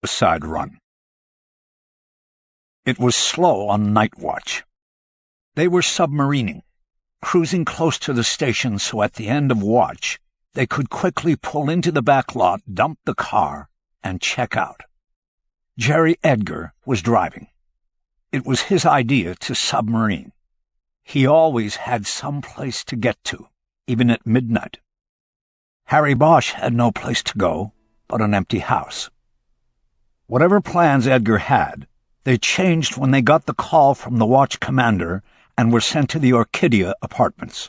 suicide run. It was slow on night watch. They were submarining, cruising close to the station so at the end of watch they could quickly pull into the back lot, dump the car, and check out. Jerry Edgar was driving. It was his idea to submarine. He always had some place to get to, even at midnight. Harry Bosch had no place to go but an empty house. Whatever plans Edgar had, they changed when they got the call from the watch commander and were sent to the Orchidea apartments.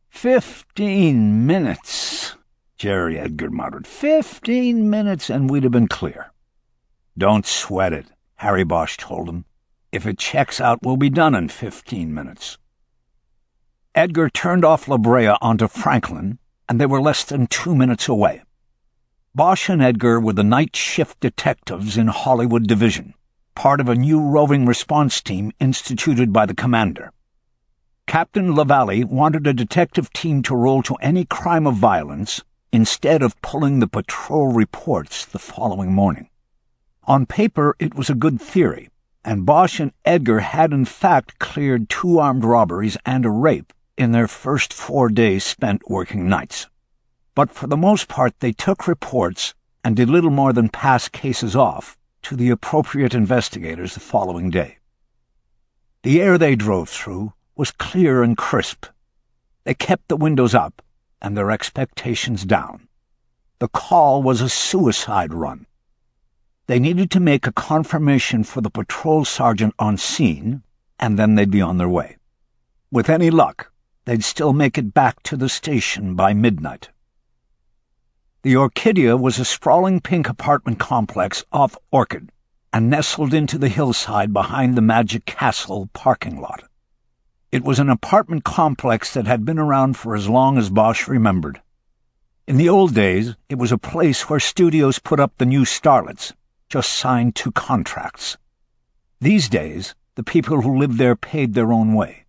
15 minutes, Jerry Edgar muttered. 15 minutes and we'd have been clear. Don't sweat it, Harry Bosch told him. If it checks out, we'll be done in 15 minutes. Edgar turned off La Brea onto Franklin, and they were less than 2 minutes away. Bosch and Edgar were the night shift detectives in Hollywood Division, part of a new roving response team instituted by the commander. Captain LaValle wanted a detective team to roll to any crime of violence instead of pulling the patrol reports the following morning. On paper, it was a good theory, and Bosch and Edgar had in fact cleared 2 armed robberies and a rape in their first 4 days spent working nights. But for the most part, they took reports and did little more than pass cases off to the appropriate investigators the following day. The air they drove through was clear and crisp. They kept the windows up and their expectations down. The call was a suicide run. They needed to make a confirmation for the patrol sergeant on scene, and then they'd be on their way. With any luck, they'd still make it back to the station by midnight. The Orchidea was a sprawling pink apartment complex off Orchid and nestled into the hillside behind the Magic Castle parking lot. It was an apartment complex that had been around for as long as Bosch remembered. In the old days, it was a place where studios put up the new starlets, just signed 2 contracts. These days, the people who lived there paid their own way.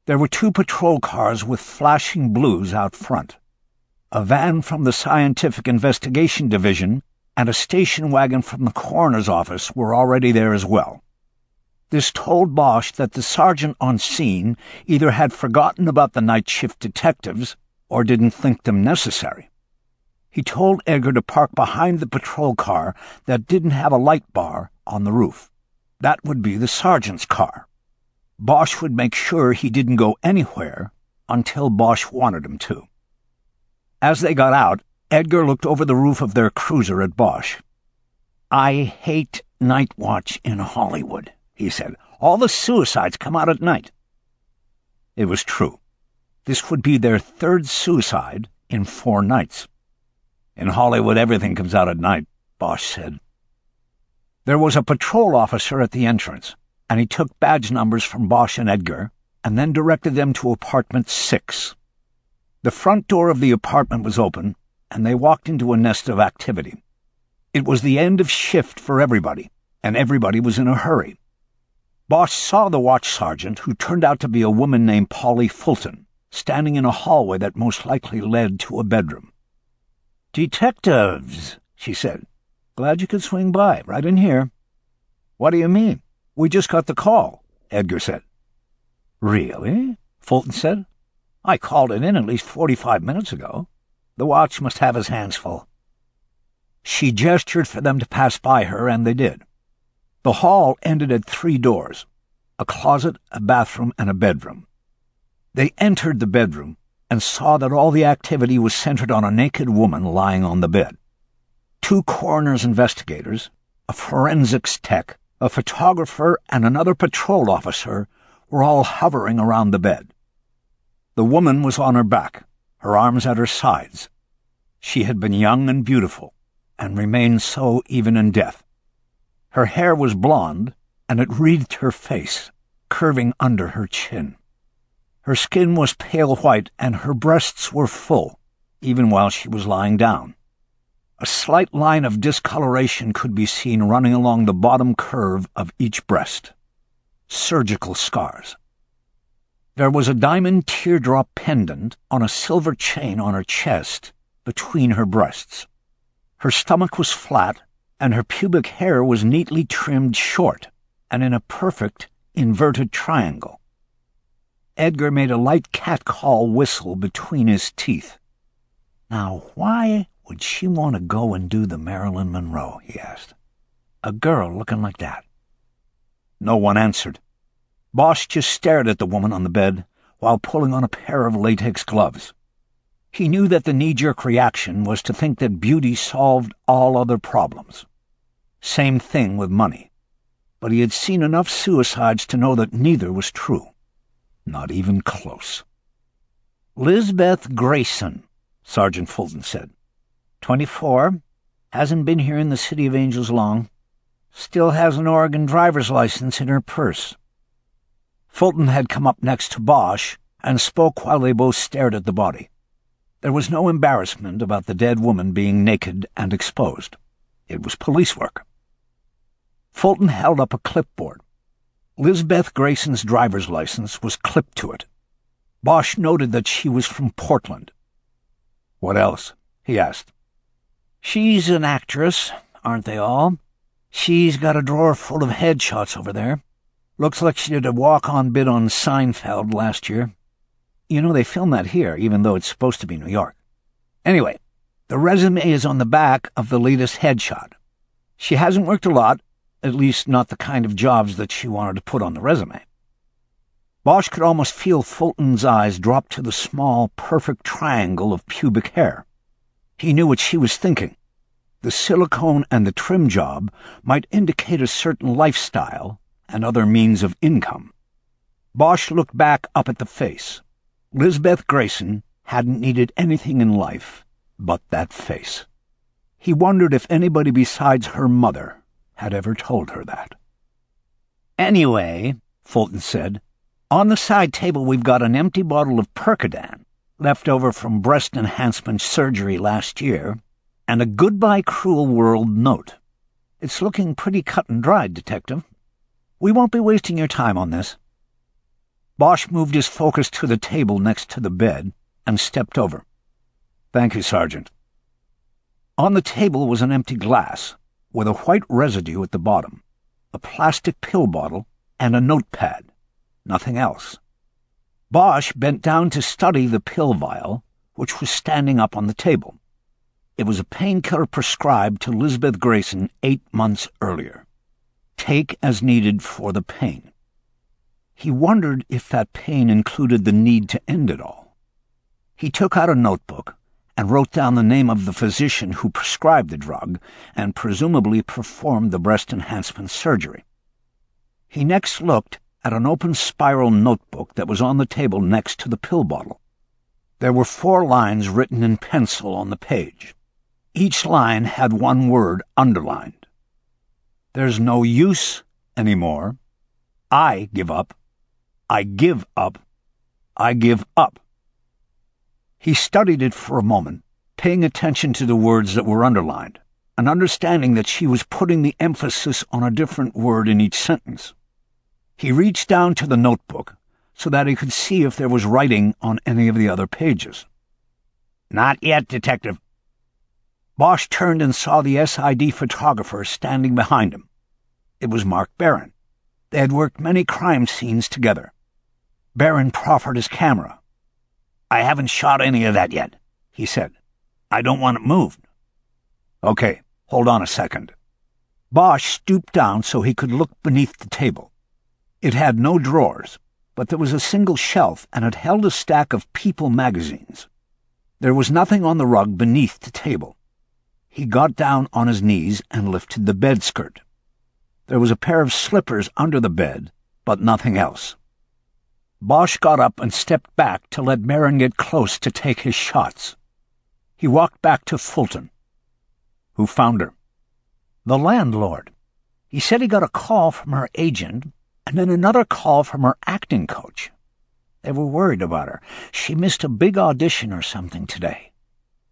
There were 2 patrol cars with flashing blues out front. A van from the Scientific Investigation Division and a station wagon from the coroner's office were already there as well. This told Bosch that the sergeant on scene either had forgotten about the night shift detectives or didn't think them necessary. He told Edgar to park behind the patrol car that didn't have a light bar on the roof. That would be the sergeant's car. Bosch would make sure he didn't go anywhere until Bosch wanted him to. As they got out, Edgar looked over the roof of their cruiser at Bosch. "I hate night watch in Hollywood," he said. "All the suicides come out at night." It was true. This would be their 3rd suicide in 4 nights. "In Hollywood, everything comes out at night," Bosch said. There was a patrol officer at the entrance, and he took badge numbers from Bosch and Edgar and then directed them to apartment 6. The front door of the apartment was open, and they walked into a nest of activity. It was the end of shift for everybody, and everybody was in a hurry. Bosch saw the watch sergeant, who turned out to be a woman named Polly Fulton, standing in a hallway that most likely led to a bedroom. "Detectives," she said. "Glad you could swing by. Right in here." "What do you mean? We just got the call," Edgar said. "Really?" Fulton said. "I called it in at least 45 minutes ago. The watch must have his hands full." She gestured for them to pass by her, and they did. The hall ended at 3 doors, a closet, a bathroom, and a bedroom. They entered the bedroom and saw that all the activity was centered on a naked woman lying on the bed. 2 coroner's investigators, a forensics tech, a photographer, and another patrol officer were all hovering around the bed. The woman was on her back, her arms at her sides. She had been young and beautiful, and remained so even in death. Her hair was blonde, and it wreathed her face, curving under her chin. Her skin was pale white, and her breasts were full, even while she was lying down. A slight line of discoloration could be seen running along the bottom curve of each breast. Surgical scars. There was a diamond teardrop pendant on a silver chain on her chest between her breasts. Her stomach was flat, and her pubic hair was neatly trimmed short and in a perfect inverted triangle. Edgar made a light catcall whistle between his teeth. Now, why would she want to go and do the Marilyn Monroe, he asked. A girl looking like that. No one answered. Bosch just stared at the woman on the bed while pulling on a pair of latex gloves. He knew that the knee-jerk reaction was to think that beauty solved all other problems. Same thing with money. But he had seen enough suicides to know that neither was true. Not even close. Lisbeth Grayson, Sergeant Fulton said. 24, hasn't been here in the City of Angels long. Still has an Oregon driver's license in her purse. Fulton had come up next to Bosch and spoke while they both stared at the body. There was no embarrassment about the dead woman being naked and exposed. It was police work. Fulton held up a clipboard. Lisbeth Grayson's driver's license was clipped to it. Bosch noted that she was from Portland. What else? He asked. She's an actress, aren't they all? She's got a drawer full of headshots over there. Looks like she did a walk-on bit on Seinfeld last year. You know, they filmed that here, even though it's supposed to be New York. Anyway, the resume is on the back of the latest headshot. She hasn't worked a lot, at least not the kind of jobs that she wanted to put on the resume. Bosch could almost feel Fulton's eyes drop to the small, perfect triangle of pubic hair. He knew what she was thinking. The silicone and the trim job might indicate a certain lifestyle and other means of income. Bosch looked back up at the face. Lisbeth Grayson hadn't needed anything in life but that face. He wondered if anybody besides her mother had ever told her that. Anyway, Fulton said, on the side table we've got an empty bottle of Percodan, left over from breast enhancement surgery last year, and a goodbye cruel world note. It's looking pretty cut and dried, Detective. We won't be wasting your time on this. Bosch moved his focus to the table next to the bed and stepped over. Thank you, Sergeant. On the table was an empty glass with a white residue at the bottom, a plastic pill bottle, and a notepad. Nothing else. Bosch bent down to study the pill vial, which was standing up on the table. It was a painkiller prescribed to Lisbeth Grayson 8 months earlier. Take as needed for the pain. He wondered if that pain included the need to end it all. He took out a notebook and wrote down the name of the physician who prescribed the drug and presumably performed the breast enhancement surgery. He next looked at an open spiral notebook that was on the table next to the pill bottle. There were 4 lines written in pencil on the page. Each line had one word underlined. There's no use anymore. I give up. I give up. I give up. He studied it for a moment, paying attention to the words that were underlined, and understanding that she was putting the emphasis on a different word in each sentence. He reached down to the notebook so that he could see if there was writing on any of the other pages. Not yet, Detective. Bosch turned and saw the SID photographer standing behind him. It was Mark Barron. They had worked many crime scenes together. Barron proffered his camera. I haven't shot any of that yet, he said. I don't want it moved. Okay, hold on a second. Bosch stooped down so he could look beneath the table. It had no drawers, but there was a single shelf and it held a stack of People magazines. There was nothing on the rug beneath the table. He got down on his knees and lifted the bed skirt. There was a pair of slippers under the bed, but nothing else. Bosch got up and stepped back to let Barron get close to take his shots. He walked back to Fulton. Who found her? The landlord. He said he got a call from her agent and then another call from her acting coach. They were worried about her. She missed a big audition or something today.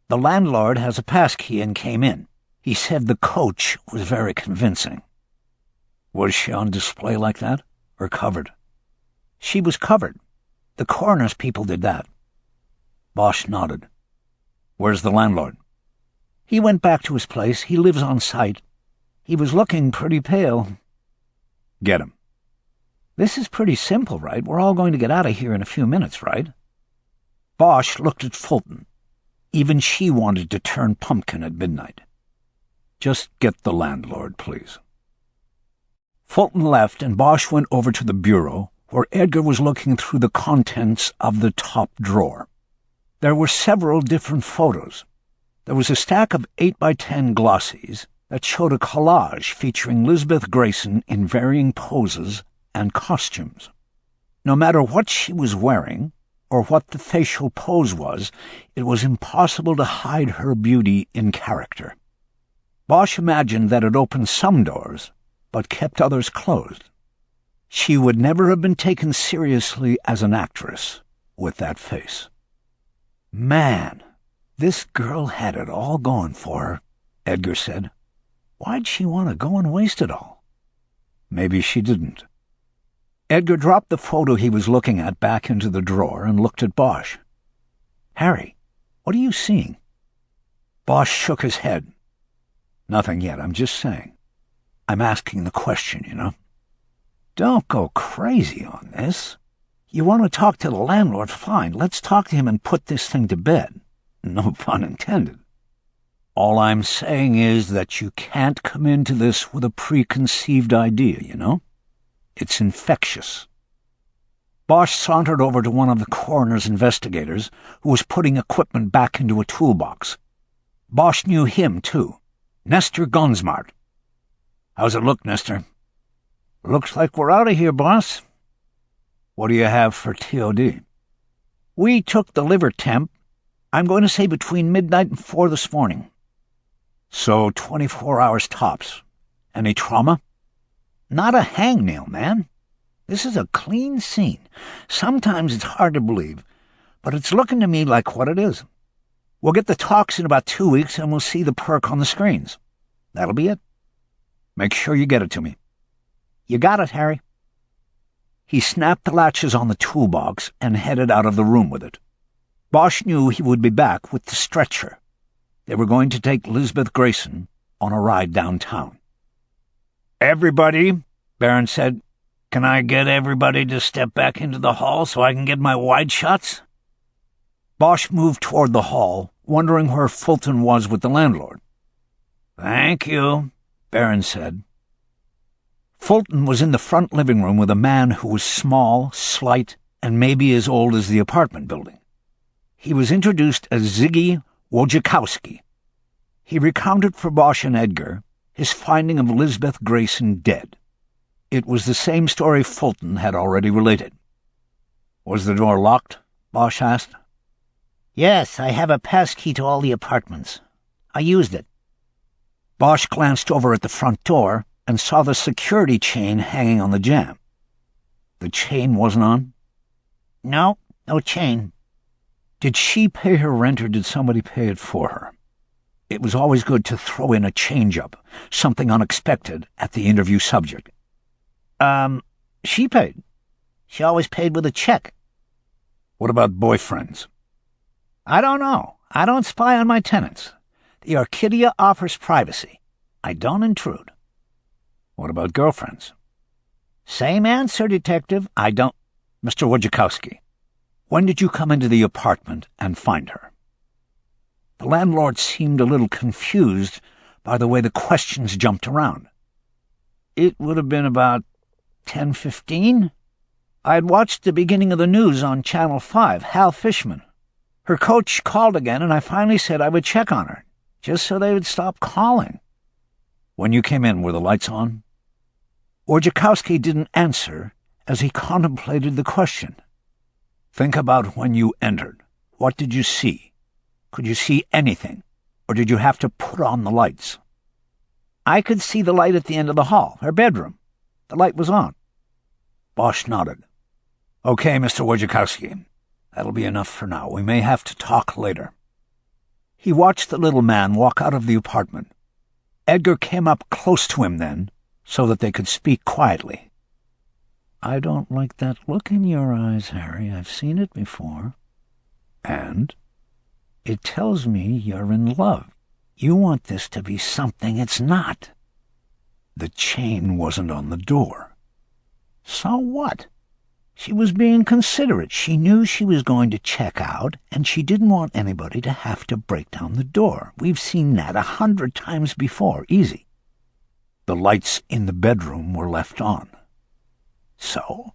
The landlord has a passkey and came in. He said the coach was very convincing. Was she on display like that, or covered? She was covered. The coroner's people did that. Bosch nodded. Where's the landlord? He went back to his place. He lives on site. He was looking pretty pale. Get him. This is pretty simple, right? We're all going to get out of here in a few minutes, right? Bosch looked at Fulton. Even she wanted to turn pumpkin at midnight. Just get the landlord, please. Fulton left, and Bosch went over to the bureau, where Edgar was looking through the contents of the top drawer. There were several different photos. There was a stack of 8x10 glossies that showed a collage featuring Lisbeth Grayson in varying poses and costumes. No matter what she was wearing, or what the facial pose was, it was impossible to hide her beauty in character. Bosch imagined that it opened some doors, but kept others closed. She would never have been taken seriously as an actress with that face. Man, this girl had it all going for her, Edgar said. Why'd she want to go and waste it all? Maybe she didn't. Edgar dropped the photo he was looking at back into the drawer and looked at Bosch. Harry, what are you seeing? Bosch shook his head. Nothing yet, I'm just saying. I'm asking the question, you know. Don't go crazy on this. You want to talk to the landlord, fine. Let's talk to him and put this thing to bed. No pun intended. All I'm saying is that you can't come into this with a preconceived idea, you know? It's infectious. Bosch sauntered over to one of the coroner's investigators, who was putting equipment back into a toolbox. Bosch knew him, too. Nestor Gonsmart. How's it look, Nestor? Looks like we're out of here, boss. What do you have for TOD? We took the liver temp. I'm going to say between midnight and 4 this morning. So 24 hours tops. Any trauma? Not a hangnail, man. This is a clean scene. Sometimes it's hard to believe, but it's looking to me like what it is. We'll get the talks in about 2 weeks, and we'll see the perk on the screens. That'll be it. Make sure you get it to me. You got it, Harry. He snapped the latches on the toolbox and headed out of the room with it. Bosch knew he would be back with the stretcher. They were going to take Lisbeth Grayson on a ride downtown. Everybody, Barron said, can I get everybody to step back into the hall so I can get my wide shots? Bosch moved toward the hall, wondering where Fulton was with the landlord. Thank you, Barron said. Fulton was in the front living room with a man who was small, slight, and maybe as old as the apartment building. He was introduced as Ziggy Wojciechowski. He recounted for Bosch and Edgar his finding of Lisbeth Grayson dead. It was the same story Fulton had already related. Was the door locked? Bosch asked. Yes, I have a passkey to all the apartments. I used it. Bosch glanced over at the front door and saw the security chain hanging on the jamb. The chain wasn't on? No chain. Did she pay her rent or did somebody pay it for her? It was always good to throw in a change-up, something unexpected, at the interview subject. She paid. She always paid with a check. What about boyfriends? I don't know. I don't spy on my tenants. The Orchidia offers privacy. I don't intrude. What about girlfriends? Same answer, Detective. I don't... Mr. Wojciechowski, when did you come into the apartment and find her? The landlord seemed a little confused by the way the questions jumped around. It would have been about 10:15. I had watched the beginning of the news on Channel 5, Hal Fishman. Her coach called again, and I finally said I would check on her, just so they would stop calling. When you came in, were the lights on? Wojciechowski didn't answer as he contemplated the question. Think about when you entered. What did you see? Could you see anything, or did you have to put on the lights? I could see the light at the end of the hall, her bedroom. The light was on. Bosch nodded. Okay, Mr. Wojciechowski. That'll be enough for now. We may have to talk later. He watched the little man walk out of the apartment. Edgar came up close to him then, so that they could speak quietly. I don't like that look in your eyes, Harry. I've seen it before. And? It tells me you're in love. You want this to be something it's not. The chain wasn't on the door. So what? She was being considerate. She knew she was going to check out, and she didn't want anybody to have to break down the door. We've seen that 100 times before, easy. The lights in the bedroom were left on. So?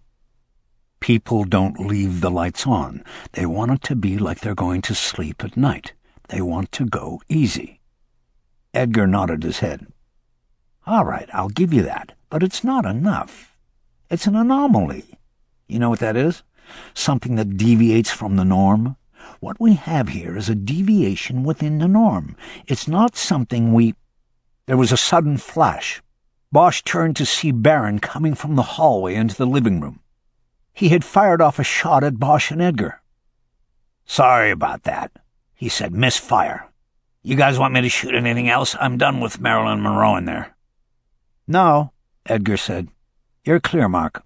People don't leave the lights on. They want it to be like they're going to sleep at night. They want to go easy. Edgar nodded his head. All right, I'll give you that, but it's not enough. It's an anomaly. You know what that is? Something that deviates from the norm. What we have here is a deviation within the norm. It's not something we... There was a sudden flash. Bosch turned to see Baron coming from the hallway into the living room. He had fired off a shot at Bosch and Edgar. Sorry about that, he said. Misfire. You guys want me to shoot anything else? I'm done with Marilyn Monroe in there. No, Edgar said. You're clear, Mark.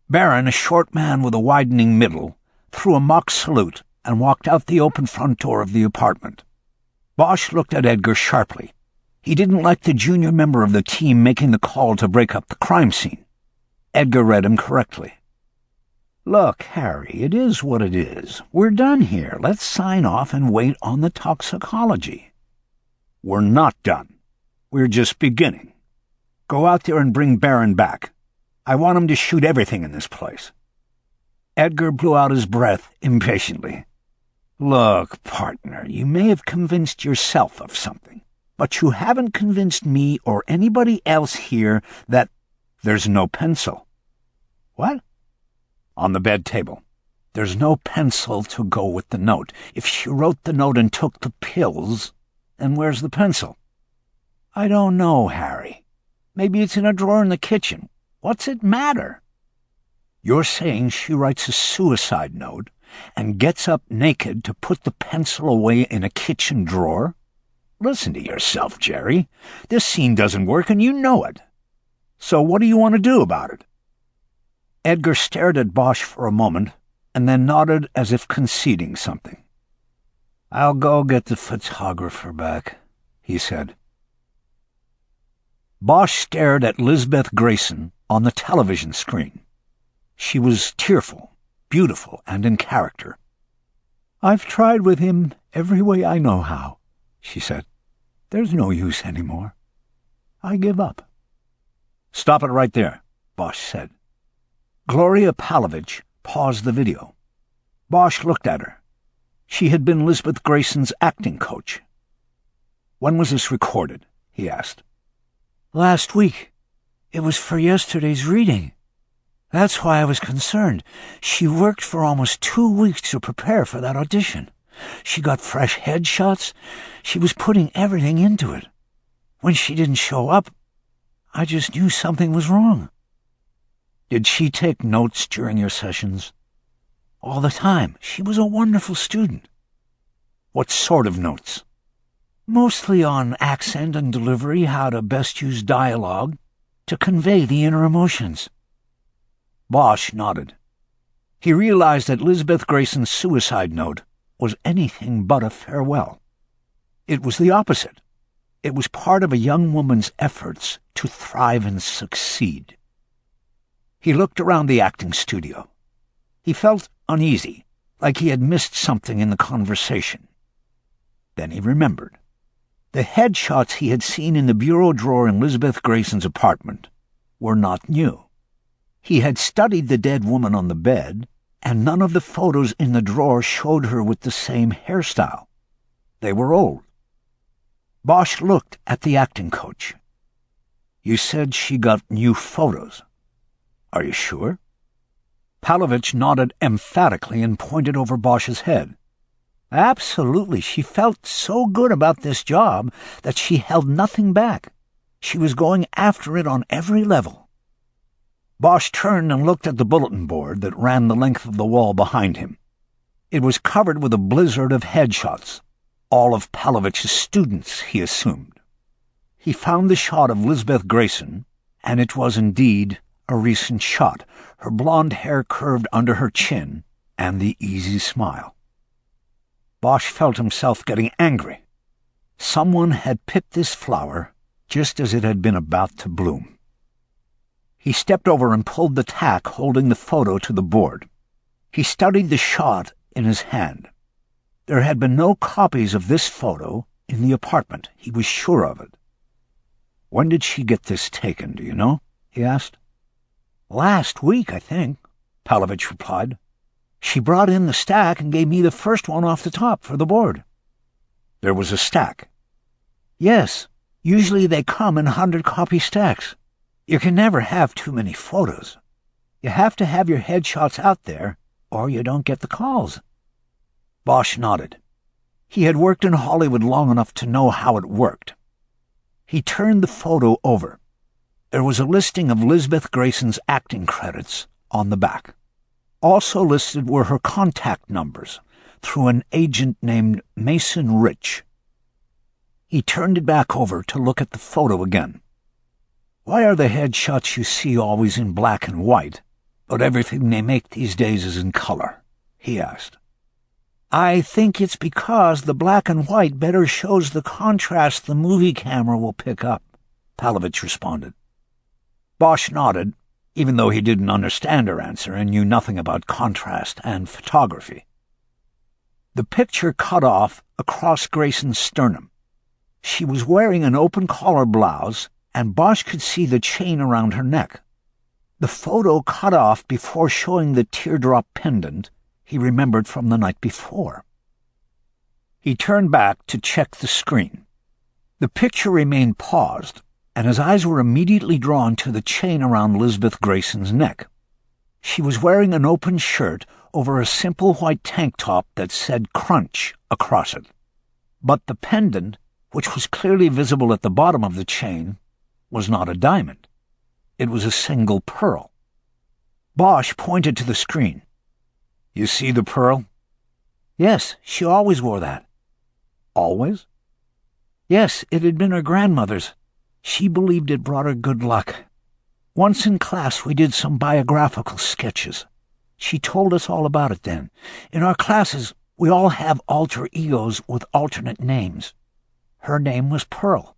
Baron, a short man with a widening middle, threw a mock salute and walked out the open front door of the apartment. Bosch looked at Edgar sharply. He didn't like the junior member of the team making the call to break up the crime scene. Edgar read him correctly. Look, Harry, it is what it is. We're done here. Let's sign off and wait on the toxicology. We're not done. We're just beginning. Go out there and bring Baron back. I want him to shoot everything in this place. Edgar blew out his breath impatiently. Look, partner, you may have convinced yourself of something, but you haven't convinced me or anybody else here that there's no pencil. What? On the bed table. There's no pencil to go with the note. If she wrote the note and took the pills, then where's the pencil? I don't know, Harry. Maybe it's in a drawer in the kitchen. What's it matter? You're saying she writes a suicide note and gets up naked to put the pencil away in a kitchen drawer? Listen to yourself, Jerry. This scene doesn't work, and you know it. So what do you want to do about it? Edgar stared at Bosch for a moment, and then nodded as if conceding something. I'll go get the photographer back, he said. Bosch stared at Lisbeth Grayson on the television screen. She was tearful, beautiful, and in character. I've tried with him every way I know how, she said. There's no use anymore. I give up. Stop it right there, Bosch said. Gloria Palovich paused the video. Bosch looked at her. She had been Lisbeth Grayson's acting coach. When was this recorded? He asked. Last week. It was for yesterday's reading. That's why I was concerned. She worked for almost 2 weeks to prepare for that audition. She got fresh headshots. She was putting everything into it. When she didn't show up, I just knew something was wrong. Did she take notes during your sessions? All the time. She was a wonderful student. What sort of notes? Mostly on accent and delivery, how to best use dialogue to convey the inner emotions. Bosch nodded. He realized that Lisbeth Grayson's suicide note was anything but a farewell. It was the opposite. It was part of a young woman's efforts to thrive and succeed. He looked around the acting studio. He felt uneasy, like he had missed something in the conversation. Then he remembered. The headshots he had seen in the bureau drawer in Lisbeth Grayson's apartment were not new. He had studied the dead woman on the bed, and none of the photos in the drawer showed her with the same hairstyle. They were old. Bosch looked at the acting coach. You said she got new photos. Are you sure? Palovich nodded emphatically and pointed over Bosch's head. Absolutely. She felt so good about this job that she held nothing back. She was going after it on every level. Bosch turned and looked at the bulletin board that ran the length of the wall behind him. It was covered with a blizzard of headshots, all of Palovich's students, he assumed. He found the shot of Lisbeth Grayson, and it was indeed a recent shot, her blonde hair curved under her chin, and the easy smile. Bosch felt himself getting angry. Someone had picked this flower just as it had been about to bloom. He stepped over and pulled the tack holding the photo to the board. He studied the shot in his hand. There had been no copies of this photo in the apartment. He was sure of it. "When did she get this taken, do you know?" he asked. "Last week, I think," Palovich replied. "She brought in the stack and gave me the first one off the top for the board." "There was a stack?" "Yes. Usually they come in 100-copy stacks. You can never have too many photos. You have to have your headshots out there, or you don't get the calls." Bosch nodded. He had worked in Hollywood long enough to know how it worked. He turned the photo over. There was a listing of Lisbeth Grayson's acting credits on the back. Also listed were her contact numbers through an agent named Mason Rich. He turned it back over to look at the photo again. "Why are the headshots you see always in black and white, but everything they make these days is in color?" he asked. "I think it's because the black and white better shows the contrast the movie camera will pick up," Palovich responded. Bosch nodded, even though he didn't understand her answer and knew nothing about contrast and photography. The picture cut off across Grayson's sternum. She was wearing an open-collar blouse, and Bosch could see the chain around her neck. The photo cut off before showing the teardrop pendant he remembered from the night before. He turned back to check the screen. The picture remained paused, and his eyes were immediately drawn to the chain around Lisbeth Grayson's neck. She was wearing an open shirt over a simple white tank top that said Crunch across it. But the pendant, which was clearly visible at the bottom of the chain, was not a diamond. It was a single pearl. Bosch pointed to the screen. "You see the pearl?" "Yes, she always wore that." "Always?" "Yes, it had been her grandmother's. She believed it brought her good luck. Once in class we did some biographical sketches. She told us all about it then. In our classes, we all have alter egos with alternate names. Her name was Pearl.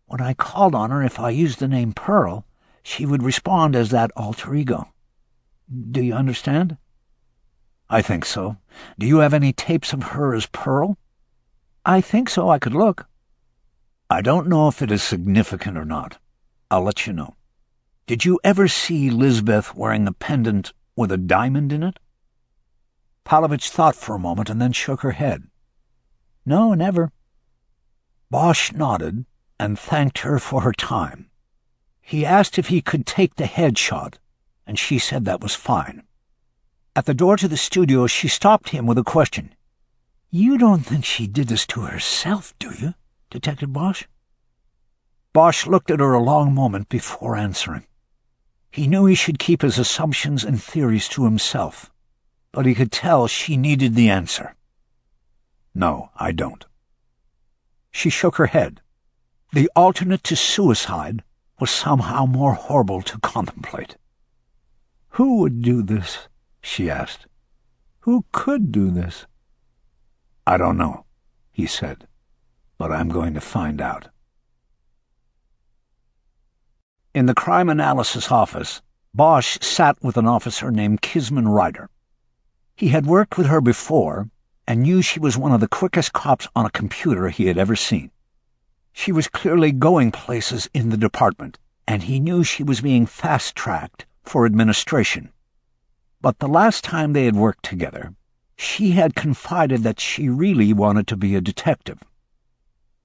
When I called on her if I used the name Pearl, she would respond as that alter ego. Do you understand?" "I think so. Do you have any tapes of her as Pearl?" "I think so. I could look." "I don't know if it is significant or not. I'll let you know. Did you ever see Lisbeth wearing the pendant with a diamond in it?" Palovich thought for a moment and then shook her head. "No, never." Bosch nodded and thanked her for her time. He asked if he could take the headshot, and she said that was fine. At the door to the studio, she stopped him with a question. "You don't think she did this to herself, do you, Detective Bosch?" Bosch looked at her a long moment before answering. He knew he should keep his assumptions and theories to himself, but he could tell she needed the answer. "No, I don't." She shook her head. The alternate to suicide was somehow more horrible to contemplate. "Who would do this?" she asked. "Who could do this?" "I don't know," he said, "but I'm going to find out." In the crime analysis office, Bosch sat with an officer named Kisman Ryder. He had worked with her before and knew she was one of the quickest cops on a computer he had ever seen. She was clearly going places in the department, and he knew she was being fast-tracked for administration. But the last time they had worked together, she had confided that she really wanted to be a detective.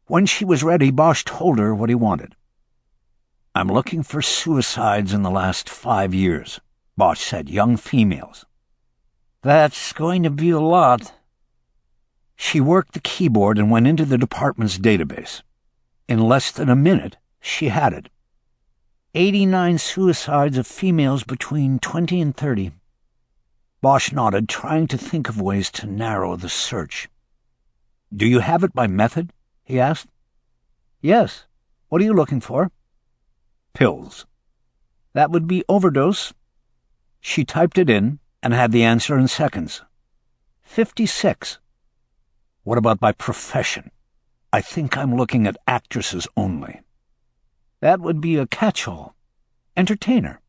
When she was ready, Bosch told her what he wanted. "I'm looking for suicides in the last 5 years," Bosch said, "young females." "That's going to be a lot." She worked the keyboard and went into the department's database. In less than a minute, she had it. 89 suicides of females between 20 and 30. Bosch nodded, trying to think of ways to narrow the search. "Do you have it by method?" he asked. "Yes. What are you looking for?" "Pills." "That would be overdose." She typed it in and had the answer in seconds. 56. "What about by profession? I think I'm looking at actresses only." That would be a catch-all. Entertainer.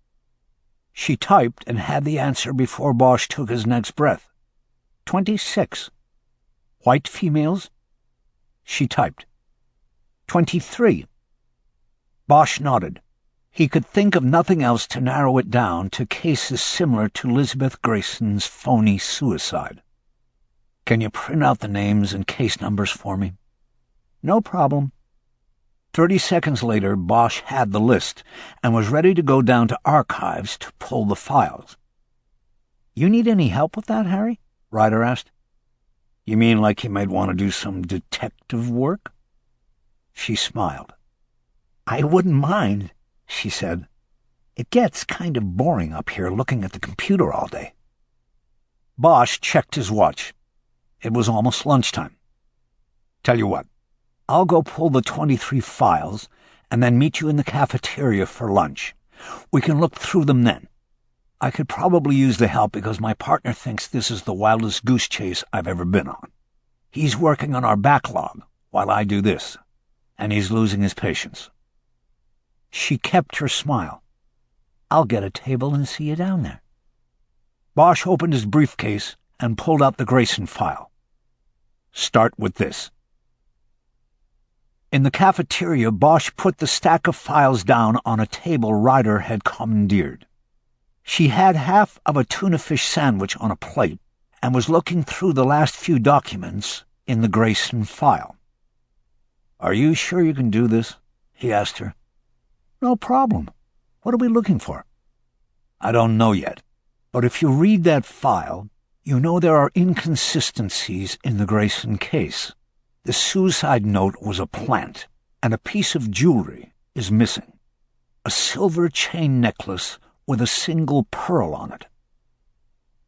She typed and had the answer before Bosch took his next breath. 26. White females? She typed. 23. Bosch nodded. He could think of nothing else to narrow it down to cases similar to Elizabeth Grayson's phony suicide. Can you print out the names and case numbers for me? No problem. 30 seconds later, Bosch had the list and was ready to go down to archives to pull the files. You need any help with that, Harry? Ryder asked. You mean like you might want to do some detective work? She smiled. I wouldn't mind, she said. It gets kind of boring up here looking at the computer all day. Bosch checked his watch. It was almost lunchtime. Tell you what, I'll go pull the 23 files and then meet you in the cafeteria for lunch. We can look through them then. I could probably use the help because my partner thinks this is the wildest goose chase I've ever been on. He's working on our backlog while I do this, and he's losing his patience. She kept her smile. I'll get a table and see you down there. Bosch opened his briefcase and pulled out the Grayson file. Start with this. In the cafeteria, Bosch put the stack of files down on a table Ryder had commandeered. She had half of a tuna fish sandwich on a plate and was looking through the last few documents in the Grayson file. Are you sure you can do this? He asked her. No problem. What are we looking for? I don't know yet, but if you read that file, you know there are inconsistencies in the Grayson case. The suicide note was a plant, and a piece of jewelry is missing. A silver chain necklace with a single pearl on it.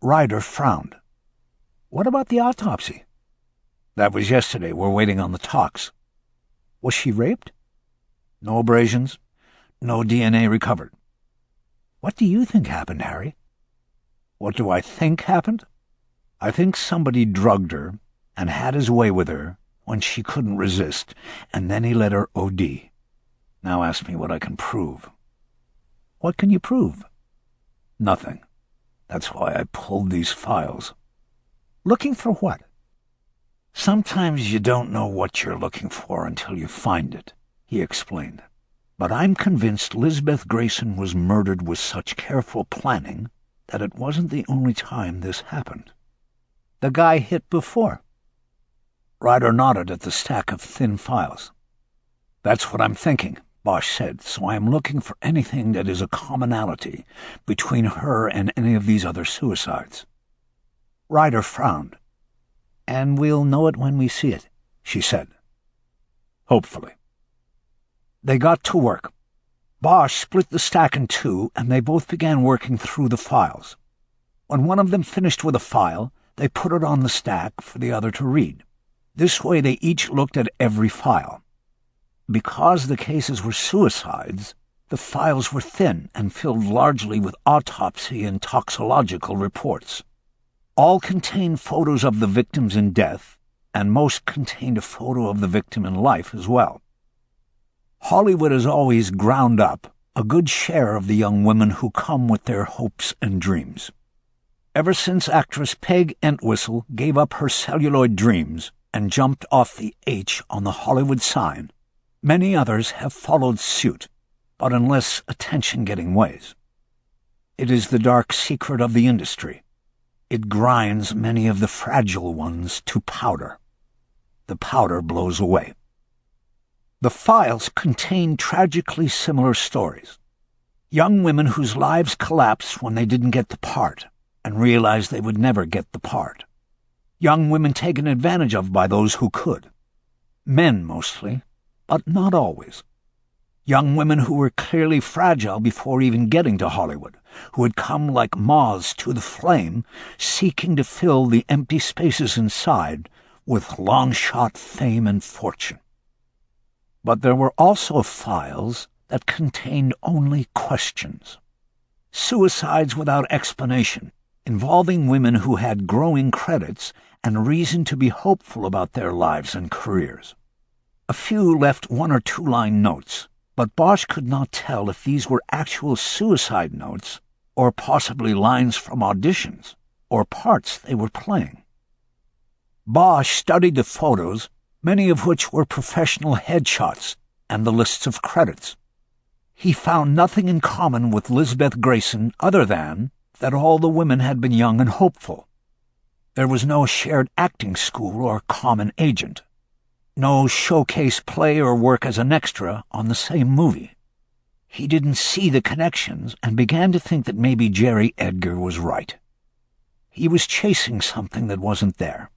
Ryder frowned. What about the autopsy? That was yesterday. We're waiting on the tox. Was she raped? No abrasions. No DNA recovered. What do you think happened, Harry? What do I think happened? I think somebody drugged her and had his way with her when she couldn't resist, and then he let her OD. Now ask me what I can prove. What can you prove? Nothing. That's why I pulled these files. Looking for what? Sometimes you don't know what you're looking for until you find it, he explained. But I'm convinced Lisbeth Grayson was murdered with such careful planning that it wasn't the only time this happened. The guy hit before. Ryder nodded at the stack of thin files. That's what I'm thinking, Bosch said, so I'm looking for anything that is a commonality between her and any of these other suicides. Ryder frowned. And we'll know it when we see it, she said. Hopefully. They got to work. Bosch split the stack in two, and they both began working through the files. When one of them finished with a file, they put it on the stack for the other to read. This way they each looked at every file. Because the cases were suicides, the files were thin and filled largely with autopsy and toxicological reports. All contained photos of the victims in death, and most contained a photo of the victim in life as well. Hollywood has always ground up a good share of the young women who come with their hopes and dreams. Ever since actress Peg Entwistle gave up her celluloid dreams and jumped off the H on the Hollywood sign, many others have followed suit, but in less attention-getting ways. It is the dark secret of the industry. It grinds many of the fragile ones to powder. The powder blows away. The files contain tragically similar stories. Young women whose lives collapsed when they didn't get the part and realized they would never get the part. Young women taken advantage of by those who could. Men mostly, but not always. Young women who were clearly fragile before even getting to Hollywood, who had come like moths to the flame, seeking to fill the empty spaces inside with long-shot fame and fortune. But there were also files that contained only questions. Suicides without explanation, involving women who had growing credits and reason to be hopeful about their lives and careers. A few left 1 or 2 line notes, but Bosch could not tell if these were actual suicide notes or possibly lines from auditions or parts they were playing. Bosch studied the photos, many of which were professional headshots, and the lists of credits. He found nothing in common with Lisbeth Grayson other than that all the women had been young and hopeful. There was no shared acting school or common agent. No showcase play or work as an extra on the same movie. He didn't see the connections and began to think that maybe Jerry Edgar was right. He was chasing something that wasn't there.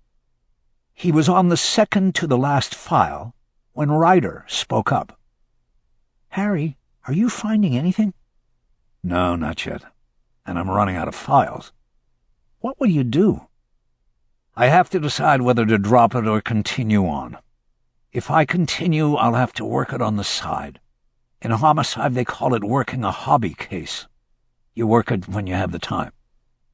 He was on the second to the last file when Ryder spoke up. "Harry, are you finding anything?" "No, not yet. And I'm running out of files." "What will you do?" "I have to decide whether to drop it or continue on. If I continue, I'll have to work it on the side. In homicide, they call it working a hobby case. You work it when you have the time.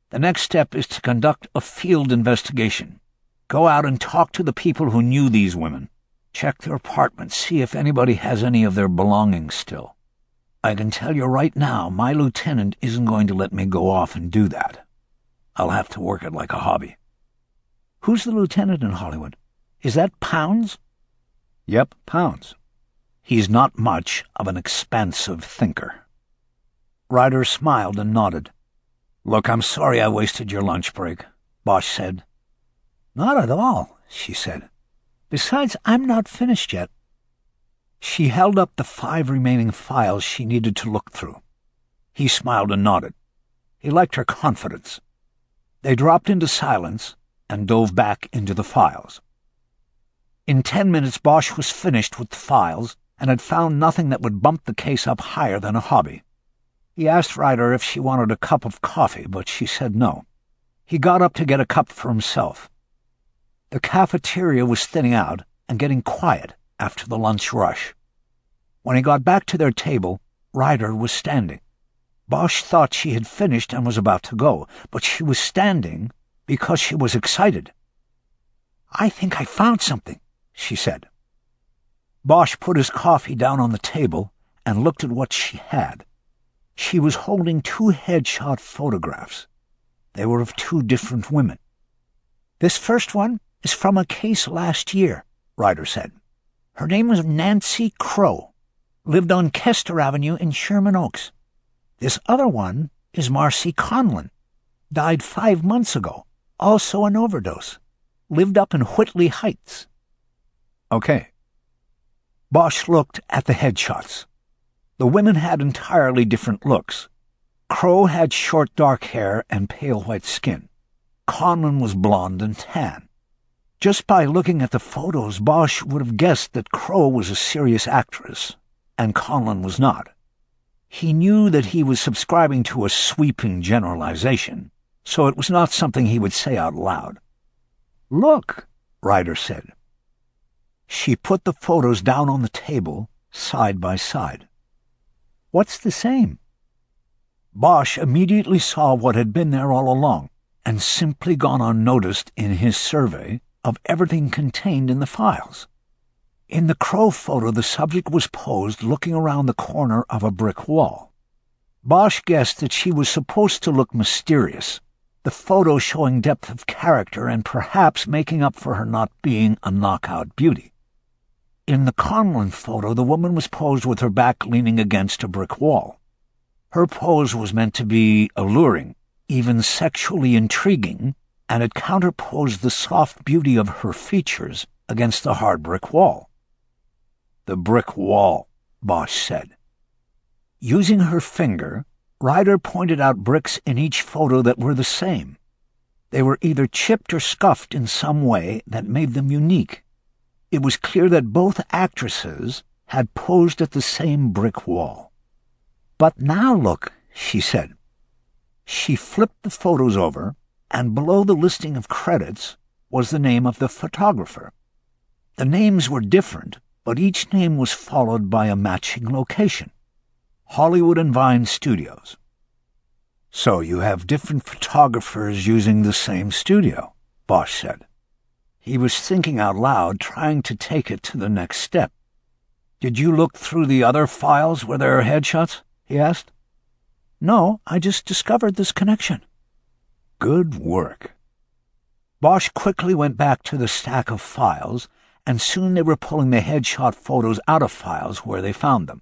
The next step is to conduct a field investigation. Go out and talk to the people who knew these women. Check their apartments, see if anybody has any of their belongings still. I can tell you right now, my lieutenant isn't going to let me go off and do that. I'll have to work it like a hobby." "Who's the lieutenant in Hollywood? Is that Pounds?" "Yep, Pounds. He's not much of an expansive thinker." Ryder smiled and nodded. "Look, I'm sorry I wasted your lunch break," Bosch said. "Not at all," she said. "Besides, I'm not finished yet." She held up the 5 remaining files she needed to look through. He smiled and nodded. He liked her confidence. They dropped into silence and dove back into the files. In 10 minutes, Bosch was finished with the files and had found nothing that would bump the case up higher than a hobby. He asked Ryder if she wanted a cup of coffee, but she said no. He got up to get a cup for himself. The cafeteria was thinning out and getting quiet after the lunch rush. When he got back to their table, Ryder was standing. Bosch thought she had finished and was about to go, but she was standing because she was excited. "I think I found something," she said. Bosch put his coffee down on the table and looked at what she had. She was holding 2 headshot photographs. They were of 2 different women. "This first one is from a case last year," Ryder said. "Her name was Nancy Crow. Lived on Kester Avenue in Sherman Oaks. This other one is Marcy Conlon. Died 5 months ago, also an overdose. Lived up in Whitley Heights." "Okay." Bosch looked at the headshots. The women had entirely different looks. Crow had short dark hair and pale white skin. Conlon was blonde and tan. Just by looking at the photos, Bosch would have guessed that Crow was a serious actress, and Conlon was not. He knew that he was subscribing to a sweeping generalization, so it was not something he would say out loud. "Look," Ryder said. She put the photos down on the table, side by side. "What's the same?" Bosch immediately saw what had been there all along, and simply gone unnoticed in his survey of everything contained in the files. In the Crow photo, the subject was posed looking around the corner of a brick wall. Bosch guessed that she was supposed to look mysterious, the photo showing depth of character and perhaps making up for her not being a knockout beauty. In the Conlon photo, the woman was posed with her back leaning against a brick wall. Her pose was meant to be alluring, even sexually intriguing, and it counterposed the soft beauty of her features against the hard brick wall. "The brick wall," Bosch said. Using her finger, Ryder pointed out bricks in each photo that were the same. They were either chipped or scuffed in some way that made them unique. It was clear that both actresses had posed at the same brick wall. "But now look," she said. She flipped the photos over, and below the listing of credits was the name of the photographer. The names were different, but each name was followed by a matching location: Hollywood and Vine Studios. "So you have different photographers using the same studio," Bosch said. He was thinking out loud, trying to take it to the next step. Did you look through the other files where there are headshots? He asked. No, I just discovered this connection. Good work. Bosch quickly went back to the stack of files, and soon they were pulling the headshot photos out of files where they found them.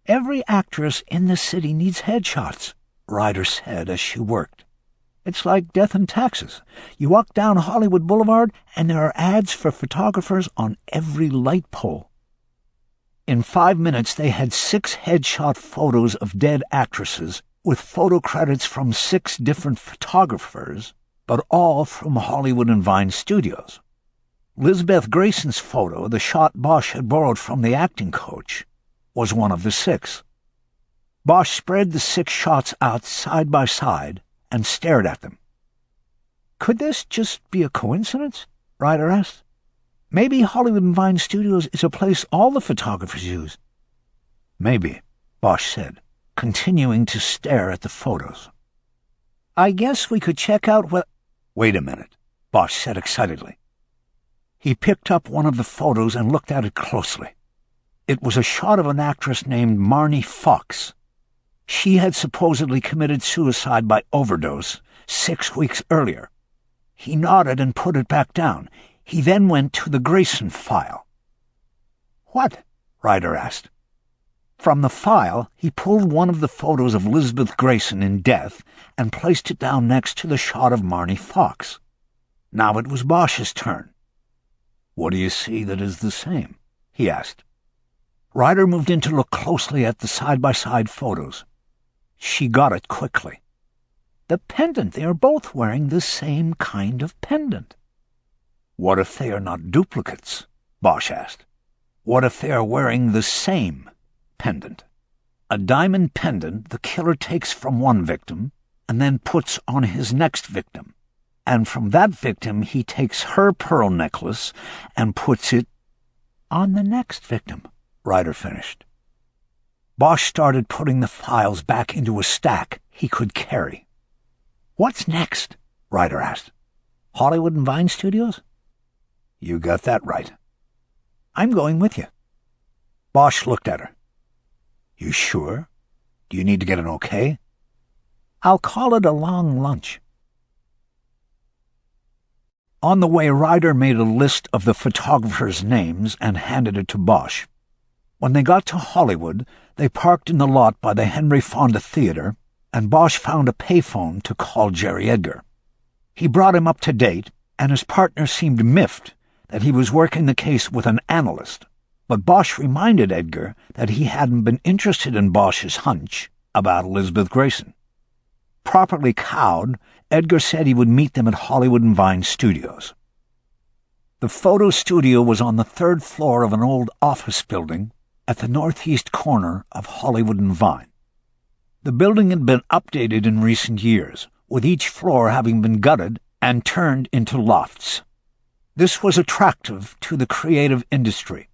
Every actress in the city needs headshots, Ryder said as she worked. It's like death and taxes. You walk down Hollywood Boulevard, and there are ads for photographers on every light pole. In 5 minutes, they had 6 headshot photos of dead actresses with photo credits from 6 different photographers, but all from Hollywood and Vine Studios. Lisbeth Grayson's photo, the shot Bosch had borrowed from the acting coach, was one of the 6. Bosch spread the 6 shots out side by side and stared at them. Could this just be a coincidence? Ryder asked. Maybe Hollywood and Vine Studios is a place all the photographers use. Maybe, Bosch said, continuing to stare at the photos. I guess we could check out what... Wait a minute, Bosch said excitedly. He picked up one of the photos and looked at it closely. It was a shot of an actress named Marnie Fox. She had supposedly committed suicide by overdose 6 weeks earlier. He nodded and put it back down. He then went to the Grayson file. What? Ryder asked. From the file, he pulled one of the photos of Lisbeth Grayson in death and placed it down next to the shot of Marnie Fox. Now it was Bosch's turn. What do you see that is the same? He asked. Ryder moved in to look closely at the side-by-side photos. She got it quickly. The pendant. They are both wearing the same kind of pendant. What if they are not duplicates? Bosch asked. What if they are wearing the same pendant? A diamond pendant the killer takes from one victim and then puts on his next victim. And from that victim he takes her pearl necklace and puts it on the next victim, Ryder finished. Bosch started putting the files back into a stack he could carry. What's next? Ryder asked. Hollywood and Vine Studios? You got that right. I'm going with you. Bosch looked at her. You sure? Do you need to get an okay? I'll call it a long lunch. On the way, Ryder made a list of the photographers' names and handed it to Bosch. When they got to Hollywood, they parked in the lot by the Henry Fonda Theater, and Bosch found a payphone to call Jerry Edgar. He brought him up to date, and his partner seemed miffed that he was working the case with an analyst, but Bosch reminded Edgar that he hadn't been interested in Bosch's hunch about Elizabeth Grayson. Properly cowed, Edgar said he would meet them at Hollywood and Vine Studios. The photo studio was on the 3rd floor of an old office building at the northeast corner of Hollywood and Vine. The building had been updated in recent years, with each floor having been gutted and turned into lofts. This was attractive to the creative industry.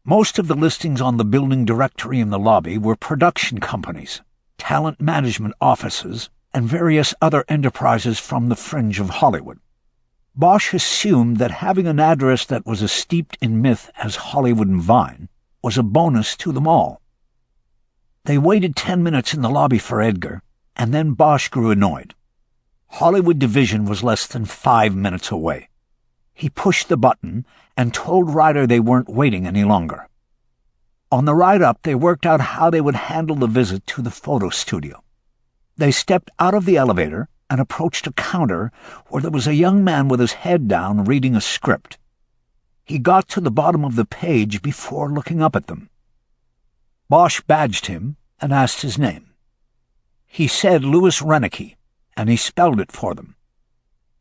Most of the listings on the building directory in the lobby were production companies, talent management offices, and various other enterprises from the fringe of Hollywood. Bosch assumed that having an address that was as steeped in myth as Hollywood and Vine was a bonus to them all. They waited 10 minutes in the lobby for Edgar, and then Bosch grew annoyed. Hollywood Division was less than 5 minutes away. He pushed the button and told Ryder they weren't waiting any longer. On the ride up, they worked out how they would handle the visit to the photo studio. They stepped out of the elevator and approached a counter where there was a young man with his head down reading a script. He got to the bottom of the page before looking up at them. Bosch badged him and asked his name. He said Louis Reneke, and he spelled it for them.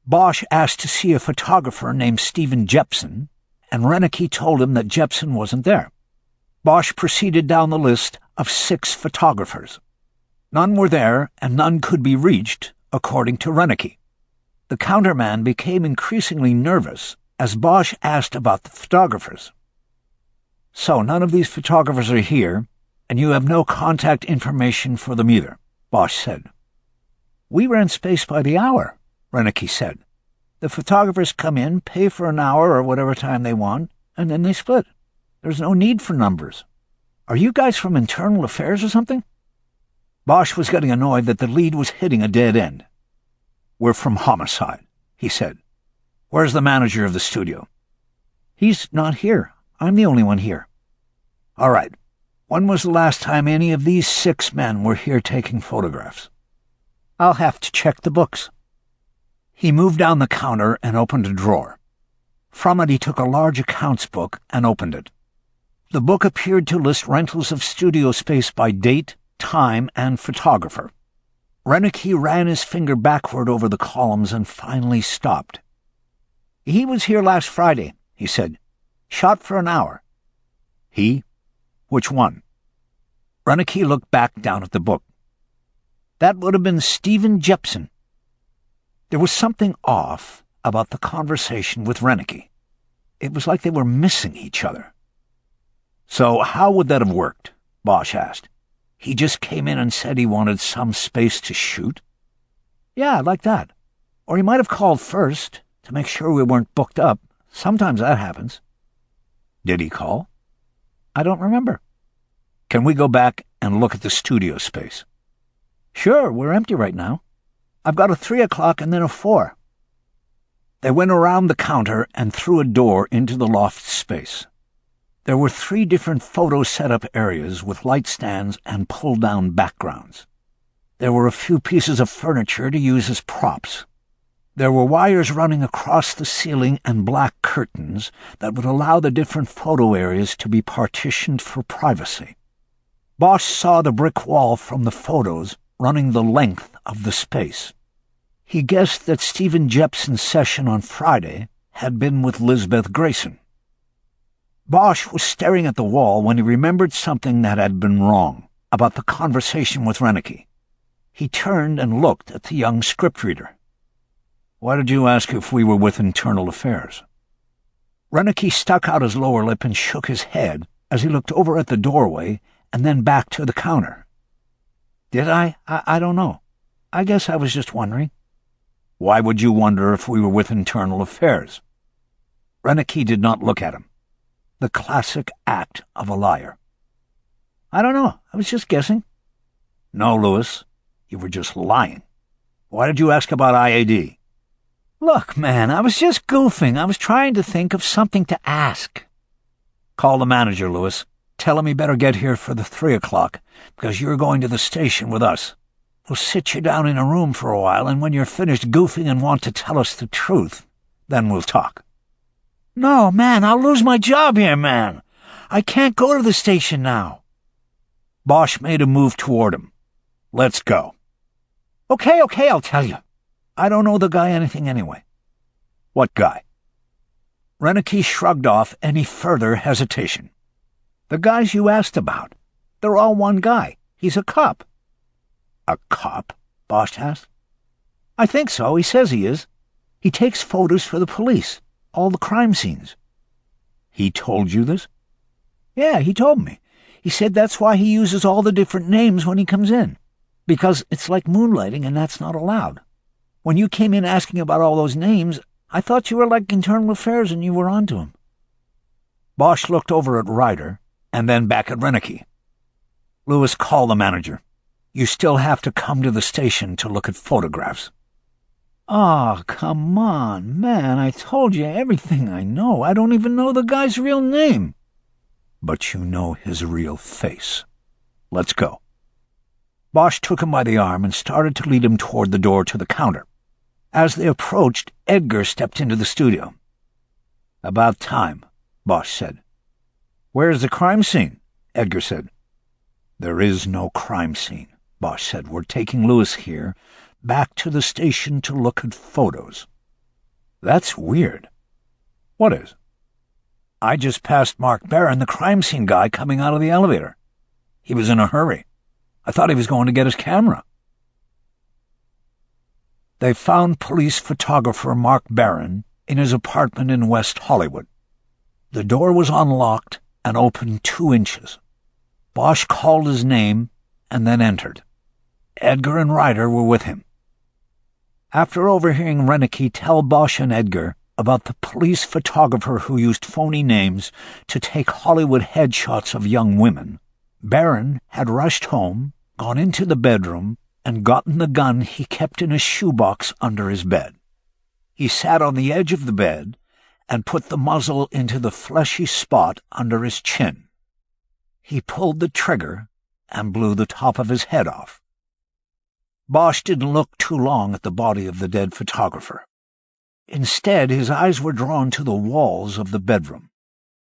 Bosch asked to see a photographer named Stephen Jepson, and Reneke told him that Jepson wasn't there. Bosch proceeded down the list of 6 photographers. None were there, and none could be reached, according to Reneke. The counterman became increasingly nervous as Bosch asked about the photographers. So none of these photographers are here, and you have no contact information for them either, Bosch said. We rent space by the hour, Reneke said. The photographers come in, pay for an hour or whatever time they want, and then they split. There's no need for numbers. Are you guys from Internal Affairs or something?" Bosch was getting annoyed that the lead was hitting a dead end. "We're from Homicide," he said. "Where's the manager of the studio?" "He's not here. I'm the only one here." "All right. When was the last time any of these 6 men were here taking photographs?" "I'll have to check the books." He moved down the counter and opened a drawer. From it he took a large accounts book and opened it. The book appeared to list rentals of studio space by date, time, and photographer. Renicky ran his finger backward over the columns and finally stopped. "He was here last Friday," he said. "Shot for an hour." "He? Which one?" Renicky looked back down at the book. "That would have been Stephen Jepson." There was something off about the conversation with Renicky. It was like they were missing each other. "So how would that have worked?" Bosch asked. "He just came in and said he wanted some space to shoot?" "Yeah, like that. Or he might have called first to make sure we weren't booked up. Sometimes that happens." "Did he call?" "I don't remember." "Can we go back and look at the studio space?" "Sure, we're empty right now. I've got a 3 o'clock and then a 4. They went around the counter and through a door into the loft space. There were 3 different photo setup areas with light stands and pull-down backgrounds. There were a few pieces of furniture to use as props. There were wires running across the ceiling and black curtains that would allow the different photo areas to be partitioned for privacy. Bosch saw the brick wall from the photos running the length of the space. He guessed that Stephen Jepson's session on Friday had been with Lisbeth Grayson. Bosch was staring at the wall when he remembered something that had been wrong about the conversation with Renicky. He turned and looked at the young scriptreader. "Why did you ask if we were with Internal Affairs?" Renicky stuck out his lower lip and shook his head as he looked over at the doorway and then back to the counter. "Did I? I don't know. I guess I was just wondering." "Why would you wonder if we were with Internal Affairs?" Renicky did not look at him. The classic act of a liar. "I don't know. I was just guessing." "No, Lewis. You were just lying. Why did you ask about IAD?" "Look, man, I was just goofing. I was trying to think of something to ask." "Call the manager, Lewis. Tell him he better get here for the 3 o'clock, because you're going to the station with us. We'll sit you down in a room for a while, and when you're finished goofing and want to tell us the truth, then we'll talk." "No, man, I'll lose my job here, man. I can't go to the station now." Bosch made a move toward him. "Let's go." Okay, I'll tell you. I don't know the guy anything anyway." "What guy?" Renicky shrugged off any further hesitation. "The guys you asked about. They're all one guy. He's a cop." "A cop?" Bosch asked. "I think so. He says he is. He takes photos for the police. All the crime scenes." "He told you this?" "Yeah, he told me. He said that's why he uses all the different names when he comes in. Because it's like moonlighting and that's not allowed. When you came in asking about all those names, I thought you were like Internal Affairs and you were on to him." Bosch looked over at Ryder and then back at Renicky. "Lewis, call the manager. You still have to come to the station to look at photographs." "Oh, come on, man. I told you everything I know. I don't even know the guy's real name." "But you know his real face. Let's go." Bosch took him by the arm and started to lead him toward the door to the counter. As they approached, Edgar stepped into the studio. "About time," Bosch said. "Where's the crime scene?" Edgar said. "There is no crime scene," Bosch said. "We're taking Lewis here, back to the station to look at photos." "That's weird." "What is?" "I just passed Mark Barron, the crime scene guy, coming out of the elevator. He was in a hurry. I thought he was going to get his camera." They found police photographer Mark Barron in his apartment in West Hollywood. The door was unlocked and open 2 inches. Bosch called his name and then entered. Edgar and Ryder were with him. After overhearing Renicky tell Bosch and Edgar about the police photographer who used phony names to take Hollywood headshots of young women, Barron had rushed home, gone into the bedroom, and gotten the gun he kept in a shoebox under his bed. He sat on the edge of the bed and put the muzzle into the fleshy spot under his chin. He pulled the trigger and blew the top of his head off. Bosch didn't look too long at the body of the dead photographer. Instead, his eyes were drawn to the walls of the bedroom.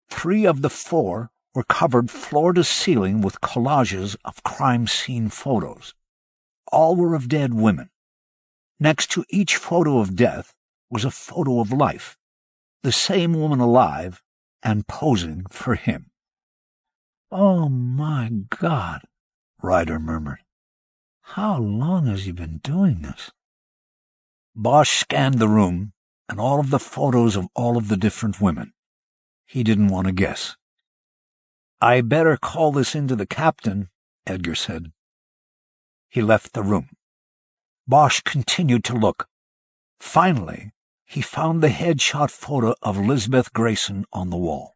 3 of the 4 were covered floor to ceiling with collages of crime scene photos. All were of dead women. Next to each photo of death was a photo of life, the same woman alive and posing for him. "Oh, my God," Ryder murmured. "How long has he been doing this?" Bosch scanned the room and all of the photos of all of the different women. He didn't want to guess. "I better call this in to the captain," Edgar said. He left the room. Bosch continued to look. Finally, he found the headshot photo of Lisbeth Grayson on the wall.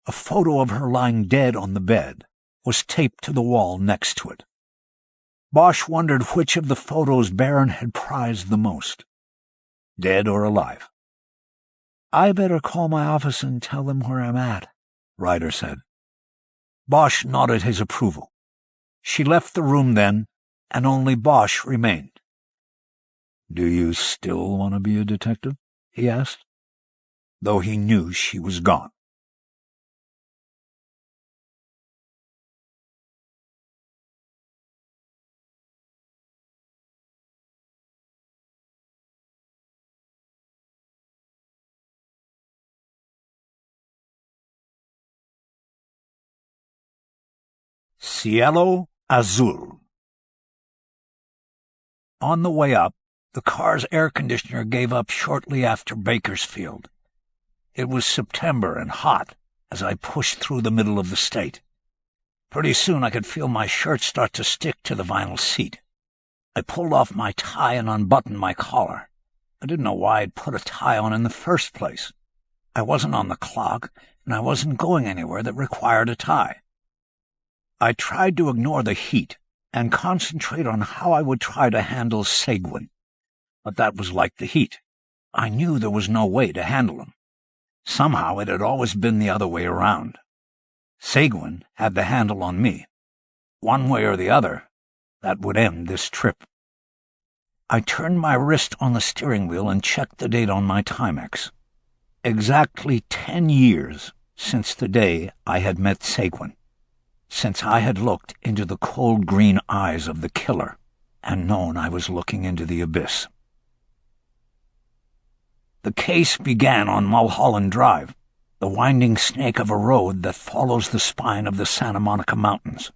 A photo of her lying dead on the bed was taped to the wall next to it. Bosch wondered which of the photos Barron had prized the most, dead or alive. "I better call my office and tell them where I'm at," Ryder said. Bosch nodded his approval. She left the room then, and only Bosch remained. "Do you still want to be a detective?" he asked, though he knew she was gone. Cielo Azul. On the way up, the car's air conditioner gave up shortly after Bakersfield. It was September and hot as I pushed through the middle of the state. Pretty soon I could feel my shirt start to stick to the vinyl seat. I pulled off my tie and unbuttoned my collar. I didn't know why I'd put a tie on in the first place. I wasn't on the clock, and I wasn't going anywhere that required a tie. I tried to ignore the heat and concentrate on how I would try to handle Seguin. But that was like the heat. I knew there was no way to handle him. Somehow it had always been the other way around. Seguin had the handle on me. One way or the other, that would end this trip. I turned my wrist on the steering wheel and checked the date on my Timex. Exactly 10 years since the day I had met Seguin, since I had looked into the cold green eyes of the killer and known I was looking into the abyss. The case began on Mulholland Drive, the winding snake of a road that follows the spine of the Santa Monica Mountains.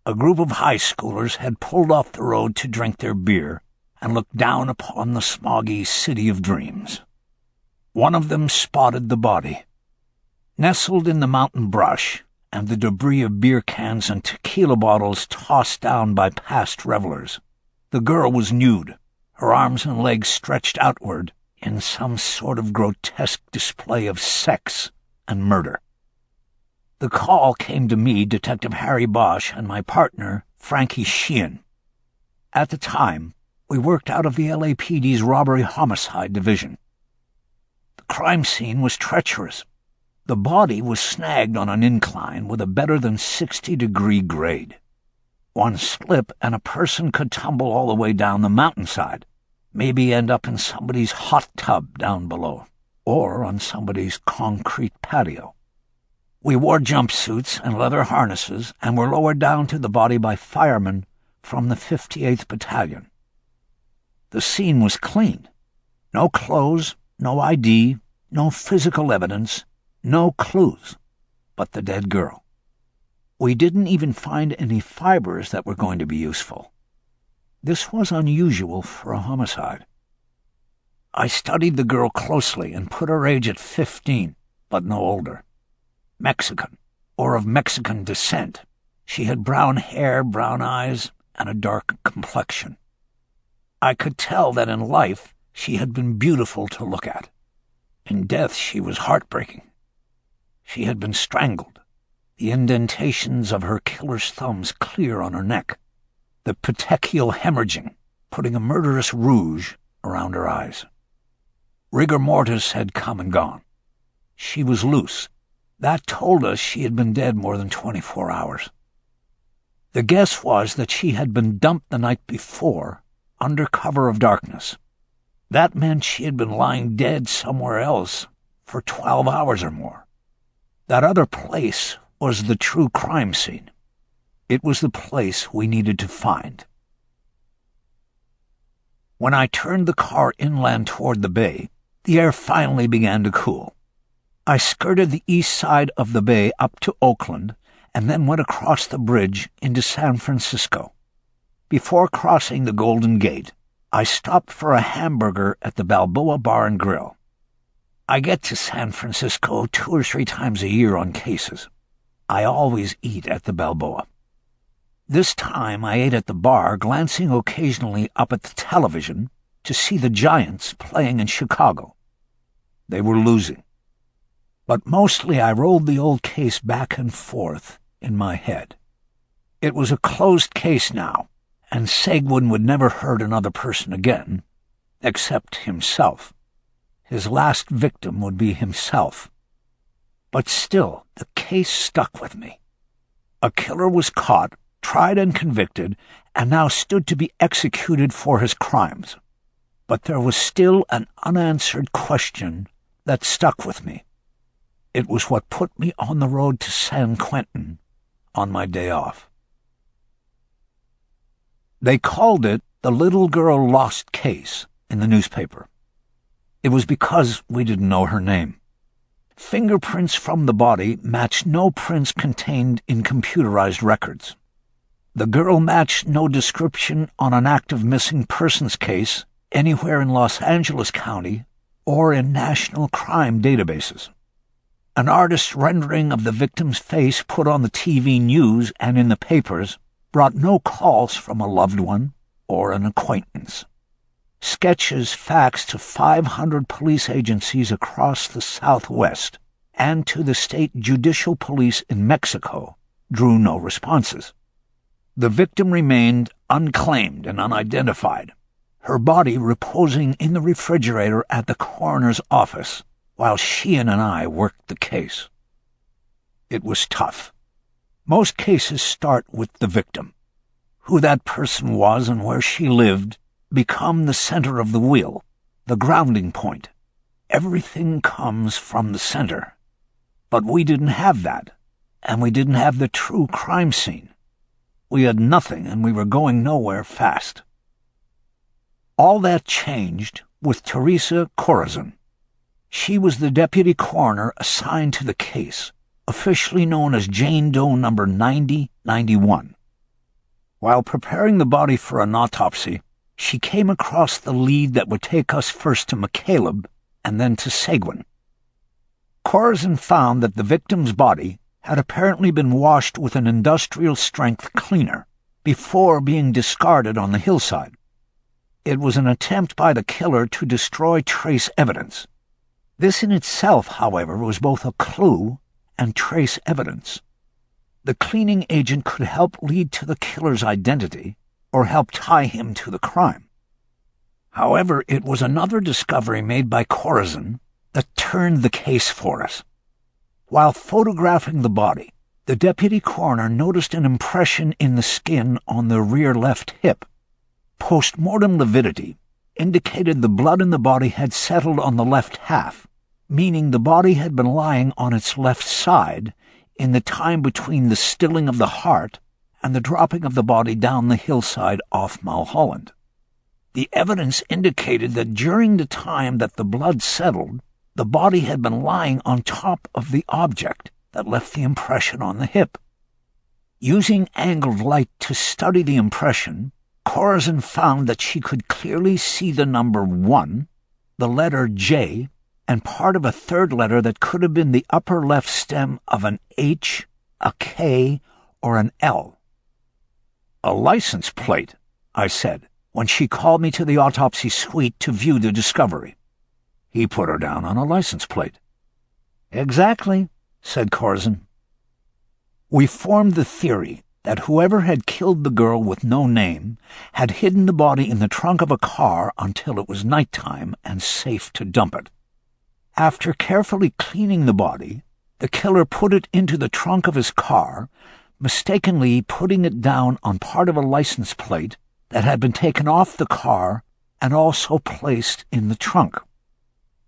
A group of high schoolers had pulled off the road to drink their beer and look down upon the smoggy city of dreams. One of them spotted the body. Nestled in the mountain brush and the debris of beer cans and tequila bottles tossed down by past revelers, the girl was nude, her arms and legs stretched outward in some sort of grotesque display of sex and murder. The call came to me, Detective Harry Bosch, and my partner, Frankie Sheehan. At the time, we worked out of the LAPD's robbery-homicide division. The crime scene was treacherous. The body was snagged on an incline with a better than 60-degree grade. One slip and a person could tumble all the way down the mountainside, maybe end up in somebody's hot tub down below, or on somebody's concrete patio. We wore jumpsuits and leather harnesses and were lowered down to the body by firemen from the 58th Battalion. The scene was clean. No clothes, no ID, no physical evidence, no clues, but the dead girl. We didn't even find any fibers that were going to be useful. This was unusual for a homicide. I studied the girl closely and put her age at 15, but no older. Mexican, or of Mexican descent. She had brown hair, brown eyes, and a dark complexion. I could tell that in life she had been beautiful to look at. In death, she was heartbreaking. She had been strangled, the indentations of her killer's thumbs clear on her neck, the petechial hemorrhaging, putting a murderous rouge around her eyes. Rigor mortis had come and gone. She was loose. That told us she had been dead more than 24 hours. The guess was that she had been dumped the night before, under cover of darkness. That meant she had been lying dead somewhere else for 12 hours or more. That other place was the true crime scene. It was the place we needed to find. When I turned the car inland toward the bay, the air finally began to cool. I skirted the east side of the bay up to Oakland and then went across the bridge into San Francisco. Before crossing the Golden Gate, I stopped for a hamburger at the Balboa Bar and Grill. I get to San Francisco 2 or 3 times a year on cases. I always eat at the Balboa. This time I ate at the bar, glancing occasionally up at the television to see the Giants playing in Chicago. They were losing. But mostly I rolled the old case back and forth in my head. It was a closed case now, and Seguin would never hurt another person again, except himself. His last victim would be himself. But still, the case stuck with me. A killer was caught, tried and convicted, and now stood to be executed for his crimes. But there was still an unanswered question that stuck with me. It was what put me on the road to San Quentin on my day off. They called it the Little Girl Lost Case in the newspaper. It was because we didn't know her name. Fingerprints from the body matched no prints contained in computerized records. The girl matched no description on an active missing persons case anywhere in Los Angeles County or in national crime databases. An artist's rendering of the victim's face put on the TV news and in the papers brought no calls from a loved one or an acquaintance. Sketches faxed to 500 police agencies across the Southwest and to the state judicial police in Mexico drew no responses. The victim remained unclaimed and unidentified, her body reposing in the refrigerator at the coroner's office while Sheehan and I worked the case. It was tough. Most cases start with the victim. Who that person was and where she lived become the center of the wheel, the grounding point. Everything comes from the center. But we didn't have that, and we didn't have the true crime scene. We had nothing, and we were going nowhere fast. All that changed with Teresa Corazon. She was the deputy coroner assigned to the case, officially known as Jane Doe number 9091. While preparing the body for an autopsy, she came across the lead that would take us first to McCaleb and then to Seguin. Corazon found that the victim's body had apparently been washed with an industrial-strength cleaner before being discarded on the hillside. It was an attempt by the killer to destroy trace evidence. This in itself, however, was both a clue and trace evidence. The cleaning agent could help lead to the killer's identity or help tie him to the crime. However, it was another discovery made by Corazon that turned the case for us. While photographing the body, the deputy coroner noticed an impression in the skin on the rear left hip. Post-mortem lividity indicated the blood in the body had settled on the left half, meaning the body had been lying on its left side in the time between the stilling of the heart and the dropping of the body down the hillside off Mulholland. The evidence indicated that during the time that the blood settled, the body had been lying on top of the object that left the impression on the hip. Using angled light to study the impression, Corazon found that she could clearly see the number 1, the letter J, and part of a third letter that could have been the upper left stem of an H, a K, or an L. "A license plate," I said, when she called me to the autopsy suite to view the discovery. He put her down on a license plate. Exactly, said Corzine. We formed the theory that whoever had killed the girl with no name had hidden the body in the trunk of a car until it was nighttime and safe to dump it. After carefully cleaning the body, the killer put it into the trunk of his car, mistakenly putting it down on part of a license plate that had been taken off the car and also placed in the trunk.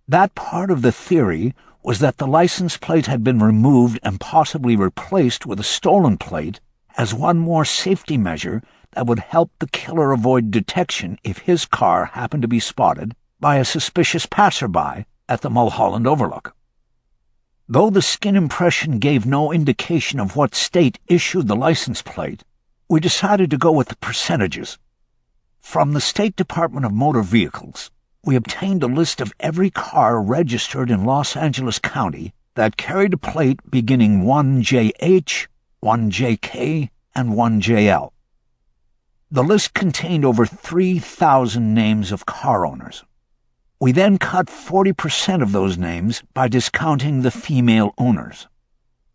That part of the theory was that the license plate had been removed and possibly replaced with a stolen plate as one more safety measure that would help the killer avoid detection if his car happened to be spotted by a suspicious passerby at the Mulholland Overlook. Though the skin impression gave no indication of what state issued the license plate, we decided to go with the percentages. From the State Department of Motor Vehicles, we obtained a list of every car registered in Los Angeles County that carried a plate beginning 1JH, 1JK, and 1JL. The list contained over 3,000 names of car owners. We then cut 40% of those names by discounting the female owners.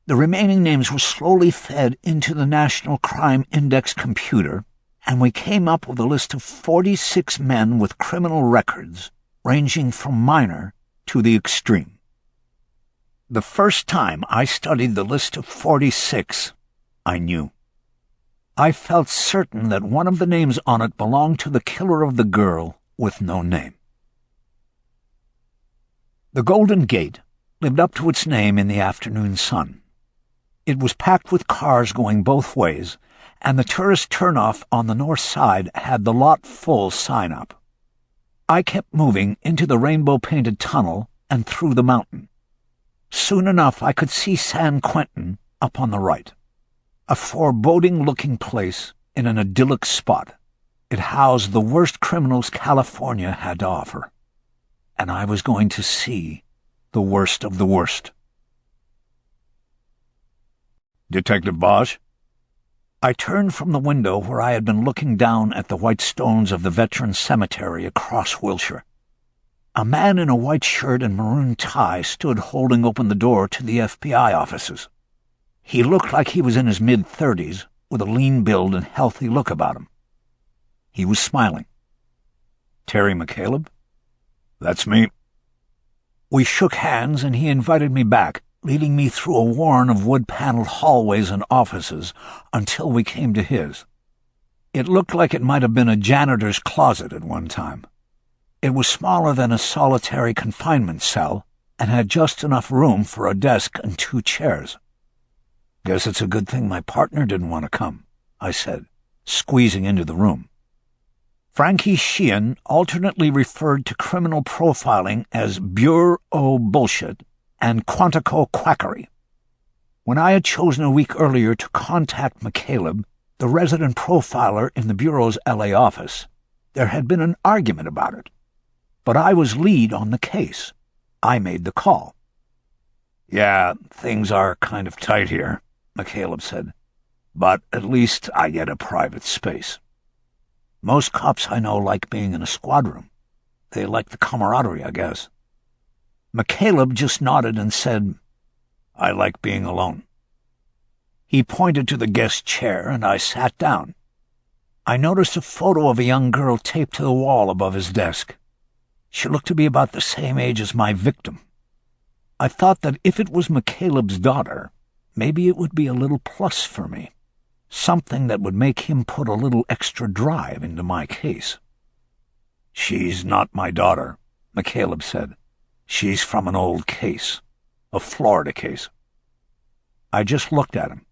The remaining names were slowly fed into the National Crime Index computer, and we came up with a list of 46 men with criminal records, ranging from minor to the extreme. The first time I studied the list of 46, I knew. I felt certain that one of the names on it belonged to the killer of the girl with no name. The Golden Gate lived up to its name in the afternoon sun. It was packed with cars going both ways, and the tourist turnoff on the north side had the lot full sign up. I kept moving into the rainbow-painted tunnel and through the mountain. Soon enough I could see San Quentin up on the right, a foreboding-looking place in an idyllic spot. It housed the worst criminals California had to offer, and I was going to see the worst of the worst. Detective Bosch? I turned from the window where I had been looking down at the white stones of the Veterans Cemetery across Wilshire. A man in a white shirt and maroon tie stood holding open the door to the FBI offices. He looked like he was in his mid-30s, with a lean build and healthy look about him. He was smiling. Terry McCaleb? That's me. We shook hands, and he invited me back, leading me through a warren of wood-paneled hallways and offices until we came to his. It looked like it might have been a janitor's closet at one time. It was smaller than a solitary confinement cell and had just enough room for a desk and 2 chairs. "Guess it's a good thing my partner didn't want to come," I said, squeezing into the room. Frankie Sheehan alternately referred to criminal profiling as bureau bullshit and Quantico quackery. When I had chosen a week earlier to contact McCaleb, the resident profiler in the Bureau's LA office, there had been an argument about it. But I was lead on the case. I made the call. "Yeah, things are kind of tight here," McCaleb said. "But at least I get a private space." Most cops I know like being in a squad room. They like the camaraderie, I guess. McCaleb just nodded and said, "I like being alone." He pointed to the guest chair, and I sat down. I noticed a photo of a young girl taped to the wall above his desk. She looked to be about the same age as my victim. I thought that if it was McCaleb's daughter, maybe it would be a little plus for me, something that would make him put a little extra drive into my case. "She's not my daughter," McCaleb said. "She's from an old case, a Florida case." I just looked at him.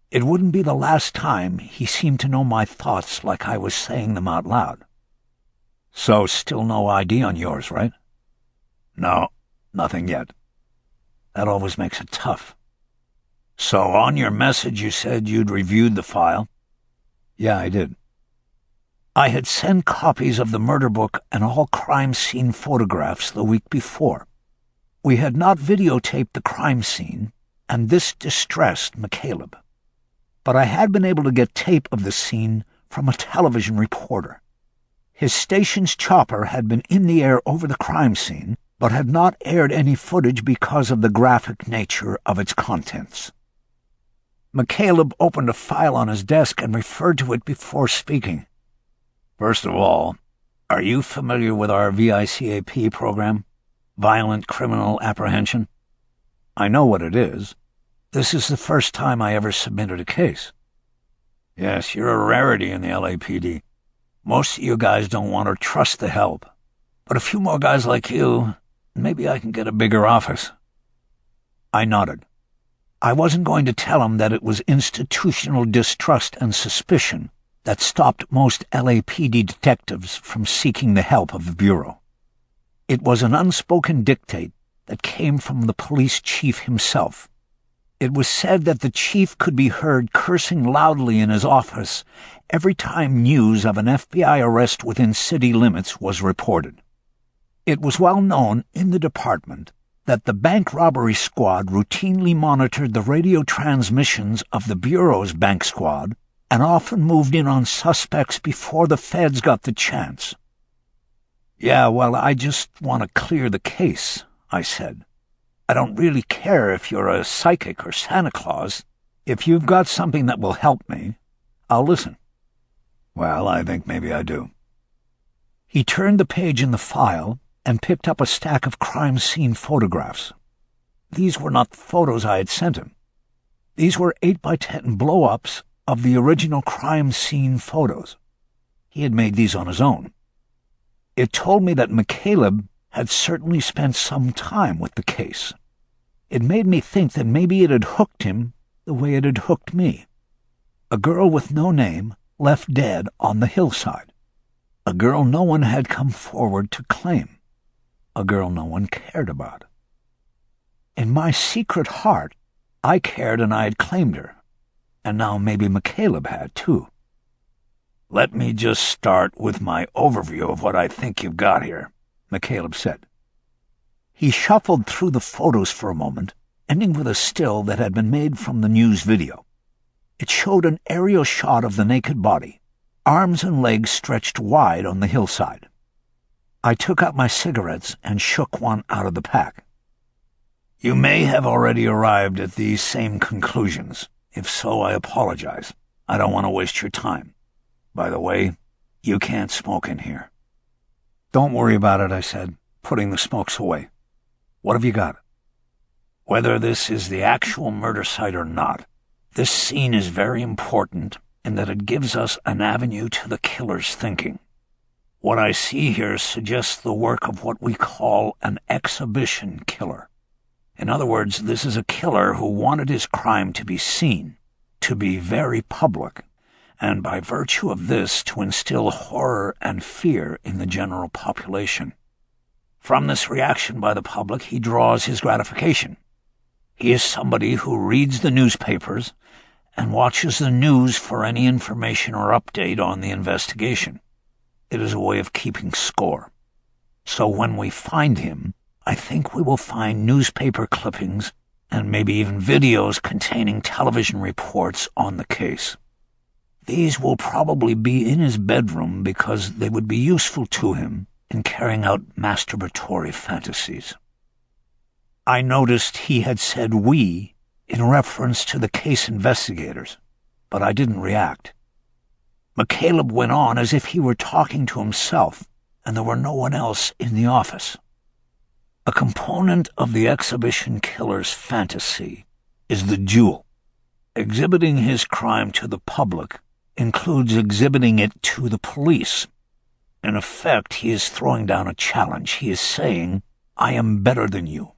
It wouldn't be the last time he seemed to know my thoughts like I was saying them out loud. "So still no ID on yours, right?" "No, nothing yet." That always makes it tough. "So on your message you said you'd reviewed the file?" "Yeah, I did. I had sent copies of the murder book and all crime scene photographs the week before. We had not videotaped the crime scene, and this distressed McCaleb. But I had been able to get tape of the scene from a television reporter. His station's chopper had been in the air over the crime scene, but had not aired any footage because of the graphic nature of its contents. McCaleb opened a file on his desk and referred to it before speaking. First of all, are you familiar with our VICAP program? Violent Criminal Apprehension? I know what it is. This is the first time I ever submitted a case. Yes, you're a rarity in the LAPD. Most of you guys don't want to trust the help. But a few more guys like you, maybe I can get a bigger office. I nodded. I wasn't going to tell him that it was institutional distrust and suspicion that stopped most LAPD detectives from seeking the help of the Bureau. It was an unspoken dictate that came from the police chief himself. It was said that the chief could be heard cursing loudly in his office every time news of an FBI arrest within city limits was reported. It was well known in the department that the bank robbery squad routinely monitored the radio transmissions of the Bureau's bank squad and often moved in on suspects before the feds got the chance. Yeah, well, I just want to clear the case, I said. I don't really care if you're a psychic or Santa Claus. If you've got something that will help me, I'll listen. Well, I think maybe I do. He turned the page in the file and picked up a stack of crime scene photographs. These were not the photos I had sent him. These were 8x10 blow-ups of the original crime scene photos. He had made these on his own. It told me that McCaleb had certainly spent some time with the case. It made me think that maybe it had hooked him the way it had hooked me. A girl with no name left dead on the hillside. A girl no one had come forward to claim. A girl no one cared about. In my secret heart, I cared and I had claimed her. And now maybe McCaleb had, too. Let me just start with my overview of what I think you've got here, McCaleb said. He shuffled through the photos for a moment, ending with a still that had been made from the news video. It showed an aerial shot of the naked body, arms and legs stretched wide on the hillside. I took out my cigarettes and shook one out of the pack. You may have already arrived at these same conclusions. If so, I apologize. I don't want to waste your time. By the way, you can't smoke in here. Don't worry about it, I said, putting the smokes away. What have you got? Whether this is the actual murder site or not, this scene is very important in that it gives us an avenue to the killer's thinking. What I see here suggests the work of what we call an exhibition killer. In other words, this is a killer who wanted his crime to be seen, to be very public, and by virtue of this to instill horror and fear in the general population. From this reaction by the public, he draws his gratification. He is somebody who reads the newspapers and watches the news for any information or update on the investigation. It is a way of keeping score. So when we find him, I think we will find newspaper clippings and maybe even videos containing television reports on the case. These will probably be in his bedroom because they would be useful to him in carrying out masturbatory fantasies. I noticed he had said "we" in reference to the case investigators, but I didn't react. McCaleb went on as if he were talking to himself and there were no one else in the office. A component of the exhibition killer's fantasy is the duel. Exhibiting his crime to the public includes exhibiting it to the police. In effect, he is throwing down a challenge. He is saying, I am better than you,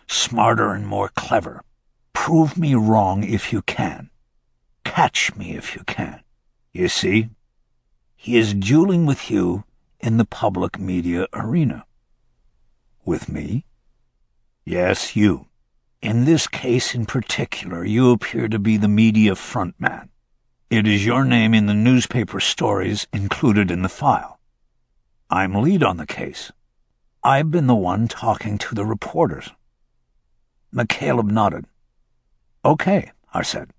smarter and more clever. Prove me wrong if you can. Catch me if you can. You see? He is dueling with you in the public media arena. With me? Yes, you. In this case in particular, you appear to be the media frontman. It is your name in the newspaper stories included in the file. I'm lead on the case. I've been the one talking to the reporters. McCaleb nodded. Okay, I said.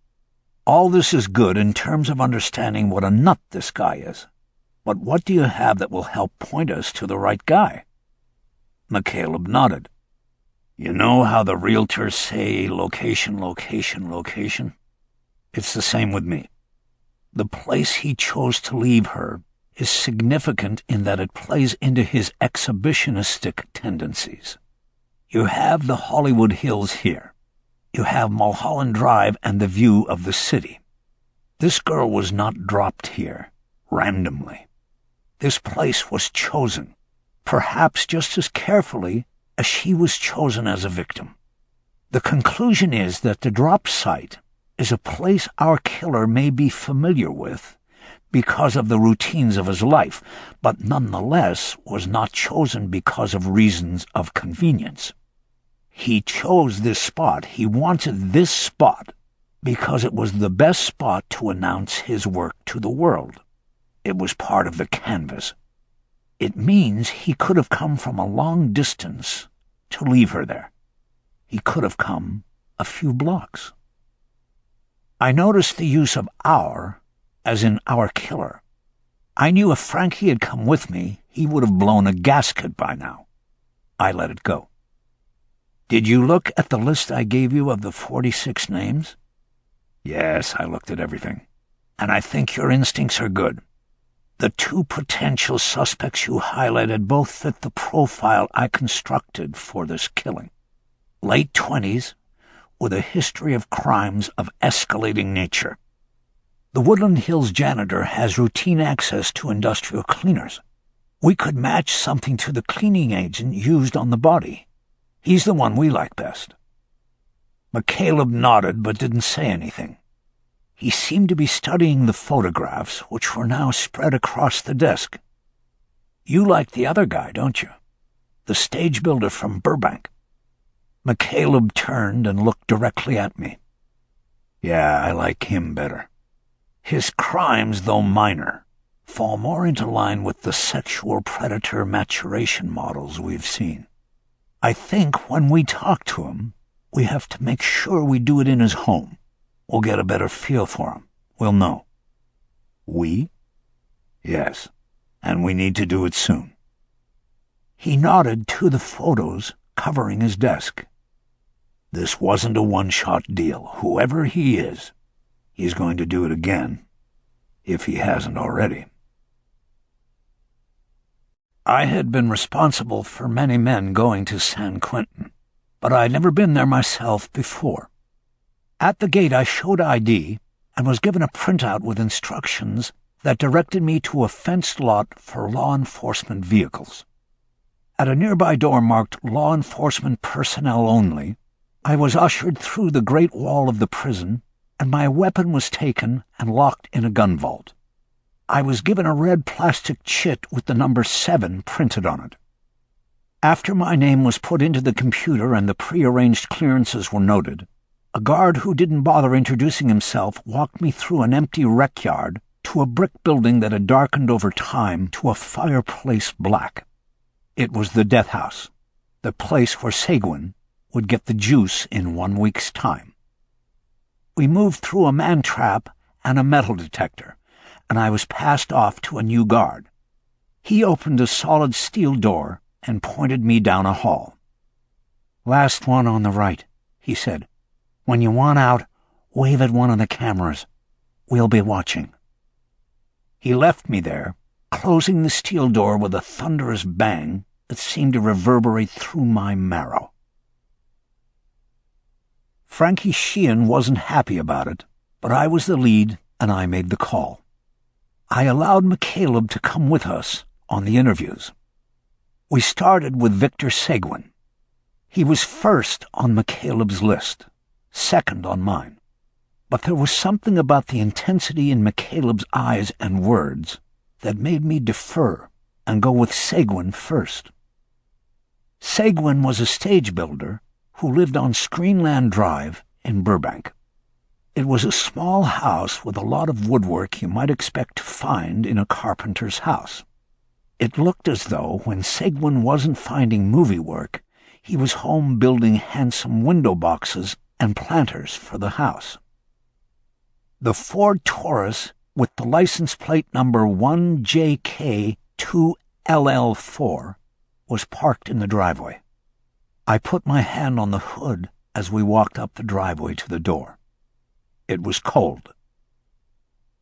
All this is good in terms of understanding what a nut this guy is. But what do you have that will help point us to the right guy? McCaleb nodded. You know how the realtors say location, location, location? It's the same with me. The place he chose to leave her is significant in that it plays into his exhibitionistic tendencies. You have the Hollywood Hills here. You have Mulholland Drive and the view of the city. This girl was not dropped here randomly. This place was chosen, perhaps just as carefully as she was chosen as a victim. The conclusion is that the drop site is a place our killer may be familiar with because of the routines of his life, but nonetheless was not chosen because of reasons of convenience. He chose this spot. He wanted this spot because it was the best spot to announce his work to the world. It was part of the canvas. It means he could have come from a long distance to leave her there. He could have come a few blocks. I noticed the use of our, as in our killer. I knew if Frankie had come with me, he would have blown a gasket by now. I let it go. Did you look at the list I gave you of the 46 names? Yes, I looked at everything. And I think your instincts are good. The two potential suspects you highlighted both fit the profile I constructed for this killing. Late 20s, with a history of crimes of escalating nature. The Woodland Hills janitor has routine access to industrial cleaners. We could match something to the cleaning agent used on the body. He's the one we like best. McCaleb nodded but didn't say anything. He seemed to be studying the photographs, which were now spread across the desk. You like the other guy, don't you? The stage builder from Burbank. McCaleb turned and looked directly at me. Yeah, I like him better. His crimes, though minor, fall more into line with the sexual predator maturation models we've seen. I think when we talk to him, we have to make sure we do it in his home. We'll get a better feel for him. We'll know. We? Yes, and we need to do it soon. He nodded to the photos covering his desk. This wasn't a one-shot deal. Whoever he is, he's going to do it again, if he hasn't already. I had been responsible for many men going to San Quentin, but I'd never been there myself before. At the gate I showed ID and was given a printout with instructions that directed me to a fenced lot for law enforcement vehicles. At a nearby door marked Law Enforcement Personnel Only, I was ushered through the great wall of the prison, and my weapon was taken and locked in a gun vault. I was given a red plastic chit with the number 7 printed on it. After my name was put into the computer and the prearranged clearances were noted, a guard who didn't bother introducing himself walked me through an empty rec yard to a brick building that had darkened over time to a fireplace black. It was the death house, the place where Seguin would get the juice in 1 week's time. We moved through a man-trap and a metal detector, and I was passed off to a new guard. He opened a solid steel door and pointed me down a hall. "Last one on the right," he said. "When you want out, wave at one of the cameras. We'll be watching." He left me there, closing the steel door with a thunderous bang that seemed to reverberate through my marrow. Frankie Sheehan wasn't happy about it, but I was the lead and I made the call. I allowed McCaleb to come with us on the interviews. We started with Victor Seguin. He was first on McCaleb's list, second on mine. But there was something about the intensity in McCaleb's eyes and words that made me defer and go with Seguin first. Seguin was a stage builder who lived on Screenland Drive in Burbank. It was a small house with a lot of woodwork you might expect to find in a carpenter's house. It looked as though, when Seguin wasn't finding movie work, he was home building handsome window boxes and planters for the house. The Ford Taurus, with the license plate number 1JK2LL4, was parked in the driveway. I put my hand on the hood as we walked up the driveway to the door. It was cold.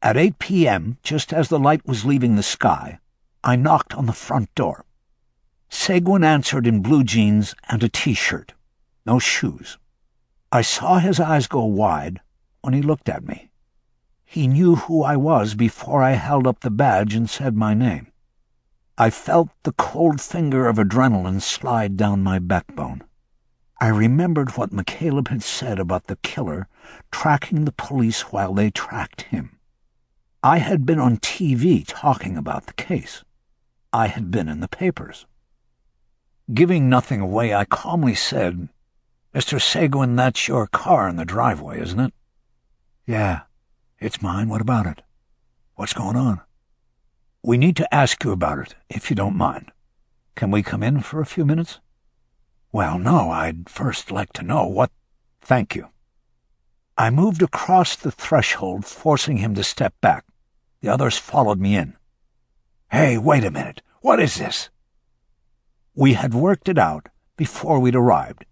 At 8 p.m., just as the light was leaving the sky, I knocked on the front door. Seguin answered in blue jeans and a T-shirt, no shoes. I saw his eyes go wide when he looked at me. He knew who I was before I held up the badge and said my name. I felt the cold finger of adrenaline slide down my backbone. I remembered what McCaleb had said about the killer tracking the police while they tracked him. I had been on TV talking about the case. I had been in the papers. Giving nothing away, I calmly said, "Mr. Seguin, that's your car in the driveway, isn't it?" "Yeah, it's mine. What about it? What's going on?" "We need to ask you about it, if you don't mind. Can we come in for a few minutes?" "Well, no, I'd first like to know what—" "Thank you." I moved across the threshold, forcing him to step back. The others followed me in. "Hey, wait a minute. What is this?" We had worked it out before we'd arrived.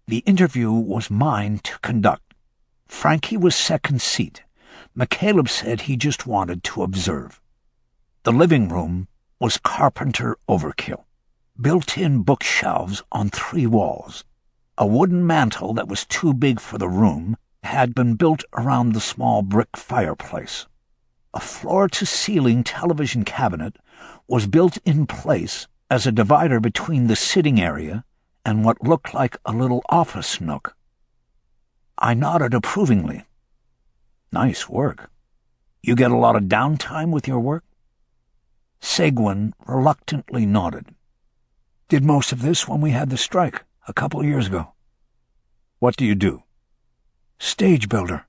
The interview was mine to conduct. Frankie was second seat. McCaleb said he just wanted to observe. The living room was carpenter overkill. Built-in bookshelves on 3 walls. A wooden mantel that was too big for the room had been built around the small brick fireplace. A floor-to-ceiling television cabinet was built in place as a divider between the sitting area and what looked like a little office nook. I nodded approvingly. "Nice work. You get a lot of downtime with your work?" Seguin reluctantly nodded. "Did most of this when we had the strike a couple of years ago." "What do you do?" "Stage builder.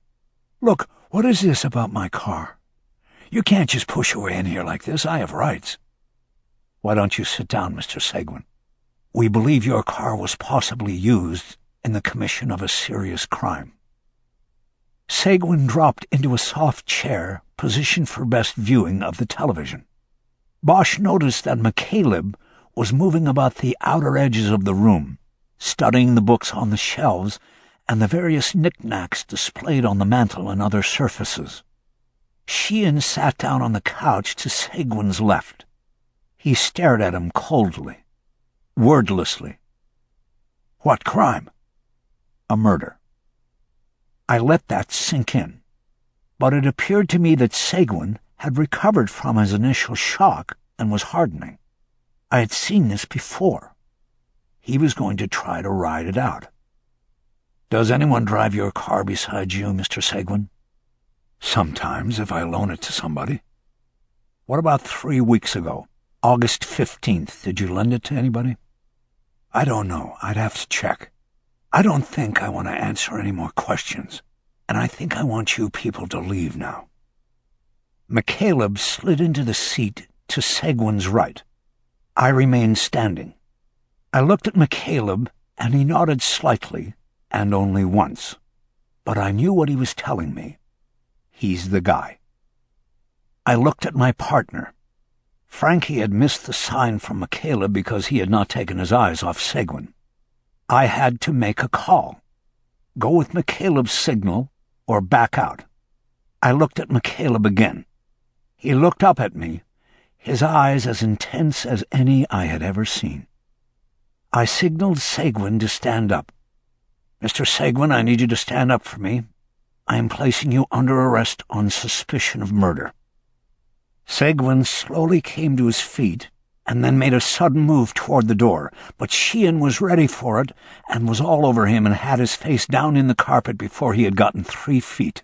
Look, what is this about my car? You can't just push away in here like this. I have rights." "Why don't you sit down, Mr. Seguin? We believe your car was possibly used in the commission of a serious crime." Seguin dropped into a soft chair positioned for best viewing of the television. Bosch noticed that McCaleb was moving about the outer edges of the room, studying the books on the shelves and the various knickknacks displayed on the mantel and other surfaces. Sheehan sat down on the couch to Seguin's left. He stared at him coldly, wordlessly. "What crime?" "A murder." I let that sink in, but it appeared to me that Seguin had recovered from his initial shock and was hardening. I had seen this before. He was going to try to ride it out. "Does anyone drive your car besides you, Mr. Seguin?" "Sometimes, if I loan it to somebody." "What about 3 weeks ago, August 15th? Did you lend it to anybody?" "I don't know. I'd have to check. I don't think I want to answer any more questions, and I think I want you people to leave now." McCaleb slid into the seat to Seguin's right. I remained standing. I looked at McCaleb, and he nodded slightly, and only once. But I knew what he was telling me. He's the guy. I looked at my partner. Frankie had missed the sign from McCaleb because he had not taken his eyes off Seguin. I had to make a call. Go with McCaleb's signal or back out. I looked at McCaleb again. He looked up at me, his eyes as intense as any I had ever seen. I signaled Seguin to stand up. "Mr. Seguin, I need you to stand up for me. I am placing you under arrest on suspicion of murder." Seguin slowly came to his feet and then made a sudden move toward the door, but Sheehan was ready for it and was all over him and had his face down in the carpet before he had gotten 3 feet.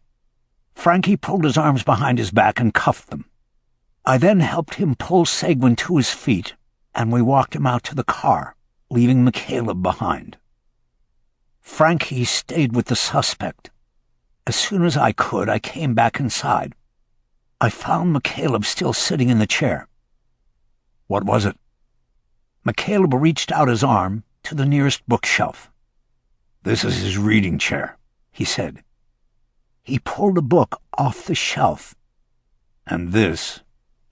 Frankie pulled his arms behind his back and cuffed them. I then helped him pull Seguin to his feet, and we walked him out to the car, leaving McCaleb behind. Frankie stayed with the suspect. As soon as I could, I came back inside. I found McCaleb still sitting in the chair. "What was it?" McCaleb reached out his arm to the nearest bookshelf. "This is his reading chair," he said. He pulled a book off the shelf. "And this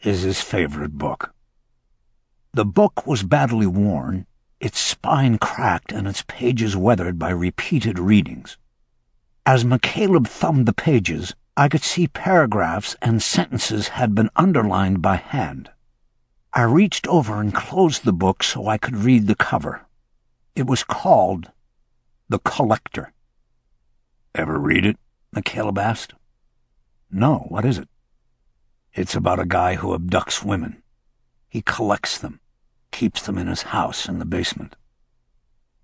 is his favorite book." The book was badly worn, its spine cracked and its pages weathered by repeated readings. As McCaleb thumbed the pages, I could see paragraphs and sentences had been underlined by hand. I reached over and closed the book so I could read the cover. It was called The Collector. Ever read it? McCaleb asked. No, what is it? It's about a guy who abducts women. He collects them, keeps them in his house in the basement.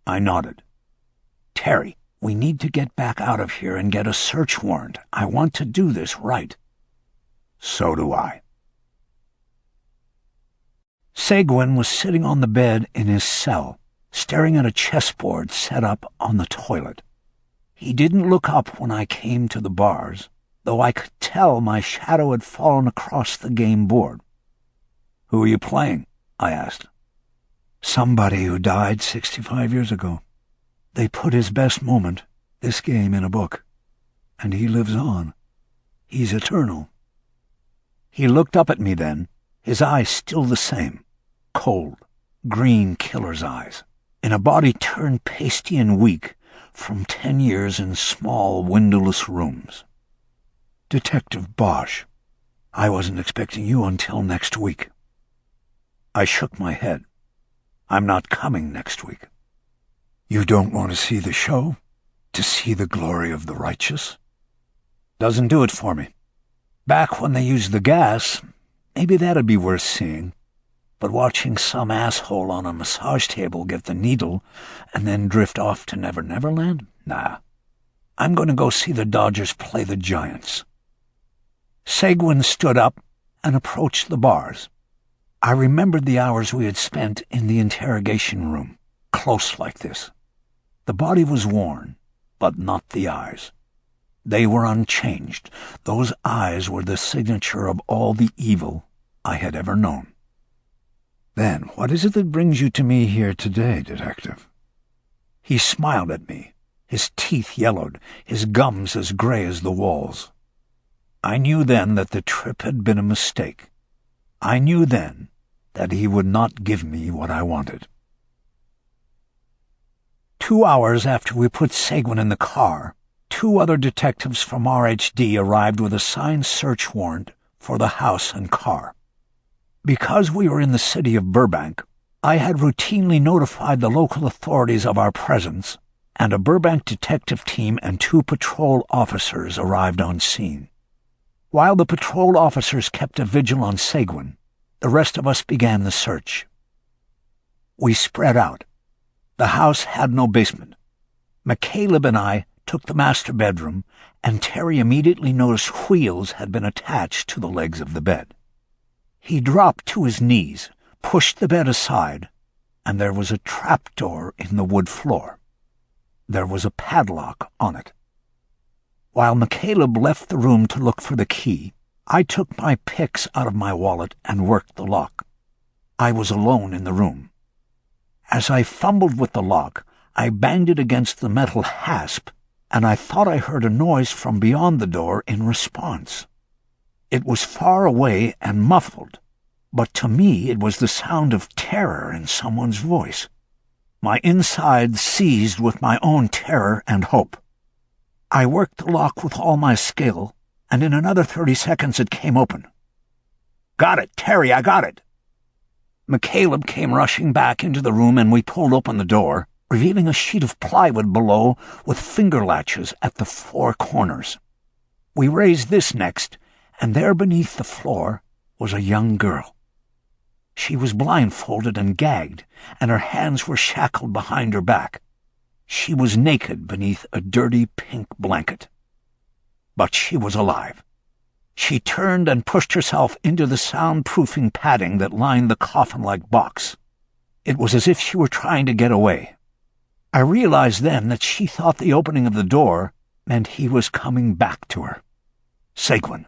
I nodded. Terry, we need to get back out of here and get a search warrant. I want to do this right. So do I. Seguin was sitting on the bed in his cell, staring at a chessboard set up on the toilet. He didn't look up when I came to the bars, though I could tell my shadow had fallen across the game board. Who are you playing? I asked. Somebody who died 65 years ago. They put his best moment, this game, in a book. And he lives on. He's eternal. He looked up at me then, his eyes still the same, cold, green killer's eyes, in a body turned pasty and weak from 10 years in small, windowless rooms. Detective Bosch, I wasn't expecting you until next week. I shook my head. I'm not coming next week. You don't want to see the show? To see the glory of the righteous? Doesn't do it for me. Back when they used the gas, maybe that'd be worth seeing. But watching some asshole on a massage table get the needle and then drift off to Never Never Land? Nah. I'm going to go see the Dodgers play the Giants. Seguin stood up and approached the bars. I remembered the hours we had spent in the interrogation room, close like this. The body was worn, but not the eyes. They were unchanged. Those eyes were the signature of all the evil I had ever known. Then, what is it that brings you to me here today, Detective? He smiled at me, his teeth yellowed, his gums as gray as the walls. I knew then that the trip had been a mistake. I knew then that he would not give me what I wanted. 2 hours after we put Seguin in the car, 2 other detectives from RHD arrived with a signed search warrant for the house and car. Because we were in the city of Burbank, I had routinely notified the local authorities of our presence, and a Burbank detective team and 2 patrol officers arrived on scene. While the patrol officers kept a vigil on Seguin, the rest of us began the search. We spread out. The house had no basement. McCaleb and I took the master bedroom, and Terry immediately noticed wheels had been attached to the legs of the bed. He dropped to his knees, pushed the bed aside, and there was a trapdoor in the wood floor. There was a padlock on it. While McCaleb left the room to look for the key, I took my picks out of my wallet and worked the lock. I was alone in the room. As I fumbled with the lock, I banged it against the metal hasp, and I thought I heard a noise from beyond the door in response. It was far away and muffled, but to me it was the sound of terror in someone's voice. My insides seized with my own terror and hope. I worked the lock with all my skill, and in another 30 seconds it came open. "Got it, Terry, I got it!" McCaleb came rushing back into the room, and we pulled open the door, revealing a sheet of plywood below with finger latches at the 4 corners. We raised this next, and there beneath the floor was a young girl. She was blindfolded and gagged, and her hands were shackled behind her back. She was naked beneath a dirty pink blanket. But she was alive. She turned and pushed herself into the soundproofing padding that lined the coffin-like box. It was as if she were trying to get away. I realized then that she thought the opening of the door meant he was coming back to her. Seguin.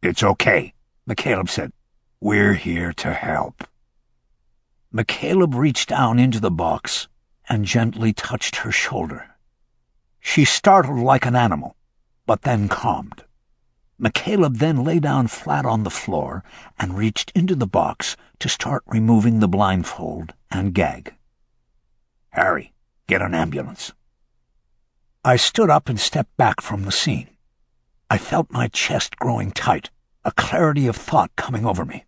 "It's okay," McCaleb said. "We're here to help." McCaleb reached down into the box and gently touched her shoulder. She startled like an animal, but then calmed. McCaleb then lay down flat on the floor and reached into the box to start removing the blindfold and gag. "Harry, get an ambulance." I stood up and stepped back from the scene. I felt my chest growing tight, a clarity of thought coming over me.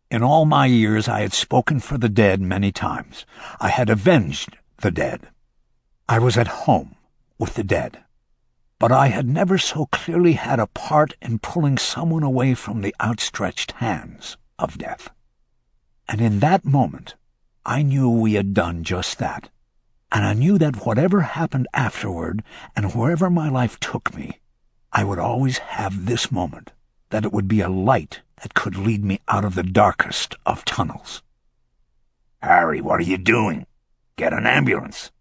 In all my years I had spoken for the dead many times. I had avenged the dead. I was at home with the dead. But I had never so clearly had a part in pulling someone away from the outstretched hands of death. And in that moment, I knew we had done just that. And I knew that whatever happened afterward and wherever my life took me, I would always have this moment, that it would be a light that could lead me out of the darkest of tunnels. "Harry, what are you doing? Get an ambulance."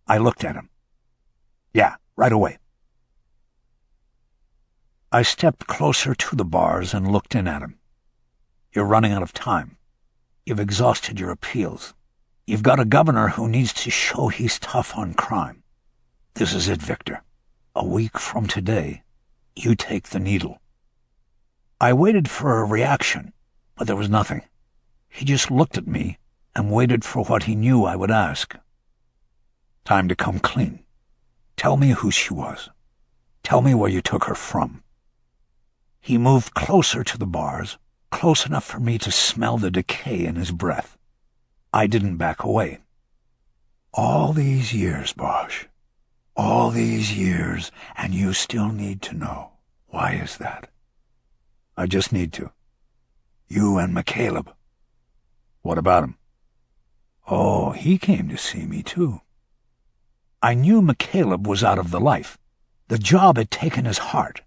I looked at him. "Yeah, right away." I stepped closer to the bars and looked in at him. "You're running out of time. You've exhausted your appeals. You've got a governor who needs to show he's tough on crime. This is it, Victor. A week from today, you take the needle." I waited for a reaction, but there was nothing. He just looked at me and waited for what he knew I would ask. "Time to come clean. Tell me who she was. Tell me where you took her from." He moved closer to the bars, close enough for me to smell the decay in his breath. I didn't back away. "All these years, Bosch. All these years, and you still need to know. Why is that?" "I just need to." "You and McCaleb." "What about him?" "Oh, he came to see me, too." I knew McCaleb was out of the life. The job had taken his heart.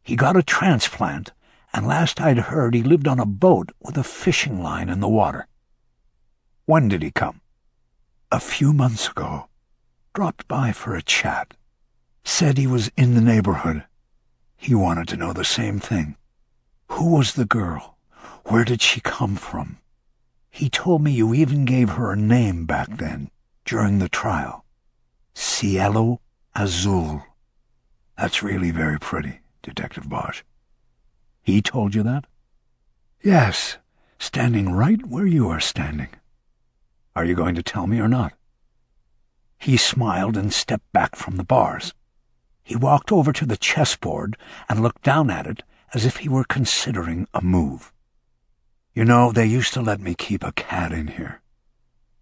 He got a transplant, and last I'd heard he lived on a boat with a fishing line in the water. "When did he come?" "A few months ago. Dropped by for a chat. Said he was in the neighborhood. He wanted to know the same thing. Who was the girl? Where did she come from? He told me you even gave her a name back then, during the trial. Cielo Azul. That's really very pretty, Detective Bosch." "He told you that?" "Yes, standing right where you are standing." "Are you going to tell me or not?" He smiled and stepped back from the bars. He walked over to the chessboard and looked down at it as if he were considering a move. "You know, they used to let me keep a cat in here.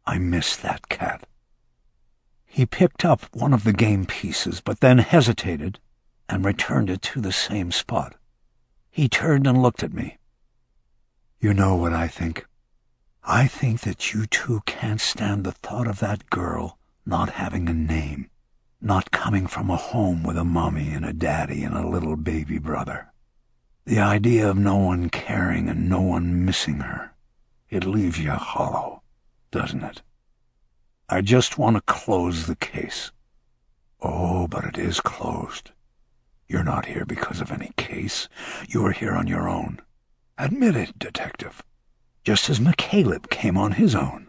I miss that cat." He picked up one of the game pieces, but then hesitated and returned it to the same spot. He turned and looked at me. "You know what I think? I think that you two can't stand the thought of that girl not having a name, not coming from a home with a mommy and a daddy and a little baby brother. The idea of no one caring and no one missing her, it leaves you hollow, doesn't it?" "I just want to close the case." "Oh, but it is closed. You're not here because of any case. You are here on your own. Admit it, Detective. Just as McCaleb came on his own.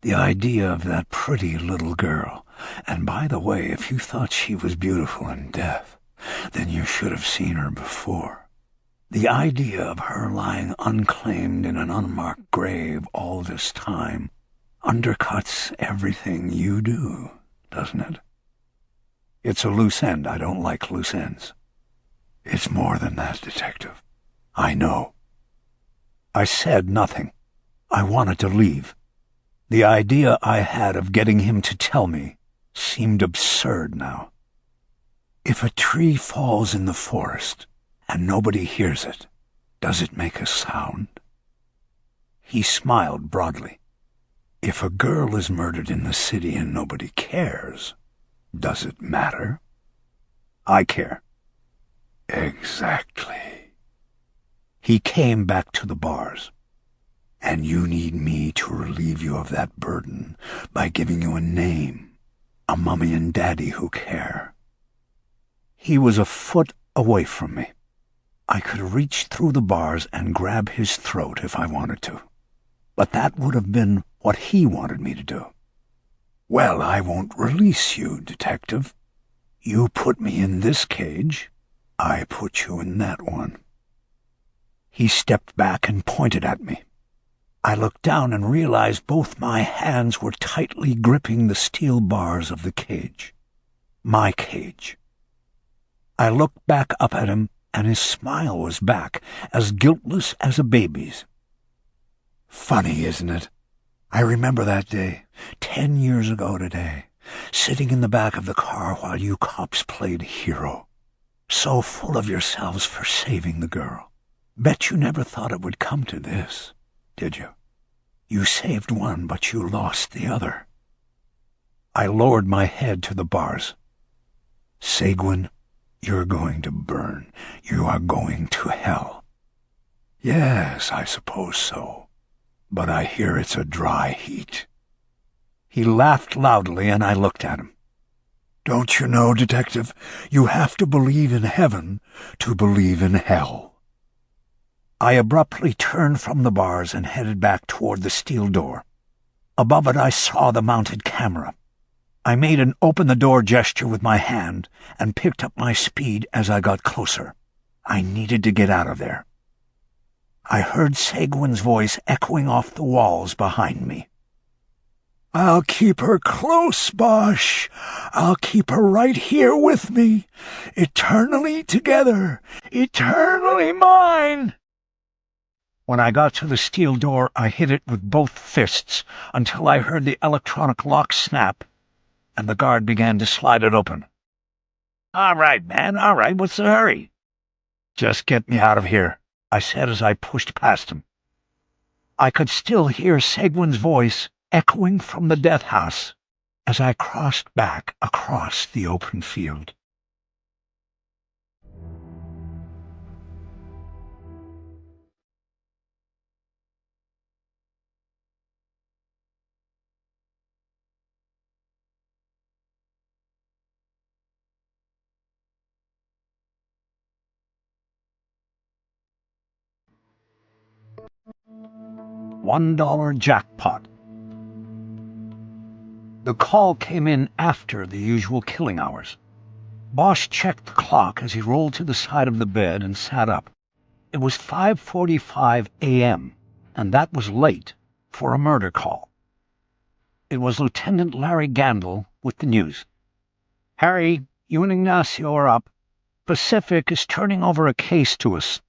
The idea of that pretty little girl, and by the way, if you thought she was beautiful in death, then you should have seen her before. The idea of her lying unclaimed in an unmarked grave all this time undercuts everything you do, doesn't it?" "It's a loose end. I don't like loose ends." "It's more than that, Detective. I know." I said nothing. I wanted to leave. The idea I had of getting him to tell me seemed absurd now. "If a tree falls in the forest and nobody hears it, does it make a sound?" He smiled broadly. "If a girl is murdered in the city and nobody cares, does it matter?" "I care." "Exactly." He came back to the bars. "And you need me to relieve you of that burden by giving you a name, a mommy and daddy who care." He was a foot away from me. I could reach through the bars and grab his throat if I wanted to. But that would have been what he wanted me to do. "Well, I won't release you, Detective. You put me in this cage, I put you in that one." He stepped back and pointed at me. I looked down and realized both my hands were tightly gripping the steel bars of the cage. My cage. I looked back up at him, and his smile was back, as guiltless as a baby's. "Funny, isn't it? I remember that day, 10 years ago today, sitting in the back of the car while you cops played hero. So full of yourselves for saving the girl. Bet you never thought it would come to this, did you? You saved one, but you lost the other." I lowered my head to the bars. "Seguin, you're going to burn. You are going to hell." "Yes, I suppose so. But I hear it's a dry heat." He laughed loudly, and I looked at him. "Don't you know, Detective, you have to believe in heaven to believe in hell." I abruptly turned from the bars and headed back toward the steel door. Above it I saw the mounted camera. I made an open-the-door gesture with my hand and picked up my speed as I got closer. I needed to get out of there. I heard Seguin's voice echoing off the walls behind me. "I'll keep her close, Bosch. I'll keep her right here with me. Eternally together. Eternally mine." When I got to the steel door, I hit it with both fists until I heard the electronic lock snap, and the guard began to slide it open. "All right, man, all right, what's the hurry?" "Just get me out of here," I said as I pushed past him. I could still hear Seguin's voice echoing from the death house as I crossed back across the open field. $1 jackpot. The call came in after the usual killing hours. Bosch checked the clock as he rolled to the side of the bed and sat up. It was 5:45 a.m., and that was late for a murder call. It was Lieutenant Larry Gandil with the news. "Harry, you and Ignacio are up. Pacific is turning over a case to us.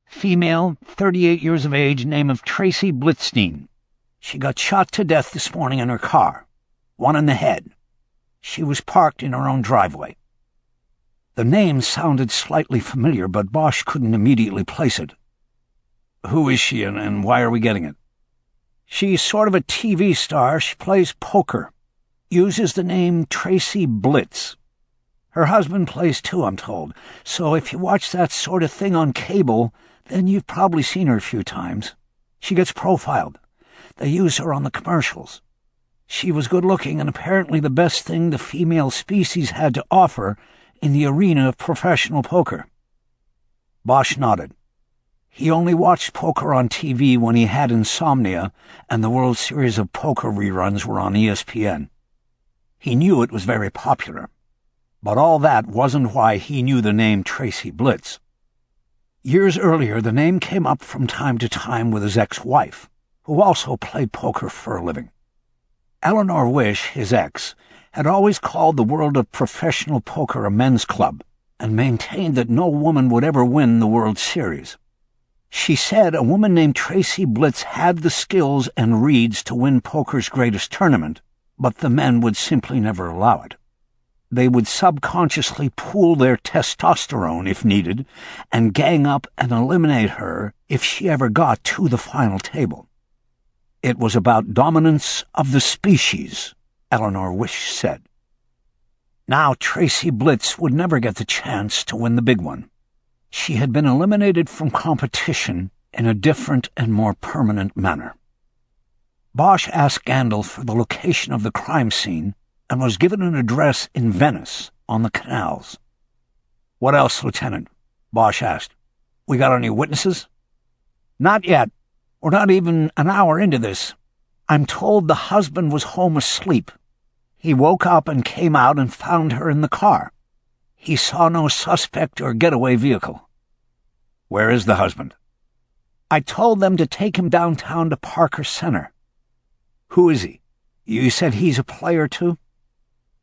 Female, 38 years of age, name of Tracy Blitzstein. She got shot to death this morning in her car. One in the head. She was parked in her own driveway." The name sounded slightly familiar, but Bosch couldn't immediately place it. "Who is she, and why are we getting it?" "She's sort of a TV star. She plays poker. Uses the name Tracy Blitz. Her husband plays too, I'm told. So if you watch that sort of thing on cable, then you've probably seen her a few times. She gets profiled. They use her on the commercials. She was good-looking and apparently the best thing the female species had to offer in the arena of professional poker." Bosch nodded. He only watched poker on TV when he had insomnia and the World Series of Poker reruns were on ESPN. He knew it was very popular. But all that wasn't why he knew the name Tracy Blitz. Years earlier, the name came up from time to time with his ex-wife, who also played poker for a living. Eleanor Wish, his ex, had always called the world of professional poker a men's club and maintained that no woman would ever win the World Series. She said a woman named Tracy Blitz had the skills and reads to win poker's greatest tournament, but the men would simply never allow it. They would subconsciously pool their testosterone if needed and gang up and eliminate her if she ever got to the final table. It was about dominance of the species, Eleanor Wish said. Now Tracy Blitz would never get the chance to win the big one. She had been eliminated from competition in a different and more permanent manner. Bosch asked Gandil for the location of the crime scene and was given an address in Venice on the canals. "What else, Lieutenant?" Bosch asked. "We got any witnesses?" "Not yet. We're not even an hour into this. I'm told the husband was home asleep. He woke up and came out and found her in the car. he saw no suspect or getaway vehicle. Where is the husband? I told them to take him downtown to Parker Center. Who is he? You said he's a player too?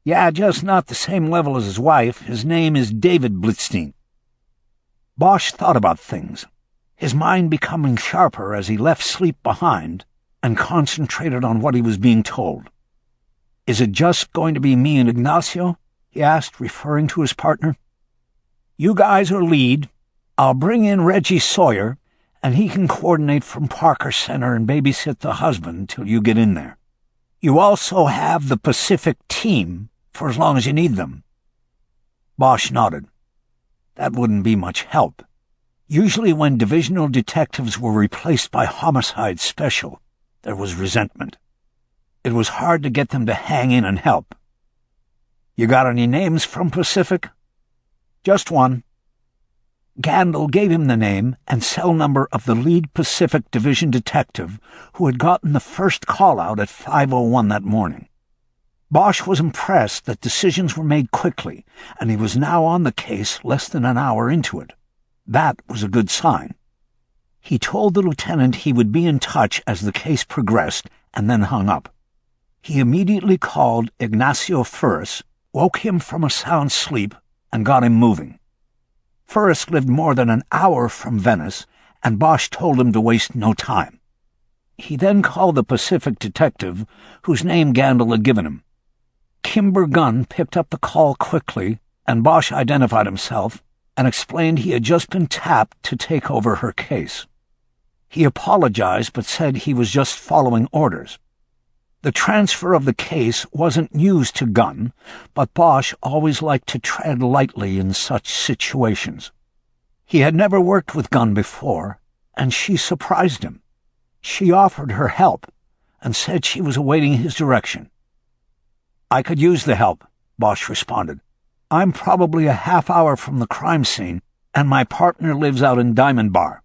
Yeah, just not the same level as his wife. His name is David Blitzstein. Bosch thought about things, his mind becoming sharper as he left sleep behind and concentrated on what he was being told. Is it just going to be me and Ignacio? He asked, referring to his partner. You guys are lead. I'll bring in Reggie Sawyer, and he can coordinate from Parker Center and babysit the husband till you get in there. You also have the Pacific team for as long as you need them. Bosch nodded. That wouldn't be much help. Usually when divisional detectives were replaced by homicide special, there was resentment. It was hard to get them to hang in and help. You got any names from Pacific? Just one. Gandil gave him the name and cell number of the lead Pacific Division detective who had gotten the first call-out at 5:01 that morning. Bosch was impressed that decisions were made quickly, and he was now on the case less than an hour into it. That was a good sign. He told the lieutenant he would be in touch as the case progressed, and then hung up. He immediately called Ignacio Furris, woke him from a sound sleep, and got him moving. Furris lived more than an hour from Venice, and Bosch told him to waste no time. He then called the Pacific detective, whose name Gandil had given him. Kimber Gunn picked up the call quickly, and Bosch identified himself and explained he had just been tapped to take over her case. He apologized but said he was just following orders. The transfer of the case wasn't news to Gunn, but Bosch always liked to tread lightly in such situations. He had never worked with Gunn before, and she surprised him. She offered her help and said she was awaiting his direction. I could use the help, Bosch responded. I'm probably a half hour from the crime scene, and my partner lives out in Diamond Bar.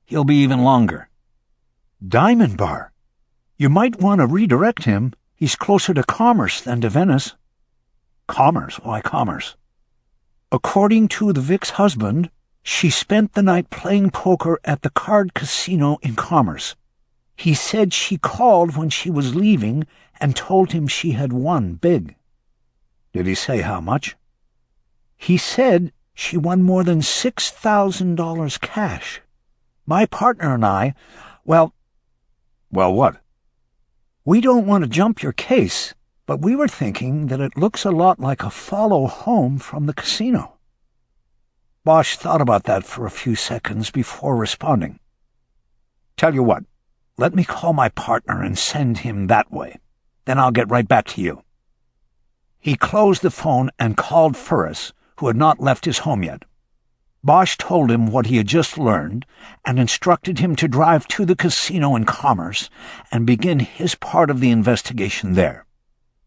He'll be even longer. Diamond Bar? You might want to redirect him. He's closer to Commerce than to Venice. Commerce? Why Commerce? According to the Vic's husband, she spent the night playing poker at the card casino in Commerce. He said she called when she was leaving and told him she had won big. Did he say how much? He said she won more than $6,000 cash. My partner and I, well, what? We don't want to jump your case, but we were thinking that it looks a lot like a follow home from the casino. Bosch thought about that for a few seconds before responding. Tell you what, let me call my partner and send him that way. Then I'll get right back to you. He closed the phone and called Furris, who had not left his home yet. Bosch told him what he had just learned and instructed him to drive to the casino in Commerce and begin his part of the investigation there.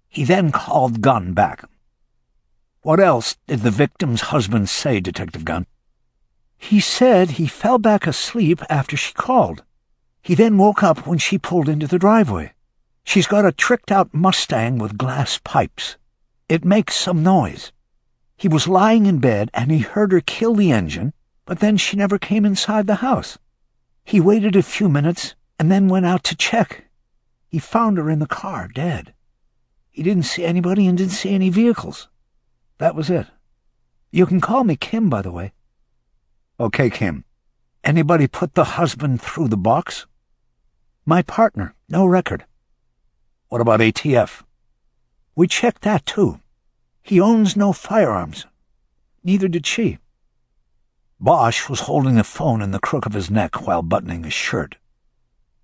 He then called Gunn back. What else did the victim's husband say, Detective Gunn? He said he fell back asleep after she called. He then woke up when she pulled into the driveway. She's got a tricked-out Mustang with glass pipes. It makes some noise. He was lying in bed, and he heard her kill the engine, but then she never came inside the house. He waited a few minutes, and then went out to check. He found her in the car, dead. He didn't see anybody and didn't see any vehicles. That was it. You can call me Kim, by the way. Okay, Kim. Anybody put the husband through the box? My partner, no record. What about ATF? We checked that, too. He owns no firearms. Neither did she. Bosch was holding the phone in the crook of his neck while buttoning his shirt.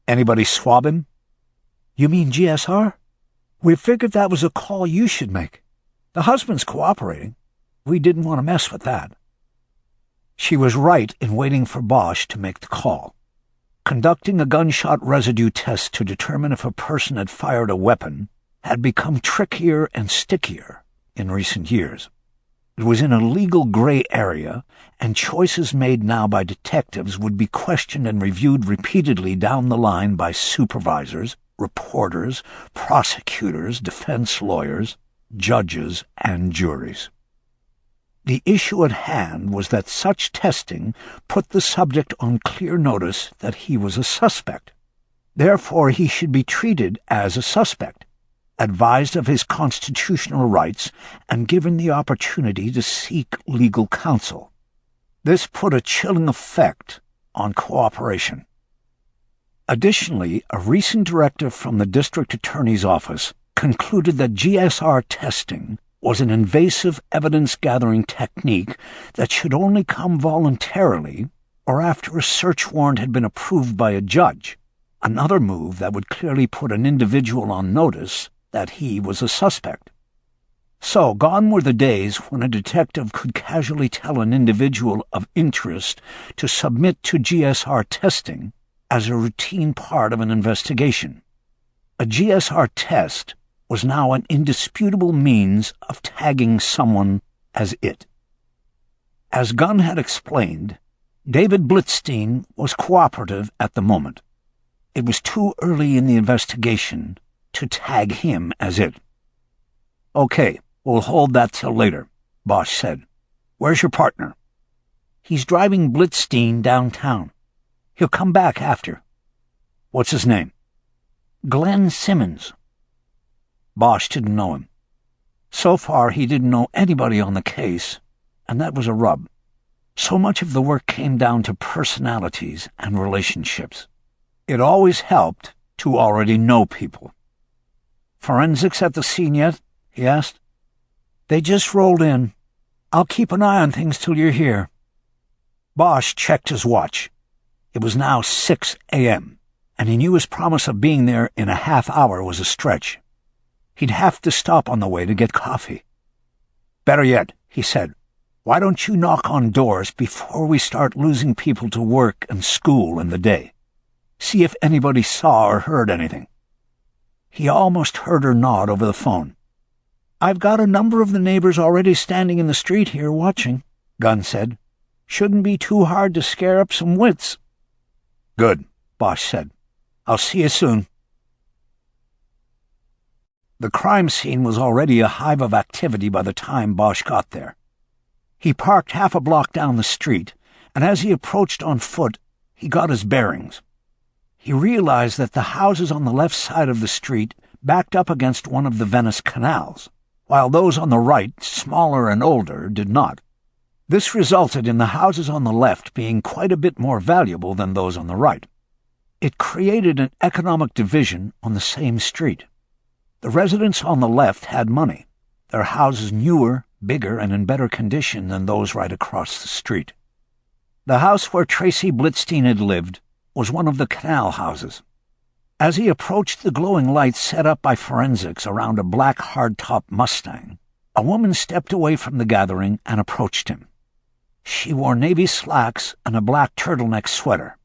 Anybody swab him? You mean GSR? We figured that was a call you should make. The husband's cooperating. We didn't want to mess with that. She was right in waiting for Bosch to make the call. Conducting a gunshot residue test to determine if a person had fired a weapon had become trickier and stickier in recent years. It was in a legal gray area, and choices made now by detectives would be questioned and reviewed repeatedly down the line by supervisors, reporters, prosecutors, defense lawyers, judges, and juries. The issue at hand was that such testing put the subject on clear notice that he was a suspect. Therefore, he should be treated as a suspect, advised of his constitutional rights, and given the opportunity to seek legal counsel. This put a chilling effect on cooperation. Additionally, a recent directive from the district attorney's office concluded that GSR testing was an invasive evidence-gathering technique that should only come voluntarily or after a search warrant had been approved by a judge, another move that would clearly put an individual on notice that he was a suspect. So, gone were the days when a detective could casually tell an individual of interest to submit to GSR testing as a routine part of an investigation. A GSR test was now an indisputable means of tagging someone as it. As Gunn had explained, David Blitzstein was cooperative at the moment. It was too early in the investigation to tag him as it. "Okay, we'll hold that till later," Bosch said. "Where's your partner?" "He's driving Blitzstein downtown. He'll come back after." "What's his name?" "Glenn Simmons." Bosch didn't know him. So far, he didn't know anybody on the case, and that was a rub. So much of the work came down to personalities and relationships. It always helped to already know people. "Forensics at the scene yet?" he asked. "They just rolled in. I'll keep an eye on things till you're here." Bosch checked his watch. It was now 6 a.m., and he knew his promise of being there in a half hour was a stretch. He'd have to stop on the way to get coffee. "Better yet," he said, "why don't you knock on doors before we start losing people to work and school in the day? See if anybody saw or heard anything." He almost heard her nod over the phone. "I've got a number of the neighbors already standing in the street here watching," Gunn said. "Shouldn't be too hard to scare up some wits." "Good," Bosch said. "I'll see you soon." The crime scene was already a hive of activity by the time Bosch got there. He parked half a block down the street, and as he approached on foot, he got his bearings. He realized that the houses on the left side of the street backed up against one of the Venice canals, while those on the right, smaller and older, did not. This resulted in the houses on the left being quite a bit more valuable than those on the right. It created an economic division on the same street. The residents on the left had money, their houses newer, bigger, and in better condition than those right across the street. The house where Tracy Blitzstein had lived was one of the canal houses. As he approached the glowing lights set up by forensics around a black hardtop Mustang, a woman stepped away from the gathering and approached him. She wore navy slacks and a black turtleneck sweater.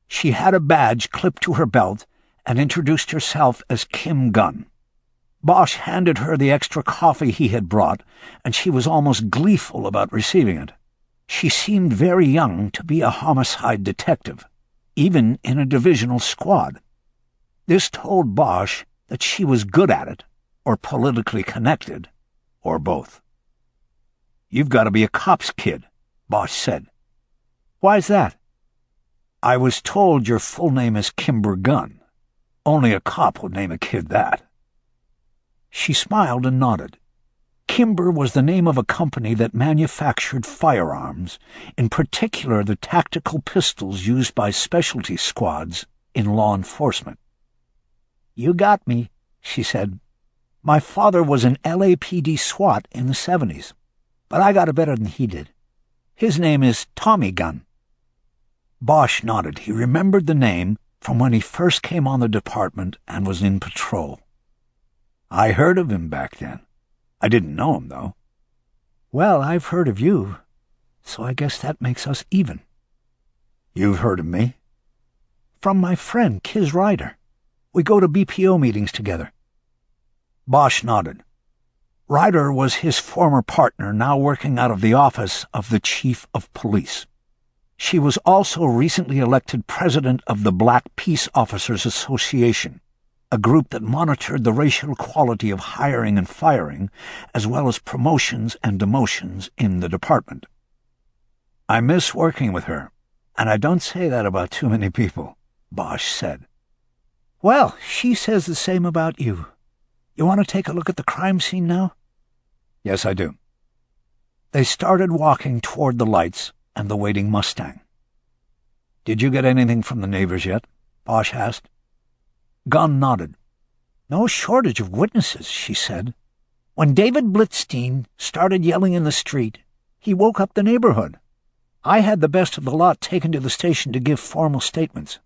She had a badge clipped to her belt and introduced herself as Kim Gunn. Bosch handed her the extra coffee he had brought, and she was almost gleeful about receiving it. She seemed very young to be a homicide detective, even in a divisional squad. This told Bosch that she was good at it, or politically connected, or both. "You've got to be a cop's kid," Bosch said. "Why's that?" "I was told your full name is Kimber Gunn. Only a cop would name a kid that." She smiled and nodded. Kimber was the name of a company that manufactured firearms, in particular the tactical pistols used by specialty squads in law enforcement. "You got me," she said. "My father was an LAPD SWAT in the 70s, but I got it better than he did. His name is Tommy Gunn." Bosch nodded. He remembered the name from when he first came on the department and was in patrol. "I heard of him back then. I didn't know him, though." "Well, I've heard of you, so I guess that makes us even." "You've heard of me?" "From my friend, Kiz Ryder. We go to BPO meetings together." Bosch nodded. Ryder was his former partner, now working out of the office of the Chief of Police. She was also recently elected president of the Black Peace Officers Association. a group that monitored the racial equality of hiring and firing, as well as promotions and demotions in the department. I miss working with her, and I don't say that about too many people, Bosch said. Well, she says the same about you. You want to take a look at the crime scene now? Yes, I do. They started walking toward the lights and the waiting Mustang. Did you get anything from the neighbors yet? Bosch asked. Gunn nodded. No shortage of witnesses, she said. When David Blitzstein started yelling in the street, he woke up the neighborhood. I had the best of the lot taken to the station to give formal statements.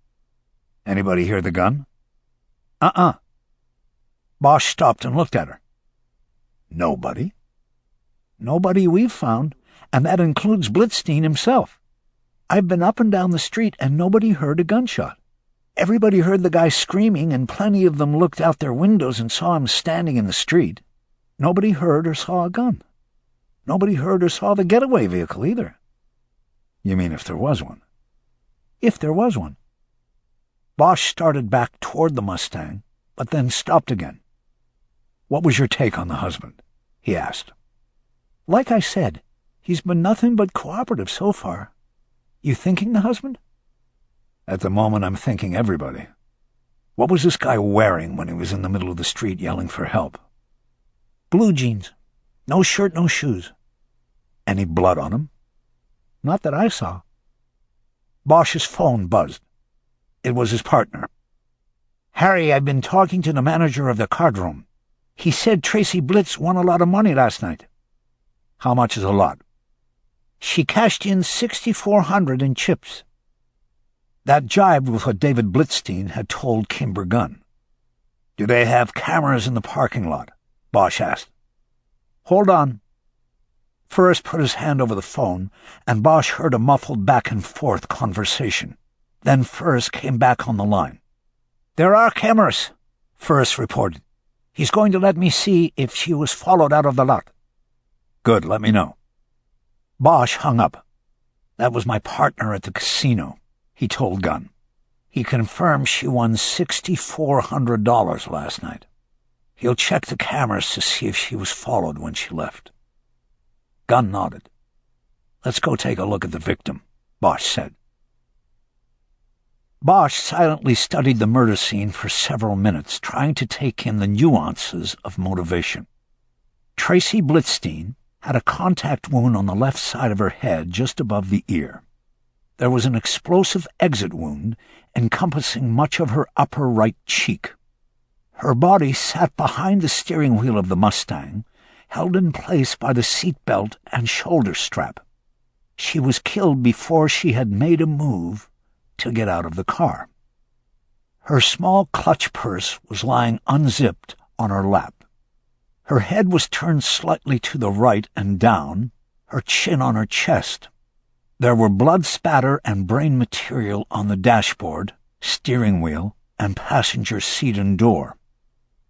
Anybody hear the gun? Bosch stopped and looked at her. Nobody? Nobody we've found, and that includes Blitzstein himself. I've been up and down the street, and nobody heard a gunshot. Everybody heard the guy screaming, and plenty of them looked out their windows and saw him standing in the street. Nobody heard or saw a gun. Nobody heard or saw the getaway vehicle either. You mean if there was one? If there was one. Bosch started back toward the Mustang, but then stopped again. What was your take on the husband? He asked. Like I said, he's been nothing but cooperative so far. You thinking the husband? At the moment, I'm thinking everybody. What was this guy wearing when he was in the middle of the street yelling for help? Blue jeans. No shirt, no shoes. Any blood on him? Not that I saw. Bosch's phone buzzed. It was his partner. Harry, I've been talking to the manager of the card room. He said Tracy Blitz won a lot of money last night. How much is a lot? She cashed in $6,400 in chips. That jibed with what David Blitzstein had told Kimber Gunn. Do they have cameras in the parking lot? Bosch asked. Hold on. Ferris put his hand over the phone, and Bosch heard a muffled back-and-forth conversation. Then Ferris came back on the line. There are cameras, Ferris reported. He's going to let me see if she was followed out of the lot. Good, let me know. Bosch hung up. That was my partner at the casino, he told Gunn. He confirmed she won $6,400 last night. He'll check the cameras to see if she was followed when she left. Gunn nodded. Let's go take a look at the victim, Bosch said. Bosch silently studied the murder scene for several minutes, trying to take in the nuances of motivation. Tracy Blitzstein had a contact wound on the left side of her head just above the ear. There was an explosive exit wound encompassing much of her upper right cheek. Her body sat behind the steering wheel of the Mustang, held in place by the seat belt and shoulder strap. She was killed before she had made a move to get out of the car. Her small clutch purse was lying unzipped on her lap. Her head was turned slightly to the right and down, her chin on her chest. There were blood spatter and brain material on the dashboard, steering wheel, and passenger seat and door.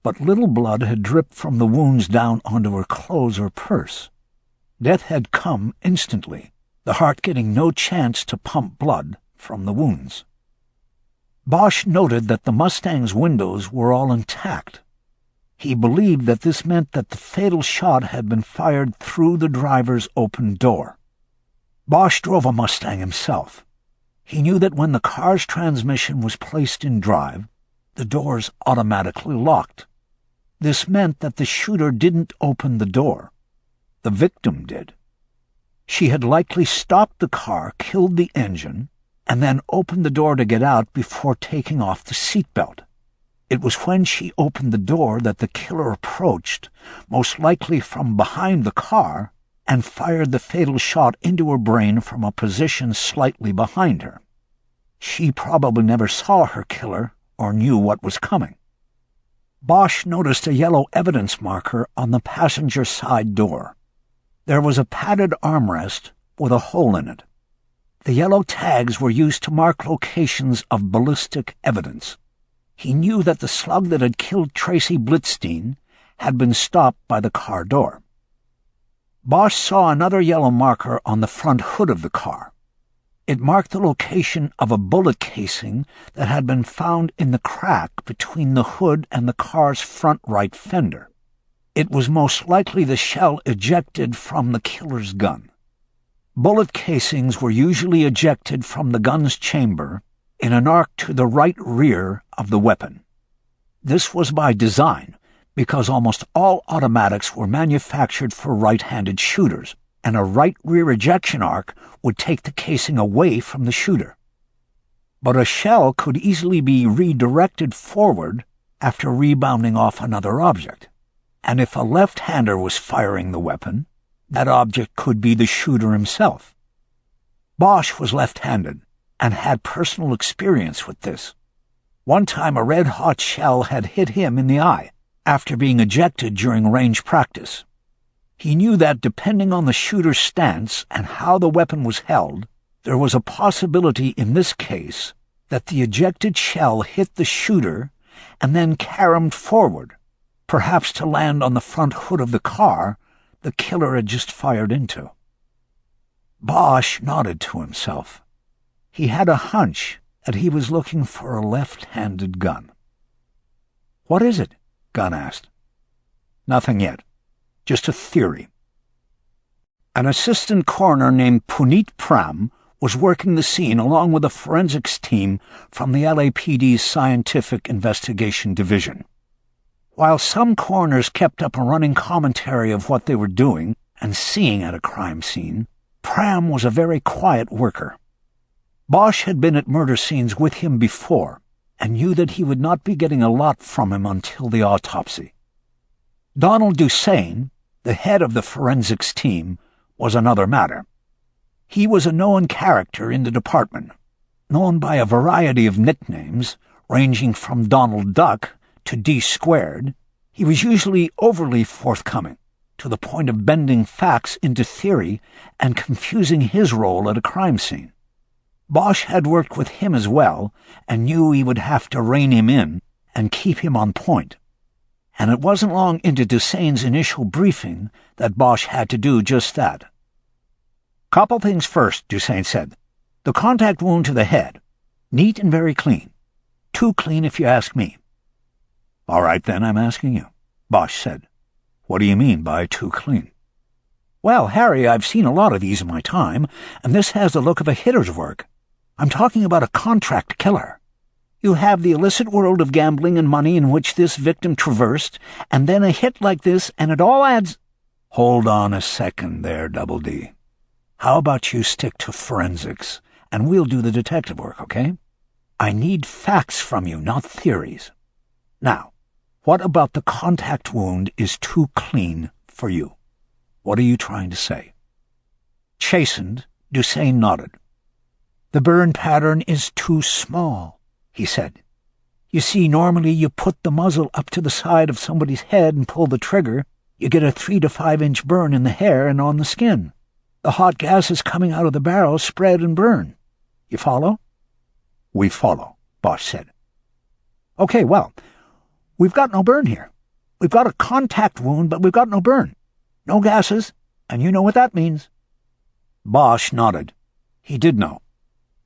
But little blood had dripped from the wounds down onto her clothes or purse. Death had come instantly, the heart getting no chance to pump blood from the wounds. Bosch noted that the Mustang's windows were all intact. He believed that this meant that the fatal shot had been fired through the driver's open door. Bosch drove a Mustang himself. He knew that when the car's transmission was placed in drive, the doors automatically locked. This meant that the shooter didn't open the door. The victim did. She had likely stopped the car, killed the engine, and then opened the door to get out before taking off the seatbelt. It was when she opened the door that the killer approached, most likely from behind the car, and fired the fatal shot into her brain from a position slightly behind her. She probably never saw her killer or knew what was coming. Bosch noticed a yellow evidence marker on the passenger side door. There was a padded armrest with a hole in it. The yellow tags were used to mark locations of ballistic evidence. He knew that the slug that had killed Tracy Blitzstein had been stopped by the car door. Bosch saw another yellow marker on the front hood of the car. It marked the location of a bullet casing that had been found in the crack between the hood and the car's front right fender. It was most likely the shell ejected from the killer's gun. Bullet casings were usually ejected from the gun's chamber in an arc to the right rear of the weapon. This was by design, because almost all automatics were manufactured for right-handed shooters, and a right rear ejection arc would take the casing away from the shooter. But a shell could easily be redirected forward after rebounding off another object, and if a left-hander was firing the weapon, that object could be the shooter himself. Bosch was left-handed and had personal experience with this. One time a red-hot shell had hit him in the eye after being ejected during range practice. He knew that depending on the shooter's stance and how the weapon was held, there was a possibility in this case that the ejected shell hit the shooter and then caromed forward, perhaps to land on the front hood of the car the killer had just fired into. Bosch nodded to himself. He had a hunch that he was looking for a left-handed gun. "What is it?" Gunn asked. "Nothing yet. Just a theory." An assistant coroner named Puneet Pram was working the scene along with a forensics team from the LAPD's Scientific Investigation Division. While some coroners kept up a running commentary of what they were doing and seeing at a crime scene, Pram was a very quiet worker. Bosch had been at murder scenes with him before and knew that he would not be getting a lot from him until the autopsy. Donald Dusain, the head of the forensics team, was another matter. He was a known character in the department, known by a variety of nicknames, ranging from Donald Duck to D Squared. He was usually overly forthcoming, to the point of bending facts into theory and confusing his role at a crime scene. Bosch had worked with him as well and knew he would have to rein him in and keep him on point. And it wasn't long into Dusain's initial briefing that Bosch had to do just that. "Couple things first," Dusain said. "The contact wound to the head. Neat and very clean. Too clean if you ask me." "All right then, I'm asking you," Bosch said. "What do you mean by too clean?" "Well, Harry, I've seen a lot of these in my time, and this has the look of a hitter's work. I'm talking about a contract killer. You have the illicit world of gambling and money in which this victim traversed, and then a hit like this, and it all adds—" "Hold on a second there, Double D. How about you stick to forensics, and we'll do the detective work, okay? I need facts from you, not theories. Now, what about the contact wound is too clean for you? What are you trying to say?" Chastened, Dusain nodded. "The burn pattern is too small," he said. "You see, normally you put the muzzle up to the side of somebody's head and pull the trigger. You get a 3 to 5 inch burn in the hair and on the skin. The hot gases coming out of the barrel spread and burn. You follow?" "We follow," Bosch said. "Okay, well, we've got no burn here. We've got a contact wound, but we've got no burn. No gases, and you know what that means." Bosch nodded. He did know.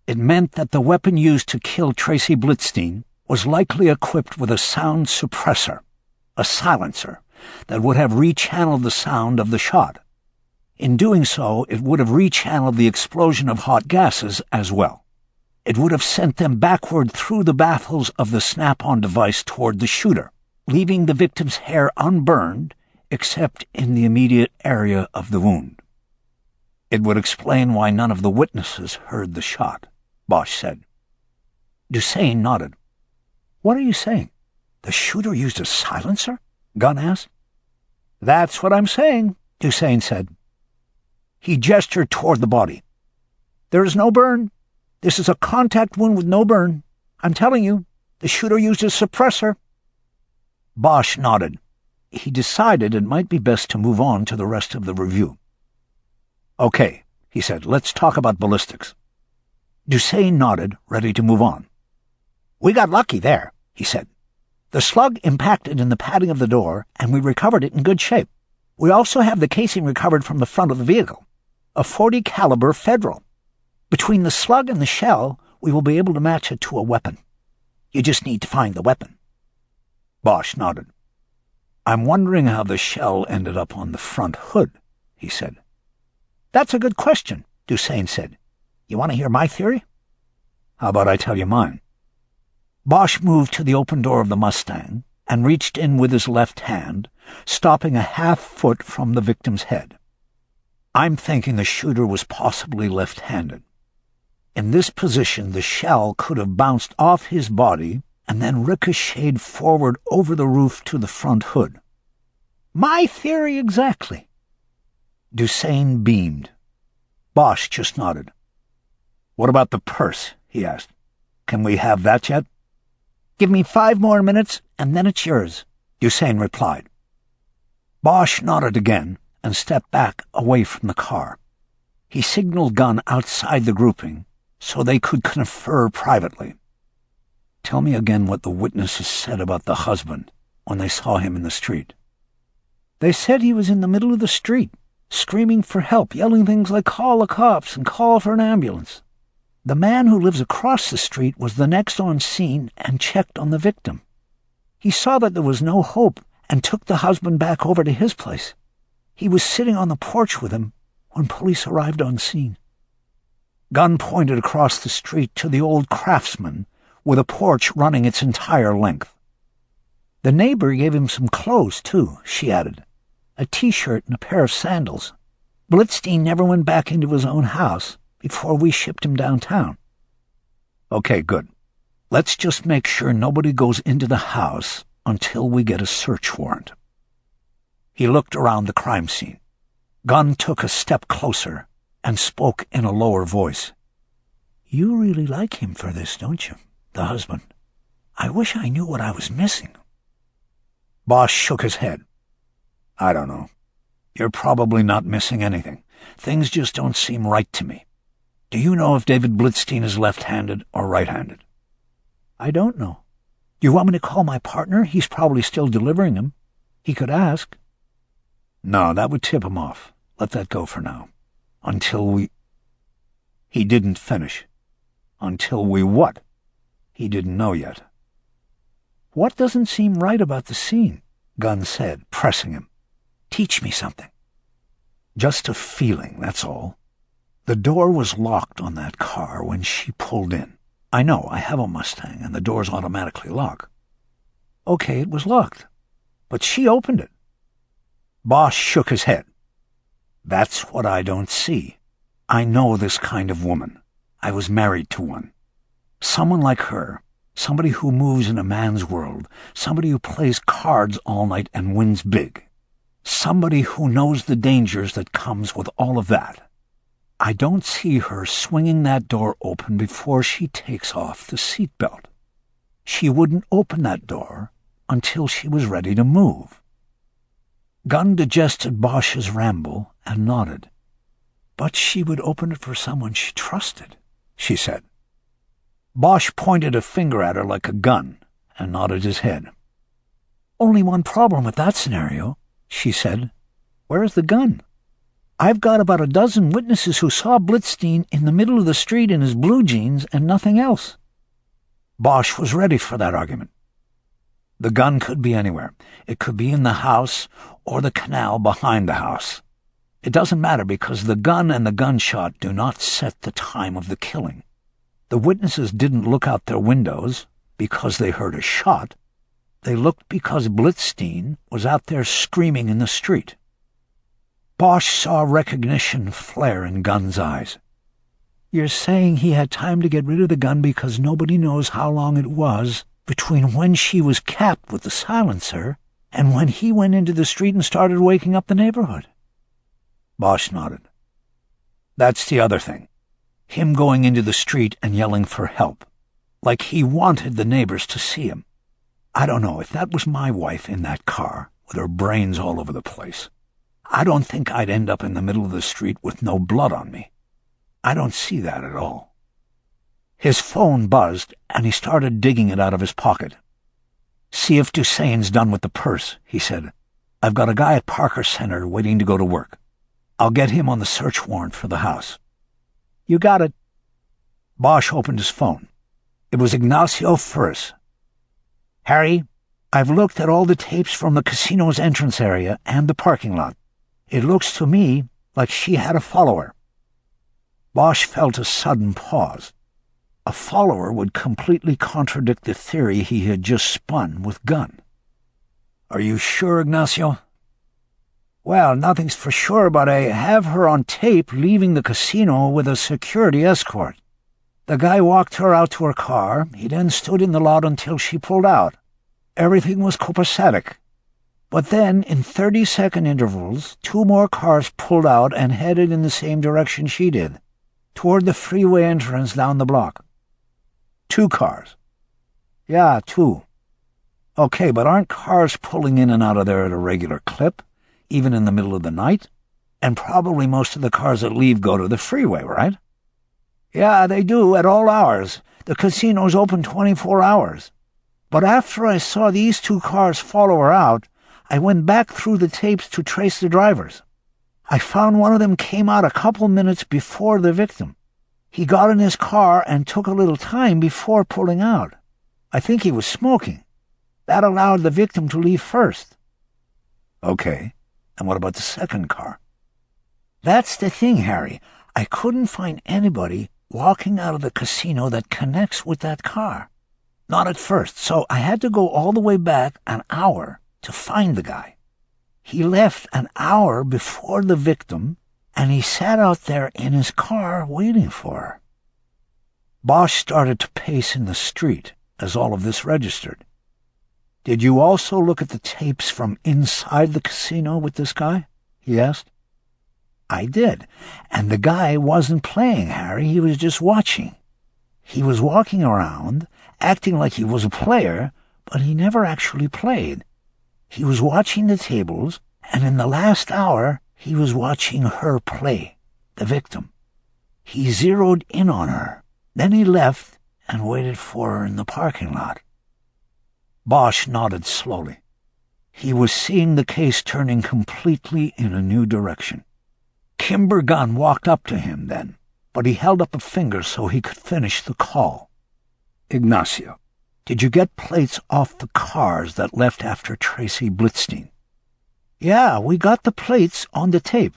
It meant that the weapon used to kill Tracy Blitzstein was likely equipped with a sound suppressor, a silencer, that would have rechanneled the sound of the shot. In doing so, it would have rechanneled the explosion of hot gases as well. It would have sent them backward through the baffles of the snap-on device toward the shooter, leaving the victim's hair unburned except in the immediate area of the wound. It would explain why none of the witnesses heard the shot, Bosch said. Dusain nodded. "What are you saying? The shooter used a silencer?" Gunn asked. "That's what I'm saying," Dusain said. He gestured toward the body. "There is no burn. This is a contact wound with no burn. I'm telling you, the shooter used a suppressor." Bosch nodded. He decided it might be best to move on to the rest of the review. "Okay," he said, "let's talk about ballistics." Dusain nodded, ready to move on. "We got lucky there," he said. "The slug impacted in the padding of the door, and we recovered it in good shape. We also have the casing recovered from the front of the vehicle, a .40 caliber Federal. Between the slug and the shell, we will be able to match it to a weapon. You just need to find the weapon." Bosch nodded. "I'm wondering how the shell ended up on the front hood," he said. "That's a good question," Dusain said. "You want to hear my theory?" "How about I tell you mine?" Bosch moved to the open door of the Mustang and reached in with his left hand, stopping a half-foot from the victim's head. "I'm thinking the shooter was possibly left-handed. In this position, the shell could have bounced off his body and then ricocheted forward over the roof to the front hood." "My theory exactly." Dusain beamed. Bosch just nodded. "What about the purse?" he asked. "Can we have that yet?" "Give me 5 more minutes, and then it's yours," Dusain replied. Bosch nodded again and stepped back away from the car. He signaled Gunn outside the grouping so they could confer privately. "Tell me again what the witnesses said about the husband when they saw him in the street." "They said he was in the middle of the street, screaming for help, yelling things like 'call the cops' and 'call for an ambulance.' The man who lives across the street was the next on scene and checked on the victim. He saw that there was no hope and took the husband back over to his place. He was sitting on the porch with him when police arrived on scene." Gunn pointed across the street to the old craftsman with a porch running its entire length. "The neighbor gave him some clothes, too," she added. "A T-shirt and a pair of sandals. Blitzstein never went back into his own house before we shipped him downtown." "Okay, good. Let's just make sure nobody goes into the house until we get a search warrant." He looked around the crime scene. Gunn took a step closer and spoke in a lower voice. "You really like him for this, don't you, the husband? I wish I knew what I was missing." Bosch shook his head. "I don't know. You're probably not missing anything. Things just don't seem right to me. Do you know if David Blitzstein is left-handed or right-handed?" "I don't know. Do you want me to call my partner? He's probably still delivering him. He could ask." "No, that would tip him off. Let that go for now. Until we—" He didn't finish. Until we what? He didn't know yet. "What doesn't seem right about the scene?" Gunn said, pressing him. "Teach me something." "Just a feeling, that's all. The door was locked on that car when she pulled in. I know, I have a Mustang, and the doors automatically lock." "Okay, it was locked. But she opened it." Bosch shook his head. "That's what I don't see. I know this kind of woman. I was married to one. Someone like her, somebody who moves in a man's world, somebody who plays cards all night and wins big. Somebody who knows the dangers that comes with all of that. I don't see her swinging that door open before she takes off the seatbelt. She wouldn't open that door until she was ready to move." Gunn digested Bosch's ramble and nodded. "But she would open it for someone she trusted," she said. Bosch pointed a finger at her like a gun and nodded his head. "Only one problem with that scenario," she said. "Where's the gun? I've got about a dozen witnesses who saw Blitzstein in the middle of the street in his blue jeans and nothing else." Bosch was ready for that argument. The gun could be anywhere. It could be in the house or the canal behind the house. It doesn't matter because the gun and the gunshot do not set the time of the killing. The witnesses didn't look out their windows because they heard a shot. They looked because Blitzstein was out there screaming in the street. Bosch saw recognition flare in Gunn's eyes. "You're saying he had time to get rid of the gun because nobody knows how long it was between when she was capped with the silencer and when he went into the street and started waking up the neighborhood?" Bosch nodded. "That's the other thing. Him going into the street and yelling for help. Like he wanted the neighbors to see him. I don't know, if that was my wife in that car, with her brains all over the place, I don't think I'd end up in the middle of the street with no blood on me. I don't see that at all." His phone buzzed, and he started digging it out of his pocket. "See if Dusain's done with the purse," he said. "I've got a guy at Parker Center waiting to go to work. I'll get him on the search warrant for the house." "You got it," Bosch opened his phone. It was Ignacio Furse. "Harry, I've looked at all the tapes from the casino's entrance area and the parking lot. It looks to me like she had a follower." Bosch felt a sudden pause. A follower would completely contradict the theory he had just spun with Gunn. "Are you sure, Ignacio?" "Well, nothing's for sure, but I have her on tape leaving the casino with a security escort. The guy walked her out to her car. He then stood in the lot until she pulled out. Everything was copacetic. But then, in 30-second intervals, 2 more cars pulled out and headed in the same direction she did, toward the freeway entrance down the block." 2 cars? "Yeah, 2. Okay, but aren't cars pulling in and out of there at a regular clip, even in the middle of the night? And probably most of the cars that leave go to the freeway, right?" "Yeah, they do, at all hours. The casino's open 24 hours. But after I saw these 2 cars follow her out, I went back through the tapes to trace the drivers. I found one of them came out a couple minutes before the victim. He got in his car and took a little time before pulling out. I think he was smoking. That allowed the victim to leave first." "Okay, and what about the second car?" "That's the thing, Harry. I couldn't find anybody walking out of the casino that connects with that car. Not at first, so I had to go all the way back an hour to find the guy. He left an hour before the victim, and he sat out there in his car waiting for her." Bosch started to pace in the street as all of this registered. "Did you also look at the tapes from inside the casino with this guy?" he asked. "I did, and the guy wasn't playing, Harry. He was just watching. He was walking around, acting like he was a player, but he never actually played. He was watching the tables, and in the last hour, he was watching her play, the victim. He zeroed in on her. Then he left and waited for her in the parking lot." Bosch nodded slowly. He was seeing the case turning completely in a new direction. Kimber Gunn walked up to him then, but he held up a finger so he could finish the call. "Ignacio, did you get plates off the cars that left after Tracy Blitzstein?" "Yeah, we got the plates on the tape.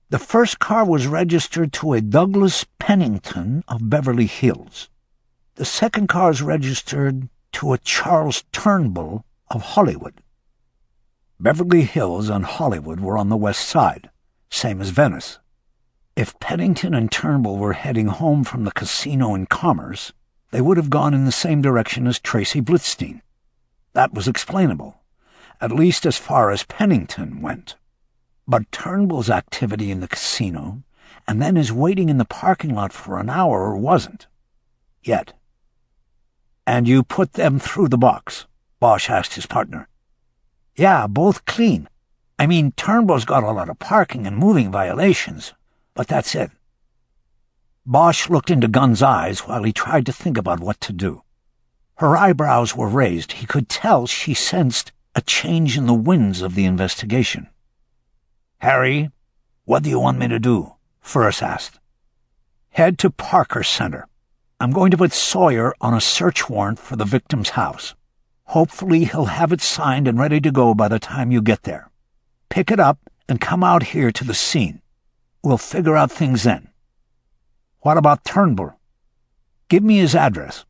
The first car was registered to a Douglas Pennington of Beverly Hills. The second car is registered to a Charles Turnbull of Hollywood." Beverly Hills and Hollywood were on the west side, same as Venice. If Pennington and Turnbull were heading home from the casino in Commerce, they would have gone in the same direction as Tracy Blitzstein. That was explainable, at least as far as Pennington went. But Turnbull's activity in the casino, and then his waiting in the parking lot for an hour, wasn't. Yet. "And you put them through the box?" Bosch asked his partner. "Yeah, both clean. I mean, Turnbull's got a lot of parking and moving violations, but that's it." Bosch looked into Gunn's eyes while he tried to think about what to do. Her eyebrows were raised. He could tell she sensed a change in the winds of the investigation. "Harry, what do you want me to do?" Furse asked. "Head to Parker Center. I'm going to put Sawyer on a search warrant for the victim's house. Hopefully he'll have it signed and ready to go by the time you get there. Pick it up and come out here to the scene. We'll figure out things then." "What about Turnbull?" "Give me his address.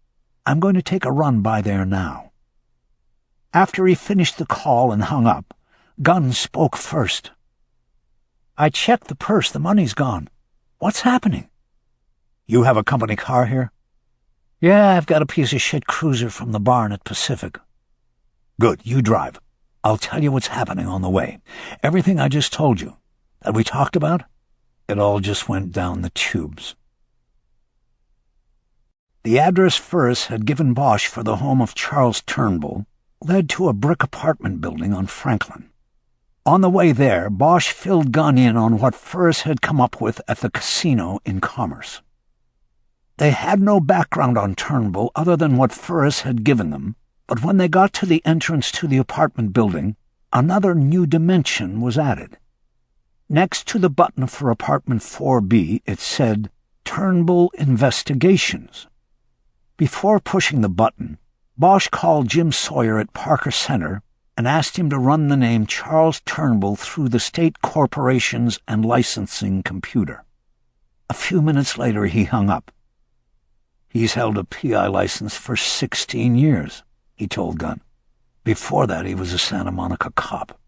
I'm going to take a run by there now." After he finished the call and hung up, Gunn spoke first. "I checked the purse. The money's gone. What's happening?" "You have a company car here?" "Yeah, I've got a piece of shit cruiser from the barn at Pacific." "Good, you drive. I'll tell you what's happening on the way. Everything I just told you, that we talked about, it all just went down the tubes." The address Furse had given Bosch for the home of Charles Turnbull led to a brick apartment building on Franklin. On the way there, Bosch filled Gunn in on what Furse had come up with at the casino in Commerce. They had no background on Turnbull other than what Furse had given them, but when they got to the entrance to the apartment building, another new dimension was added. Next to the button for apartment 4B, it said, Turnbull Investigations. Before pushing the button, Bosch called Jim Sawyer at Parker Center and asked him to run the name Charles Turnbull through the state corporations and licensing computer. A few minutes later, he hung up. "He's held a PI license for 16 years, he told Gunn. Before that, he was a Santa Monica cop.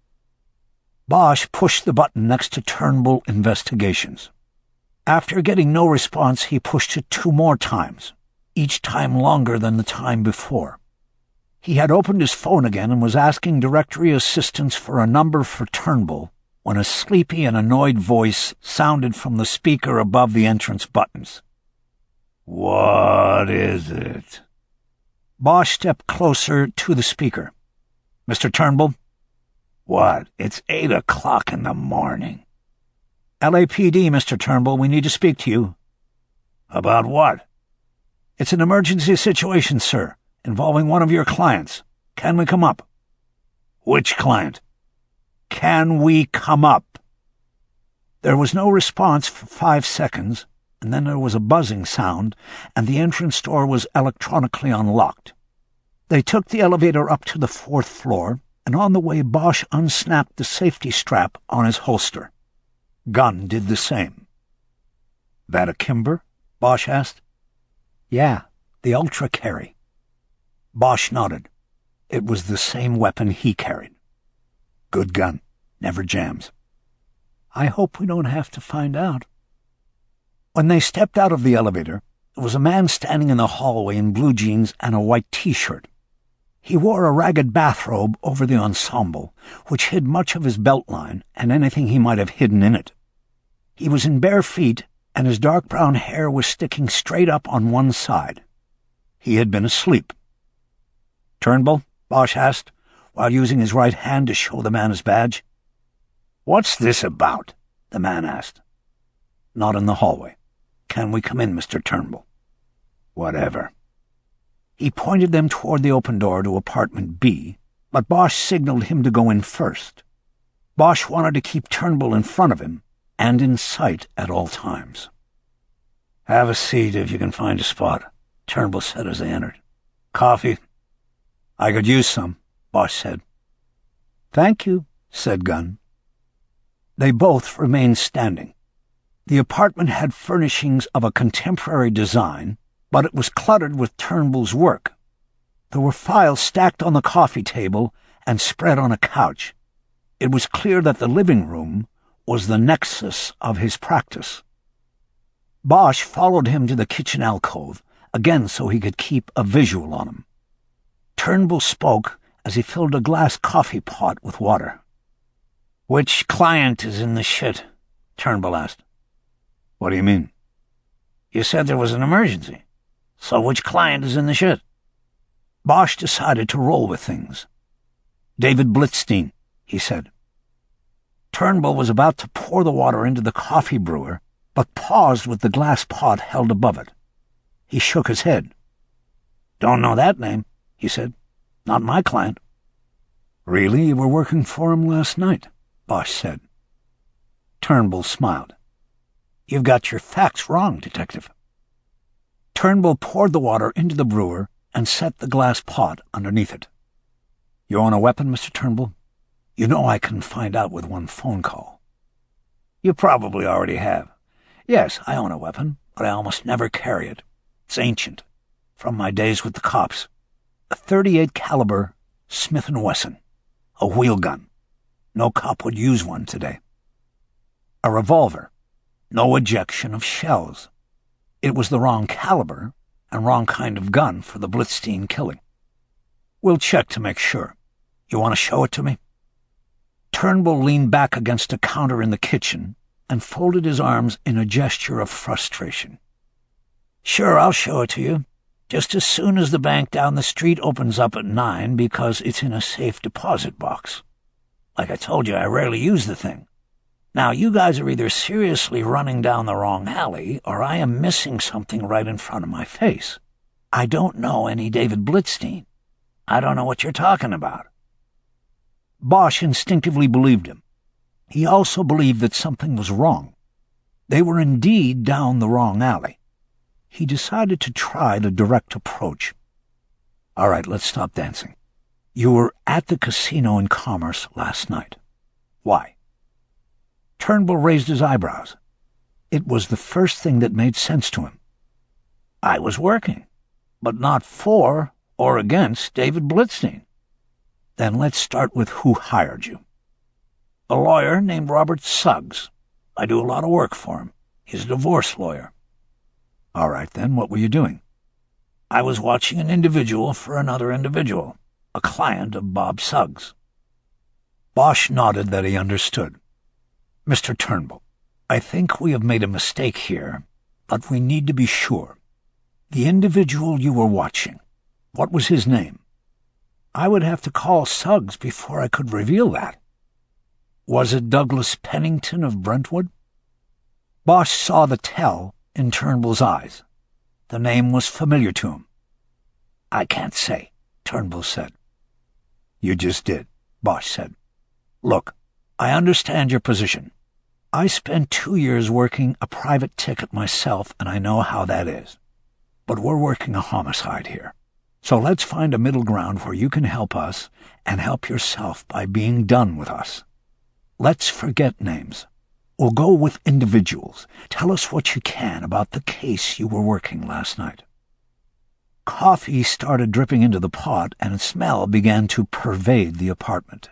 Bosch pushed the button next to Turnbull Investigations. After getting no response, he pushed it 2 more times, each time longer than the time before. He had opened his phone again and was asking directory assistants for a number for Turnbull when a sleepy and annoyed voice sounded from the speaker above the entrance buttons. "What is it?" Bosch stepped closer to the speaker. "Mr. Turnbull?" "What? It's 8 o'clock in the morning." "LAPD, Mr. Turnbull, we need to speak to you." "About what?" "It's an emergency situation, sir, involving one of your clients. Can we come up?" "Which client?" "Can we come up?" There was no response for 5 seconds, and then there was a buzzing sound, and the entrance door was electronically unlocked. They took the elevator up to the 4th floor, and on the way Bosch unsnapped the safety strap on his holster. Gunn did the same. "That a Kimber?" Bosch asked. "Yeah, the Ultra Carry." Bosch nodded. It was the same weapon he carried. "Good gun. Never jams." "I hope we don't have to find out." When they stepped out of the elevator, there was a man standing in the hallway in blue jeans and a white T-shirt. He wore a ragged bathrobe over the ensemble, which hid much of his belt line and anything he might have hidden in it. He was in bare feet, and his dark brown hair was sticking straight up on one side. He had been asleep. "Turnbull?" Bosch asked, while using his right hand to show the man his badge. "What's this about?" the man asked. "Not in the hallway. Can we come in, Mr. Turnbull?" "Whatever." He pointed them toward the open door to apartment B, but Bosch signaled him to go in first. Bosch wanted to keep Turnbull in front of him and in sight at all times. "Have a seat if you can find a spot," Turnbull said as they entered. "Coffee?" "I could use some," Bosch said. "Thank you," said Gunn. They both remained standing. The apartment had furnishings of a contemporary design, but it was cluttered with Turnbull's work. There were files stacked on the coffee table and spread on a couch. It was clear that the living room was the nexus of his practice. Bosch followed him to the kitchen alcove, again so he could keep a visual on him. Turnbull spoke as he filled a glass coffee pot with water. "Which client is in the shit?" Turnbull asked. "What do you mean?" "You said there was an emergency. So which client is in the shit?" Bosch decided to roll with things. "David Blitzstein," he said. Turnbull was about to pour the water into the coffee brewer, but paused with the glass pot held above it. He shook his head. "Don't know that name," he said. "Not my client." "Really? You were working for him last night," Bosch said. Turnbull smiled. "You've got your facts wrong, Detective." Turnbull poured the water into the brewer and set the glass pot underneath it. "You own a weapon, Mr. Turnbull? You know I can find out with one phone call." "You probably already have. Yes, I own a weapon, but I almost never carry it. It's ancient, from my days with the cops. A .38 caliber Smith & Wesson, a wheel gun. No cop would use one today. A revolver, no ejection of shells. It was the wrong caliber and wrong kind of gun for the Blitzstein killing. We'll check to make sure. You want to show it to me?" Turnbull leaned back against a counter in the kitchen and folded his arms in a gesture of frustration. "Sure, I'll show it to you. Just as soon as the bank down the street opens up at 9 because it's in a safe deposit box. Like I told you, I rarely use the thing. Now, you guys are either seriously running down the wrong alley, or I am missing something right in front of my face. I don't know any David Blitzstein. I don't know what you're talking about." Bosch instinctively believed him. He also believed that something was wrong. They were indeed down the wrong alley. He decided to try the direct approach. "All right, let's stop dancing. You were at the casino in Commerce last night. Why?" Turnbull raised his eyebrows. It was the first thing that made sense to him. "I was working, but not for or against David Blitzstein." "Then let's start with who hired you." "A lawyer named Robert Suggs. I do a lot of work for him. He's a divorce lawyer." "All right, then, what were you doing?" "I was watching an individual for another individual, a client of Bob Suggs." Bosch nodded that he understood. "Mr. Turnbull, I think we have made a mistake here, but we need to be sure. The individual you were watching, what was his name?" "I would have to call Suggs before I could reveal that." "Was it Douglas Pennington of Brentwood?" Bosch saw the tell in Turnbull's eyes. The name was familiar to him. "I can't say," Turnbull said. "You just did," Bosch said. "Look, I understand your position. I spent 2 years working a private ticket myself, and I know how that is. But we're working a homicide here. So let's find a middle ground where you can help us and help yourself by being done with us. Let's forget names. We'll go with individuals. Tell us what you can about the case you were working last night." Coffee started dripping into the pot, and a smell began to pervade the apartment.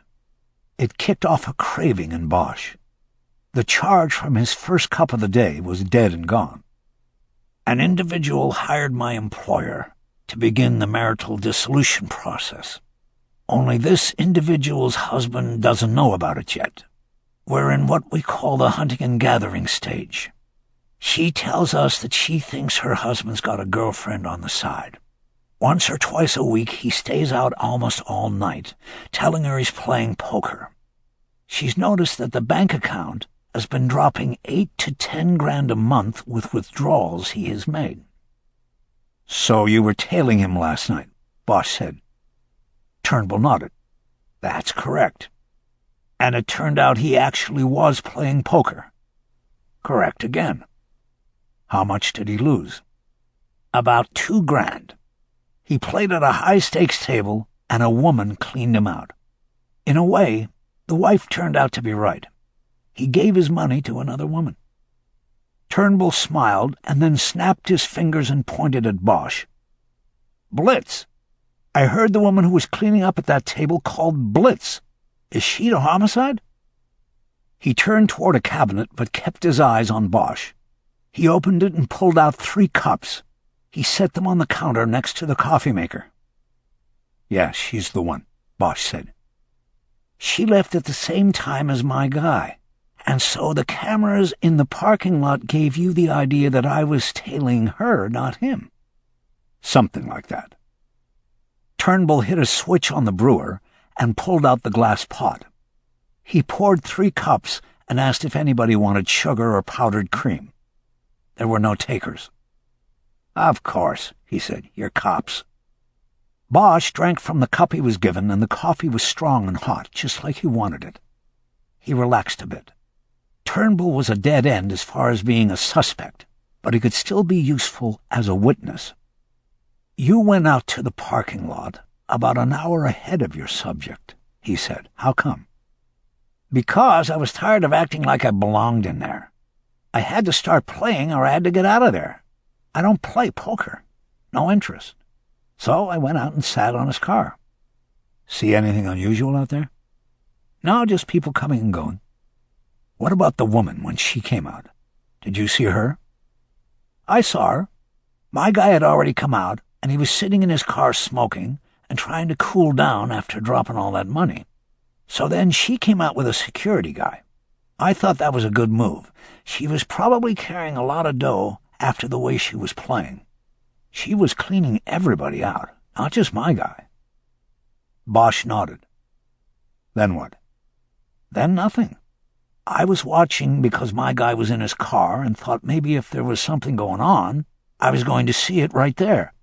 It kicked off a craving in Bosch. The charge from his first cup of the day was dead and gone. "An individual hired my employer to begin the marital dissolution process. Only this individual's husband doesn't know about it yet. We're in what we call the hunting and gathering stage. She tells us that she thinks her husband's got a girlfriend on the side. Once or twice a week he stays out almost all night, telling her he's playing poker. She's noticed that the bank account has been dropping 8 to 10 grand a month with withdrawals he has made." "So you were tailing him last night," Bosch said. Turnbull nodded. "That's correct. And it turned out he actually was playing poker." "Correct again." "How much did he lose?" "About 2 grand. He played at a high-stakes table, and a woman cleaned him out. In a way, the wife turned out to be right. He gave his money to another woman." Turnbull smiled and then snapped his fingers and pointed at Bosch. "Blitz! I heard the woman who was cleaning up at that table called Blitz. Is she the homicide?" He turned toward a cabinet but kept his eyes on Bosch. He opened it and pulled out 3 cups. He set them on the counter next to the coffee maker. "Yes, she's the one," Bosch said. "She left at the same time as my guy, and so the cameras in the parking lot gave you the idea that I was tailing her, not him." "Something like that." Turnbull hit a switch on the brewer and pulled out the glass pot. He poured 3 cups and asked if anybody wanted sugar or powdered cream. There were no takers. "Of course," he said, "you're cops." Bosch drank from the cup he was given, and the coffee was strong and hot, just like he wanted it. He relaxed a bit. Turnbull was a dead end as far as being a suspect, but he could still be useful as a witness. "You went out to the parking lot about an hour ahead of your subject," he said. "How come?" "Because I was tired of acting like I belonged in there. I had to start playing or I had to get out of there. I don't play poker. No interest. So I went out and sat on his car." "See anything unusual out there?" "No, just people coming and going." "What about the woman when she came out? Did you see her?" "I saw her. My guy had already come out, and he was sitting in his car smoking and trying to cool down after dropping all that money. So then she came out with a security guy. I thought that was a good move. She was probably carrying a lot of dough after the way she was playing. She was cleaning everybody out, not just my guy." Bosch nodded. "Then what?" "Then nothing. I was watching because my guy was in his car and thought maybe if there was something going on, I was going to see it right there.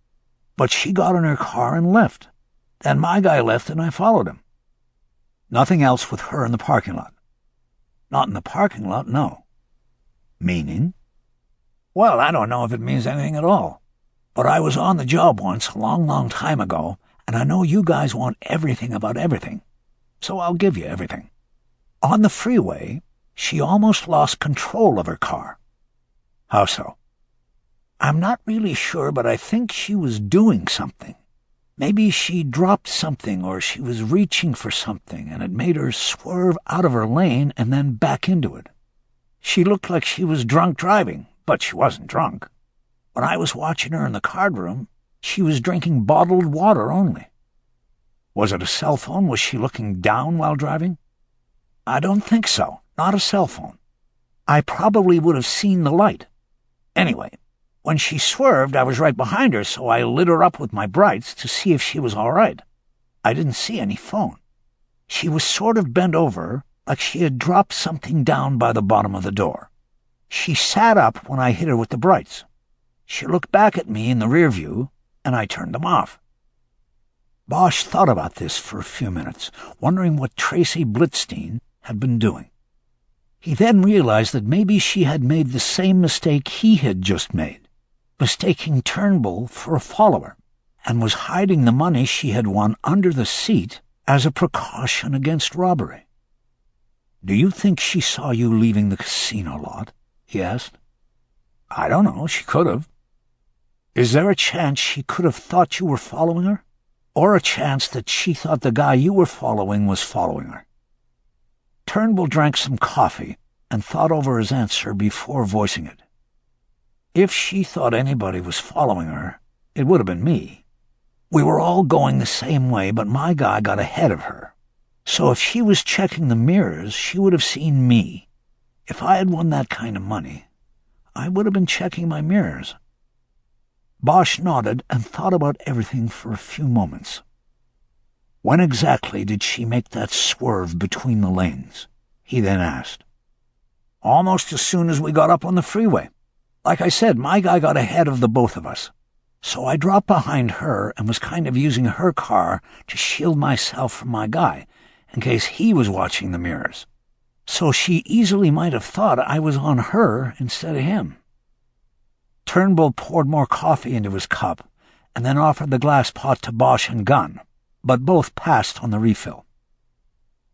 But she got in her car and left. Then my guy left and I followed him." "Nothing else with her in the parking lot?" "Not in the parking lot, no." Meaning? Well, I don't know if it means anything at all. But I was on the job once, a long, long time ago, and I know you guys want everything about everything. So I'll give you everything. On the freeway, she almost lost control of her car. How so? I'm not really sure, but I think she was doing something. Maybe she dropped something or she was reaching for something, and it made her swerve out of her lane and then back into it. She looked like she was drunk driving, but she wasn't drunk. When I was watching her in the card room, she was drinking bottled water only. Was it a cell phone? Was she looking down while driving? I don't think so. Not a cell phone. I probably would have seen the light. Anyway, when she swerved, I was right behind her, so I lit her up with my brights to see if she was all right. I didn't see any phone. She was sort of bent over, like she had dropped something down by the bottom of the door. She sat up when I hit her with the brights. She looked back at me in the rear view, and I turned them off. Bosch thought about this for a few minutes, wondering what Tracy Blitzstein had been doing. He then realized that maybe she had made the same mistake he had just made, mistaking Turnbull for a follower, and was hiding the money she had won under the seat as a precaution against robbery. "Do you think she saw you leaving the casino lot?" he asked. "I don't know. She could have." "Is there a chance she could have thought you were following her? Or a chance that she thought the guy you were following was following her?" Turnbull drank some coffee and thought over his answer before voicing it. "If she thought anybody was following her, it would have been me. We were all going the same way, but my guy got ahead of her. So if she was checking the mirrors, she would have seen me. If I had won that kind of money, I would have been checking my mirrors." Bosch nodded and thought about everything for a few moments. "When exactly did she make that swerve between the lanes?" he then asked. "Almost as soon as we got up on the freeway. Like I said, my guy got ahead of the both of us. So I dropped behind her and was kind of using her car to shield myself from my guy, in case he was watching the mirrors. So she easily might have thought I was on her instead of him." Turnbull poured more coffee into his cup and then offered the glass pot to Bosch and Gunn, but both passed on the refill.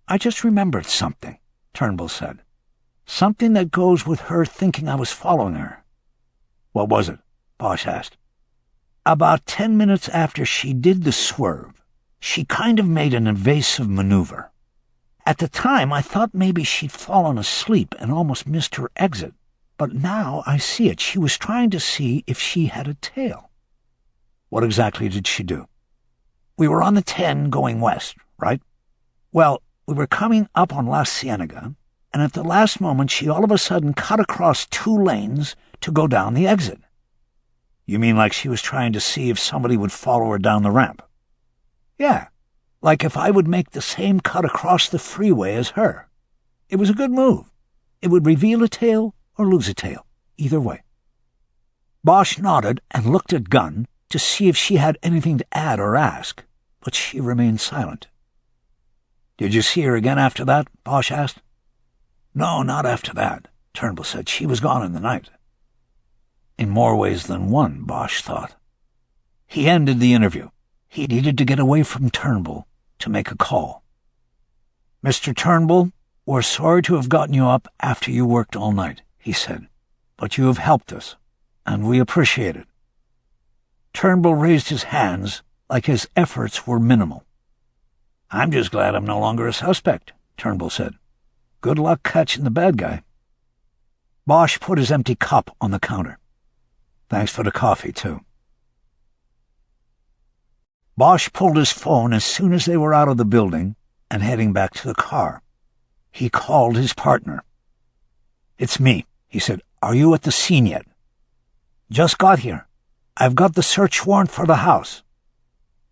"I just remembered something," Turnbull said. "Something that goes with her thinking I was following her." "What was it?" Bosch asked. "About 10 minutes after she did the swerve, she kind of made an evasive maneuver. At the time, I thought maybe she'd fallen asleep and almost missed her exit. But now I see it. She was trying to see if she had a tail." "What exactly did she do?" "We were on the 10 going west, right? Well, we were coming up on La Cienega, and at the last moment she all of a sudden cut across 2 lanes to go down the exit." "You mean like she was trying to see if somebody would follow her down the ramp?" "Yeah, like if I would make the same cut across the freeway as her. It was a good move. It would reveal a tail or lose a tail, either way." Bosch nodded and looked at Gunn to see if she had anything to add or ask, but she remained silent. "Did you see her again after that?" Bosch asked. "No, not after that," Turnbull said. "She was gone in the night." In more ways than one, Bosch thought. He ended the interview. He needed to get away from Turnbull to make a call. "Mr. Turnbull, we're sorry to have gotten you up after you worked all night," he said, "but you have helped us, and we appreciate it." Turnbull raised his hands like his efforts were minimal. "I'm just glad I'm no longer a suspect," Turnbull said. "Good luck catching the bad guy." Bosch put his empty cup on the counter. "Thanks for the coffee, too." Bosch pulled his phone as soon as they were out of the building and heading back to the car. He called his partner. "It's me," he said. "Are you at the scene yet?" "Just got here. I've got the search warrant for the house."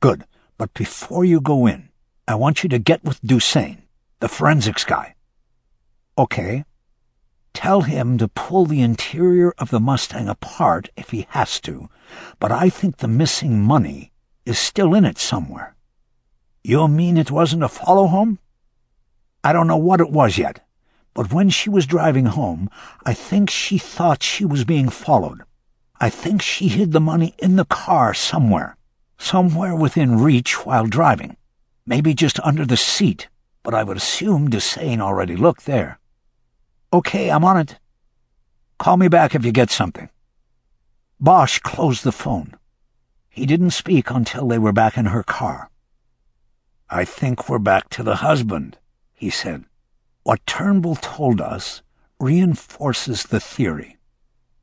"Good, but before you go in, I want you to get with Dusain, the forensics guy." "Okay." "Tell him to pull the interior of the Mustang apart if he has to, but I think the missing money is still in it somewhere." "You mean it wasn't a follow-home?" "I don't know what it was yet, But when she was driving home, I think she thought she was being followed. I think she hid the money in the car somewhere within reach while driving. Maybe just under the seat, but I would assume Dessain already looked there. Okay, I'm on it. Call me back if you get something. Bosch closed the phone. He didn't speak until they were back in her car. I think we're back to the husband, he said. What Turnbull told us reinforces the theory.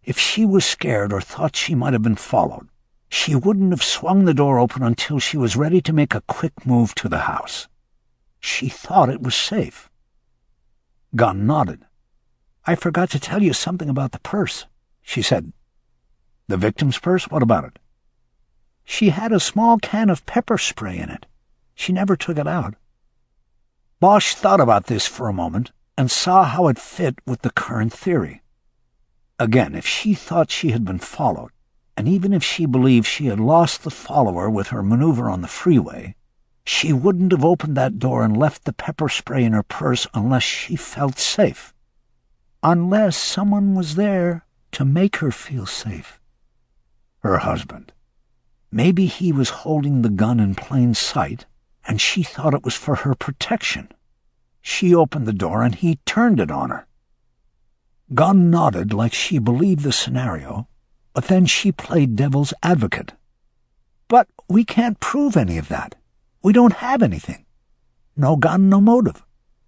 If she was scared or thought she might have been followed, she wouldn't have swung the door open until she was ready to make a quick move to the house. She thought it was safe. Gunn nodded. I forgot to tell you something about the purse, she said. The victim's purse? What about it? She had a small can of pepper spray in it. She never took it out. Bosch thought about this for a moment and saw how it fit with the current theory. Again, if she thought she had been followed, and even if she believed she had lost the follower with her maneuver on the freeway, she wouldn't have opened that door and left the pepper spray in her purse unless she felt safe. Unless someone was there to make her feel safe. Her husband. Maybe he was holding the gun in plain sight, and she thought it was for her protection. She opened the door and he turned it on her. Gunn nodded like she believed the scenario, but then she played devil's advocate. But we can't prove any of that. We don't have anything. No gun, no motive.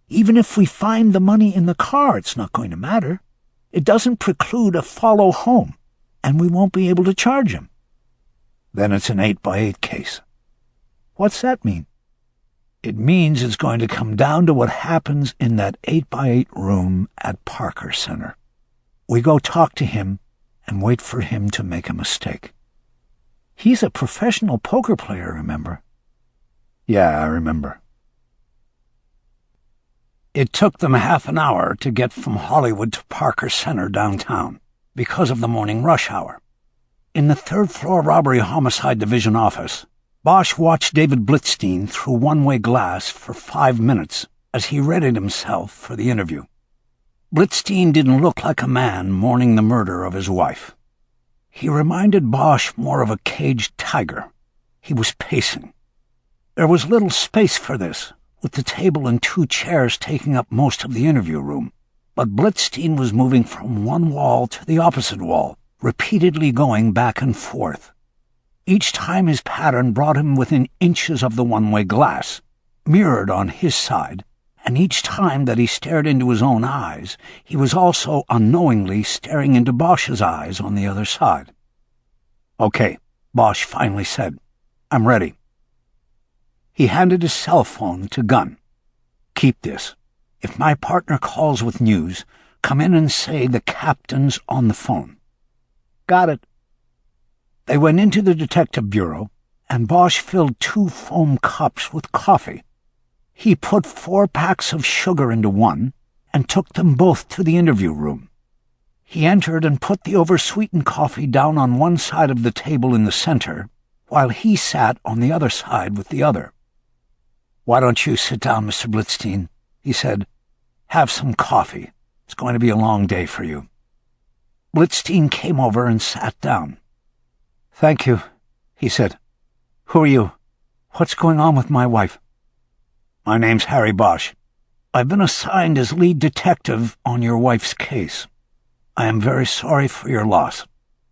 Even if we find the money in the car, it's not going to matter. It doesn't preclude a follow home, and we won't be able to charge him. Then it's an 8x8 case. What's that mean? It means it's going to come down to what happens in that 8x8 room at Parker Center. We go talk to him and wait for him to make a mistake. He's a professional poker player, remember? Yeah, I remember. It took them half an hour to get from Hollywood to Parker Center downtown because of the morning rush hour. In the third-floor robbery homicide division office, Bosch watched David Blitzstein through one-way glass for 5 minutes as he readied himself for the interview. Blitzstein didn't look like a man mourning the murder of his wife. He reminded Bosch more of a caged tiger. He was pacing. There was little space for this, with the table and 2 chairs taking up most of the interview room, but Blitzstein was moving from one wall to the opposite wall, repeatedly going back and forth. Each time his pattern brought him within inches of the one-way glass, mirrored on his side, and each time that he stared into his own eyes, he was also unknowingly staring into Bosch's eyes on the other side. Okay, Bosch finally said, I'm ready. He handed his cell phone to Gunn. Keep this. If my partner calls with news, come in and say the captain's on the phone. Got it. They went into the detective bureau, and Bosch filled 2 foam cups with coffee. He put 4 packs of sugar into one and took them both to the interview room. He entered and put the oversweetened coffee down on one side of the table in the center, while he sat on the other side with the other. Why don't you sit down, Mr. Blitzstein, he said. Have some coffee. It's going to be a long day for you. Blitzstein came over and sat down. Thank you, he said. Who are you? What's going on with my wife? My name's Harry Bosch. I've been assigned as lead detective on your wife's case. I am very sorry for your loss.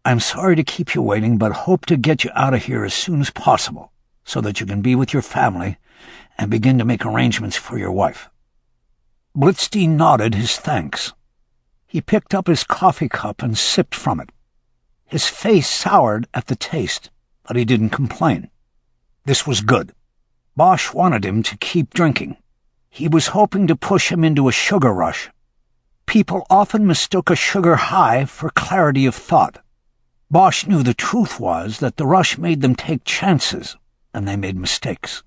I'm sorry to keep you waiting, but hope to get you out of here as soon as possible so that you can be with your family and begin to make arrangements for your wife. Blitzstein nodded his thanks. He picked up his coffee cup and sipped from it. His face soured at the taste, but he didn't complain. This was good. Bosch wanted him to keep drinking. He was hoping to push him into a sugar rush. People often mistook a sugar high for clarity of thought. Bosch knew the truth was that the rush made them take chances, and they made mistakes.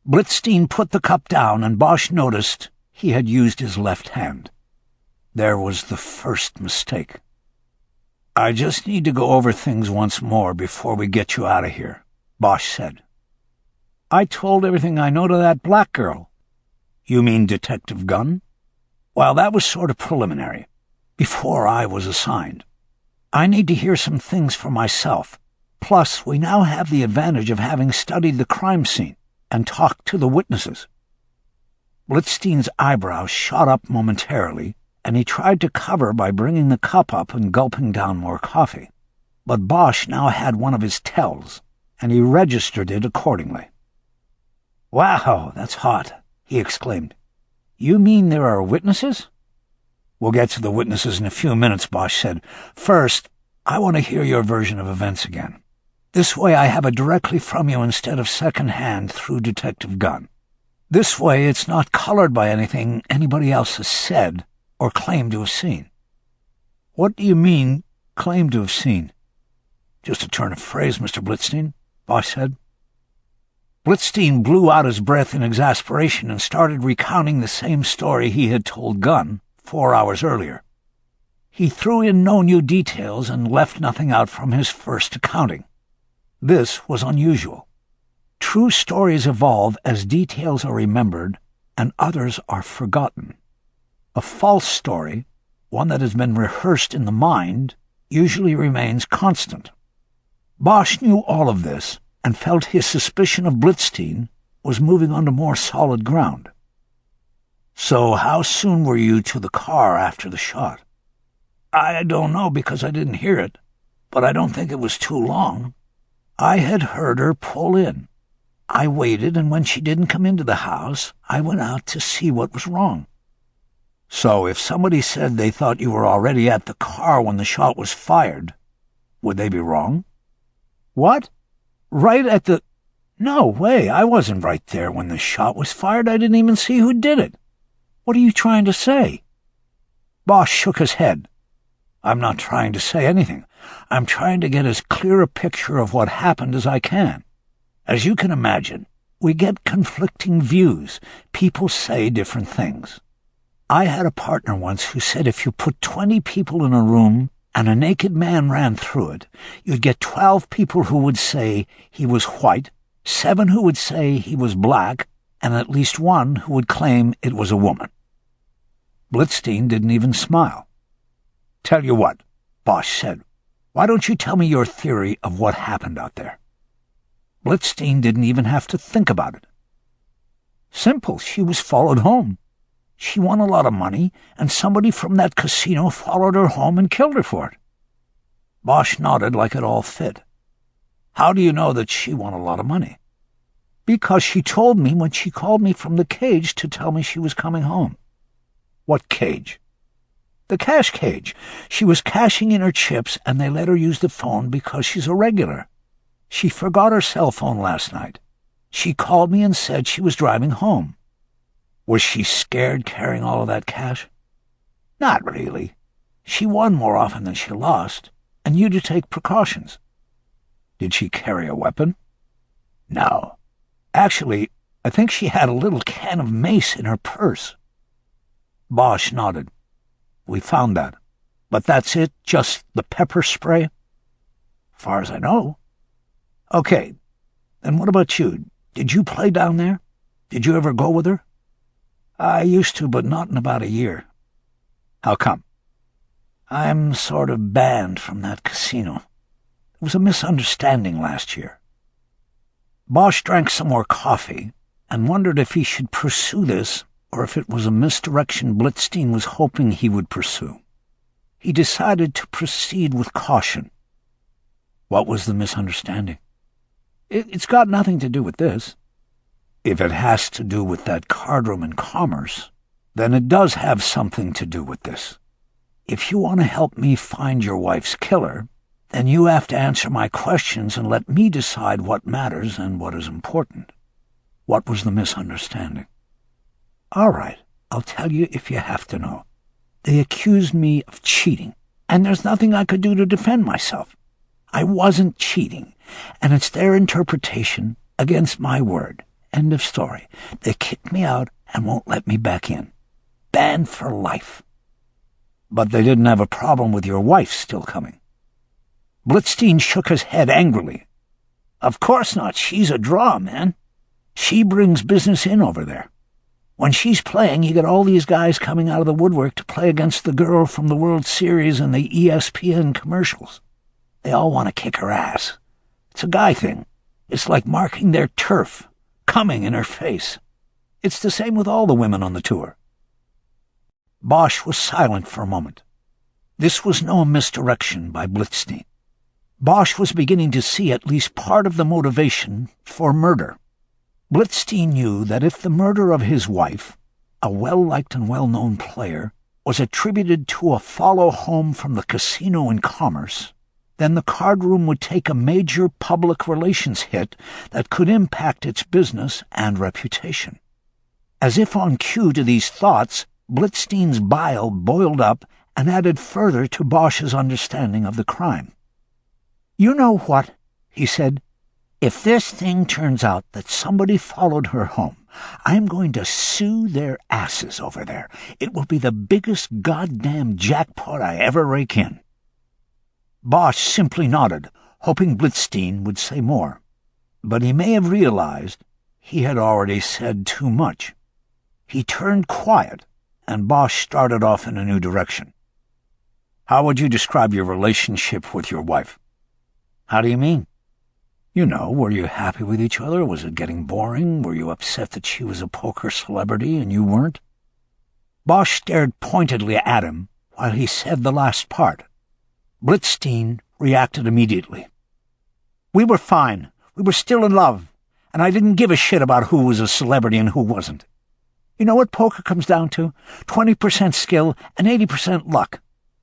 Blitzstein put the cup down, and Bosch noticed he had used his left hand. There was the first mistake. I just need to go over things once more before we get you out of here, Bosch said. I told everything I know to that black girl. You mean Detective Gunn? Well, that was sort of preliminary, before I was assigned. I need to hear some things for myself. Plus, we now have the advantage of having studied the crime scene and talked to the witnesses. Blitzstein's eyebrows shot up momentarily, and he tried to cover by bringing the cup up and gulping down more coffee. But Bosch now had one of his tells, and he registered it accordingly. "Wow, that's hot," he exclaimed. "You mean there are witnesses?" "We'll get to the witnesses in a few minutes," Bosch said. "First, I want to hear your version of events again. This way I have it directly from you instead of second-hand through Detective Gunn. This way it's not colored by anything anybody else has said or claimed to have seen." "What do you mean, claimed to have seen?" "Just a turn of phrase, Mr. Blitzstein," Bosch said. Blitzstein blew out his breath in exasperation and started recounting the same story he had told Gunn 4 hours earlier. He threw in no new details and left nothing out from his first accounting. This was unusual. True stories evolve as details are remembered and others are forgotten. A false story, one that has been rehearsed in the mind, usually remains constant. Bosch knew all of this and felt his suspicion of Blitzstein was moving onto more solid ground. "So how soon were you to the car after the shot?" "I don't know because I didn't hear it, but I don't think it was too long. I had heard her pull in. I waited, and when she didn't come into the house, I went out to see what was wrong." "So if somebody said they thought you were already at the car when the shot was fired, would they be wrong?" "What? Right at the— No way, I wasn't right there when the shot was fired. I didn't even see who did it. What are you trying to say?" Bosch shook his head. "I'm not trying to say anything. I'm trying to get as clear a picture of what happened as I can. As you can imagine, we get conflicting views. People say different things. I had a partner once who said if you put 20 people in a room and a naked man ran through it, you'd get 12 people who would say he was white, 7 who would say he was black, and at least 1 who would claim it was a woman." Blitzstein didn't even smile. "Tell you what," Bosch said. "Why don't you tell me your theory of what happened out there?" Blitzstein didn't even have to think about it. "Simple. She was followed home. She won a lot of money, and somebody from that casino followed her home and killed her for it." Bosch nodded like it all fit. "How do you know that she won a lot of money?" "Because she told me when she called me from the cage to tell me she was coming home." "What cage?" "The cash cage. She was cashing in her chips, and they let her use the phone because she's a regular. She forgot her cell phone last night. She called me and said she was driving home." "Was she scared carrying all of that cash?" "Not really. She won more often than she lost, and you to take precautions." "Did she carry a weapon?" "No. Actually, I think she had a little can of mace in her purse." Bosch nodded. "We found that. But that's it? Just the pepper spray?" "As far as I know." "Okay. And what about you? Did you play down there? Did you ever go with her?" "I used to, but not in about a year." "How come?" "I'm sort of banned from that casino. There was a misunderstanding last year." Bosch drank some more coffee and wondered if he should pursue this or if it was a misdirection Blitzstein was hoping he would pursue. He decided to proceed with caution. "What was the misunderstanding?" It's got nothing to do with this." "If it has to do with that cardroom in Commerce, then it does have something to do with this. If you want to help me find your wife's killer, then you have to answer my questions and let me decide what matters and what is important. What was the misunderstanding?" "All right, I'll tell you if you have to know. They accused me of cheating, and there's nothing I could do to defend myself. I wasn't cheating, and it's their interpretation against my word. End of story. They kicked me out and won't let me back in. Banned for life." "But they didn't have a problem with your wife still coming." Blitzstein shook his head angrily. "Of course not. She's a draw, man. She brings business in over there." When she's playing, you get all these guys coming out of the woodwork to play against the girl from the World Series and the ESPN commercials. They all want to kick her ass. It's a guy thing. It's like marking their turf, coming in her face. It's the same with all the women on the tour. Bosch was silent for a moment. This was no misdirection by Blitzstein. Bosch was beginning to see at least part of the motivation for murder. Blitzstein knew that if the murder of his wife, a well-liked and well-known player, was attributed to a follow home from the casino in Commerce, then the card room would take a major public relations hit that could impact its business and reputation. As if on cue to these thoughts, Blitzstein's bile boiled up and added further to Bosch's understanding of the crime. "You know what?" he said. "If this thing turns out that somebody followed her home, I'm going to sue their asses over there. It will be the biggest goddamn jackpot I ever rake in." Bosch simply nodded, hoping Blitzstein would say more. But he may have realized he had already said too much. He turned quiet, and Bosch started off in a new direction. "How would you describe your relationship with your wife?" "How do you mean?" "You know, were you happy with each other? Was it getting boring? Were you upset that she was a poker celebrity and you weren't?" Bosch stared pointedly at him while he said the last part. Blitzstein reacted immediately. "We were fine. We were still in love, and I didn't give a shit about who was a celebrity and who wasn't. You know what poker comes down to? 20% skill and 80% luck.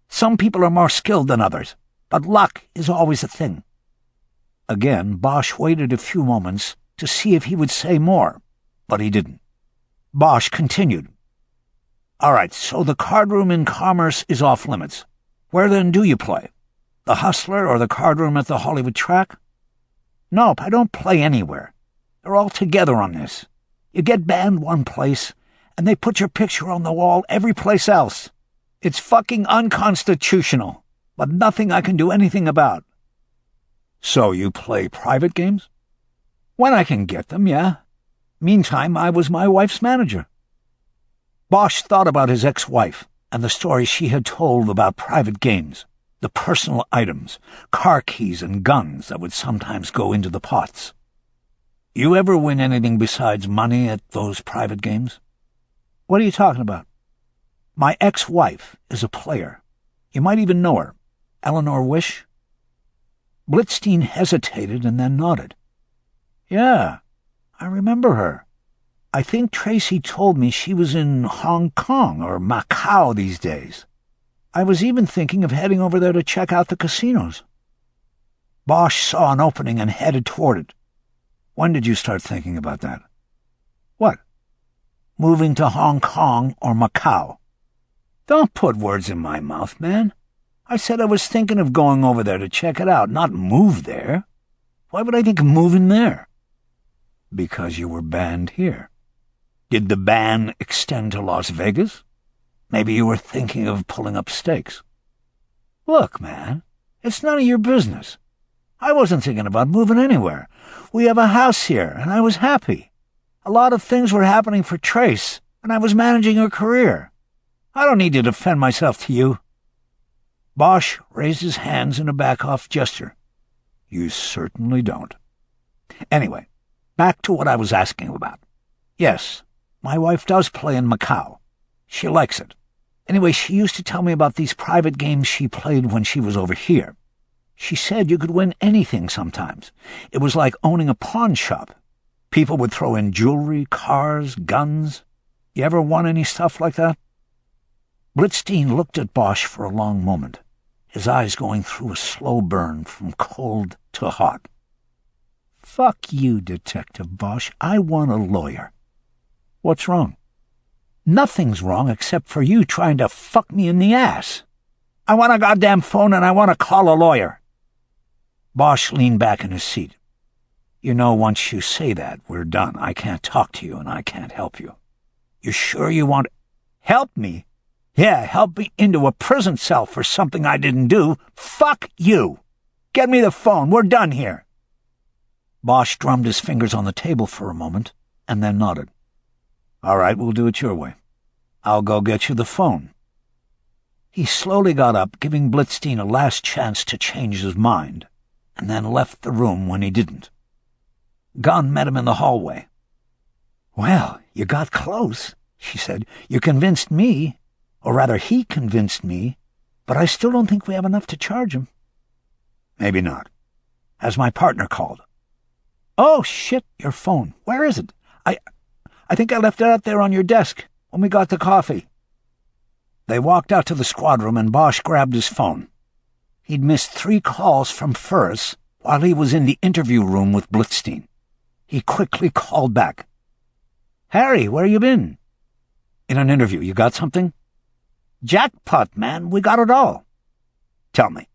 Some people are more skilled than others, but luck is always a thing." Again, Bosch waited a few moments to see if he would say more, but he didn't. Bosch continued. "All right, so the card room in Commerce is off limits. Where then do you play? The Hustler or the card room at the Hollywood track?" "Nope, I don't play anywhere. They're all together on this. You get banned one place, and they put your picture on the wall every place else. It's fucking unconstitutional, but nothing I can do anything about." "So you play private games?" "When I can get them, yeah. Meantime, I was my wife's manager." Bosch thought about his ex-wife and the stories she had told about private games, the personal items, car keys and guns that would sometimes go into the pots. "You ever win anything besides money at those private games?" "What are you talking about?" "My ex-wife is a player. You might even know her. Eleanor Wish?" Blitzstein hesitated and then nodded. "Yeah, I remember her. I think Tracy told me she was in Hong Kong or Macau these days. I was even thinking of heading over there to check out the casinos." Bosch saw an opening and headed toward it. "When did you start thinking about that?" "What?" "Moving to Hong Kong or Macau." "Don't put words in my mouth, man. I said I was thinking of going over there to check it out, not move there. Why would I think of moving there?" "Because you were banned here. Did the ban extend to Las Vegas? Maybe you were thinking of pulling up stakes." "Look, man, it's none of your business. I wasn't thinking about moving anywhere. We have a house here, and I was happy. A lot of things were happening for Trace, and I was managing her career. I don't need to defend myself to you." Bosch raised his hands in a back-off gesture. "You certainly don't. Anyway, back to what I was asking about. Yes, my wife does play in Macau. She likes it. Anyway, she used to tell me about these private games she played when she was over here. She said you could win anything sometimes. It was like owning a pawn shop. People would throw in jewelry, cars, guns. You ever won any stuff like that?" Blitzstein looked at Bosch for a long moment, his eyes going through a slow burn from cold to hot. "Fuck you, Detective Bosch. I want a lawyer." "What's wrong?" "Nothing's wrong except for you trying to fuck me in the ass. I want a goddamn phone and I want to call a lawyer." Bosch leaned back in his seat. "You know, once you say that, we're done. I can't talk to you and I can't help you." "You sure you want help me?" "Yeah, help me into a prison cell for something I didn't do. Fuck you. Get me the phone. We're done here." Bosch drummed his fingers on the table for a moment and then nodded. All right, we'll do it your way. I'll go get you the phone. He slowly got up, giving Blitzstein a last chance to change his mind, and then left the room when he didn't. Gunn met him in the hallway. "Well, you got close," she said. "You convinced me, or rather he convinced me, but I still don't think we have enough to charge him." "Maybe not. Has my partner called?" "Oh, shit, your phone. Where is it? I think I left it out there on your desk when we got the coffee." They walked out to the squad room and Bosch grabbed his phone. He'd missed 3 calls from Ferris while he was in the interview room with Blitzstein. He quickly called back. "Harry, where you been?" "In an interview. You got something?" "Jackpot, man. We got it all." "Tell me."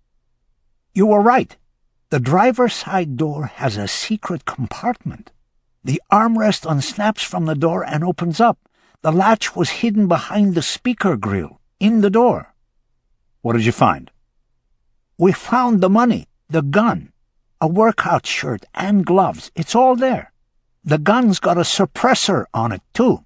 "You were right. The driver's side door has a secret compartment. The armrest unsnaps from the door and opens up. The latch was hidden behind the speaker grill, in the door." "What did you find?" "We found the money, the gun, a workout shirt, and gloves. It's all there. The gun's got a suppressor on it, too.